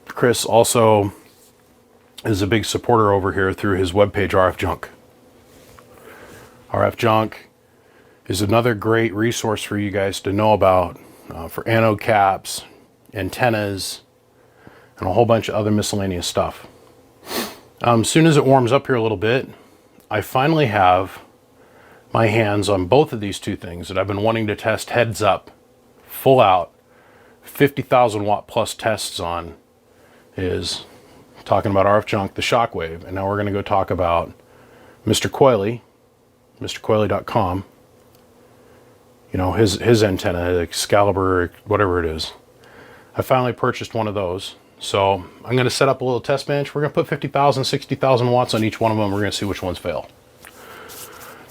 Chris also is a big supporter over here through his webpage, RF Junk. RF Junk is another great resource for you guys to know about for anode caps, antennas, and a whole bunch of other miscellaneous stuff. Soon as it warms up here a little bit, I finally have my hands on both of these two things that I've been wanting to test heads up, full out, 50,000 watt plus tests on. Is talking about RF Junk, the Shockwave, and now we're going to go talk about Mr. Coily, MrCoily.com. You know, his antenna, Excalibur, whatever it is. I finally purchased one of those. So I'm going to set up a little test bench. We're going to put 50,000, 60,000 watts on each one of them. We're going to see which ones fail.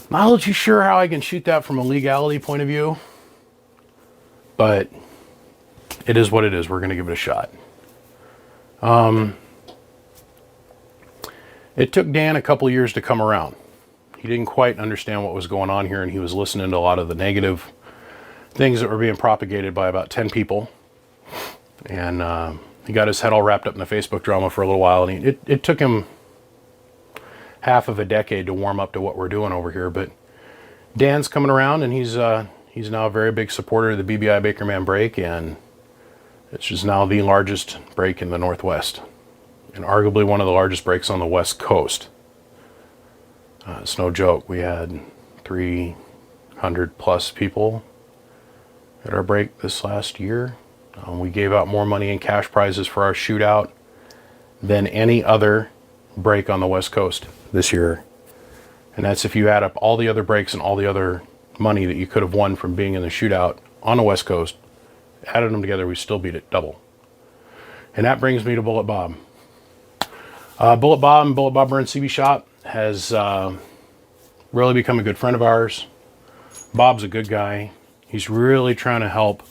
Not too sure how I can shoot that from a legality point of view, but it is what it is. We're going to give it a shot. It took Dan a couple years to come around. He didn't quite understand what was going on here, and he was listening to a lot of the negative things that were being propagated by about 10 people. And he got his head all wrapped up in the Facebook drama for a little while, and it took him half of a decade to warm up to what we're doing over here. But Dan's coming around, and he's now a very big supporter of the BBI Bakerman brake, and it's just now the largest brake in the Northwest, and arguably one of the largest brakes on the West Coast. It's no joke. We had 300 plus people at our brake this last year. We gave out more money in cash prizes for our shootout than any other brake on the West Coast this year. And that's if you add up all the other brakes and all the other money that you could have won from being in the shootout on the West Coast, added them together, we still beat it double. And that brings me to Bullet Bob. Bullet Bob and Bullet Bob Burn CB Shop has really become a good friend of ours. Bob's a good guy. He's really trying to help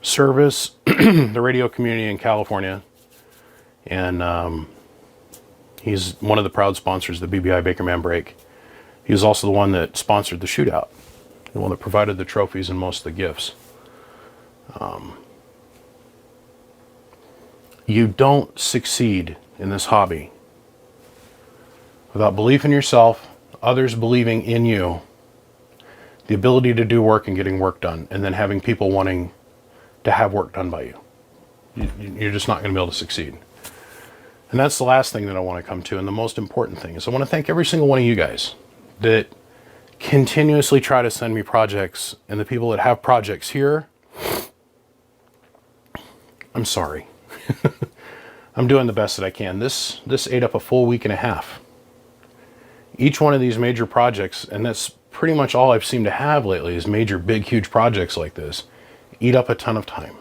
service the radio community in California. And he's one of the proud sponsors of the BBI Bakerman brake. He was also the one that sponsored the shootout, the one that provided the trophies and most of the gifts. You don't succeed in this hobby without belief in yourself, others believing in you, the ability to do work and getting work done, and then having people wanting to have work done by you. You're just not going to be able to succeed. And that's the last thing that I want to come to, and the most important thing is I want to thank every single one of you guys that continuously try to send me projects, and the people that have projects here, I'm sorry. I'm doing the best that I can. This ate up a full week and a half. Each one of these major projects, and that's pretty much all I've seemed to have lately, is major, big, huge projects like this, eat up a ton of time.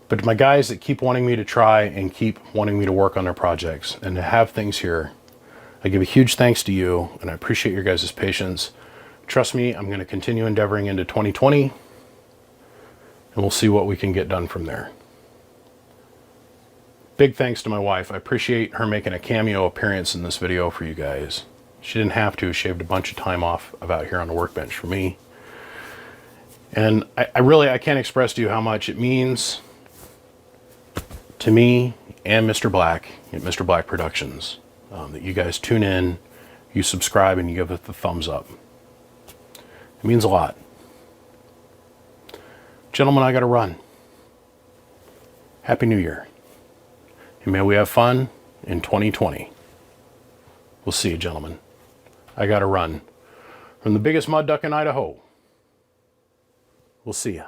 But my guys that keep wanting me to try and keep wanting me to work on their projects and to have things here, I give a huge thanks to you, and I appreciate your guys' patience. Trust me, I'm going to continue endeavoring into 2020, and we'll see what we can get done from there. Big thanks to my wife. I appreciate her making a cameo appearance in this video for you guys. She didn't have to, shaved a bunch of time off of out here on the workbench for me. And I can't express to you how much it means to me and Mr. Black at Mr. Black Productions that you guys tune in, you subscribe, and you give it the thumbs up. It means a lot. Gentlemen, I gotta run. Happy New Year. And may we have fun in 2020. We'll see you, gentlemen. I gotta run. From the biggest mud duck in Idaho. We'll see ya.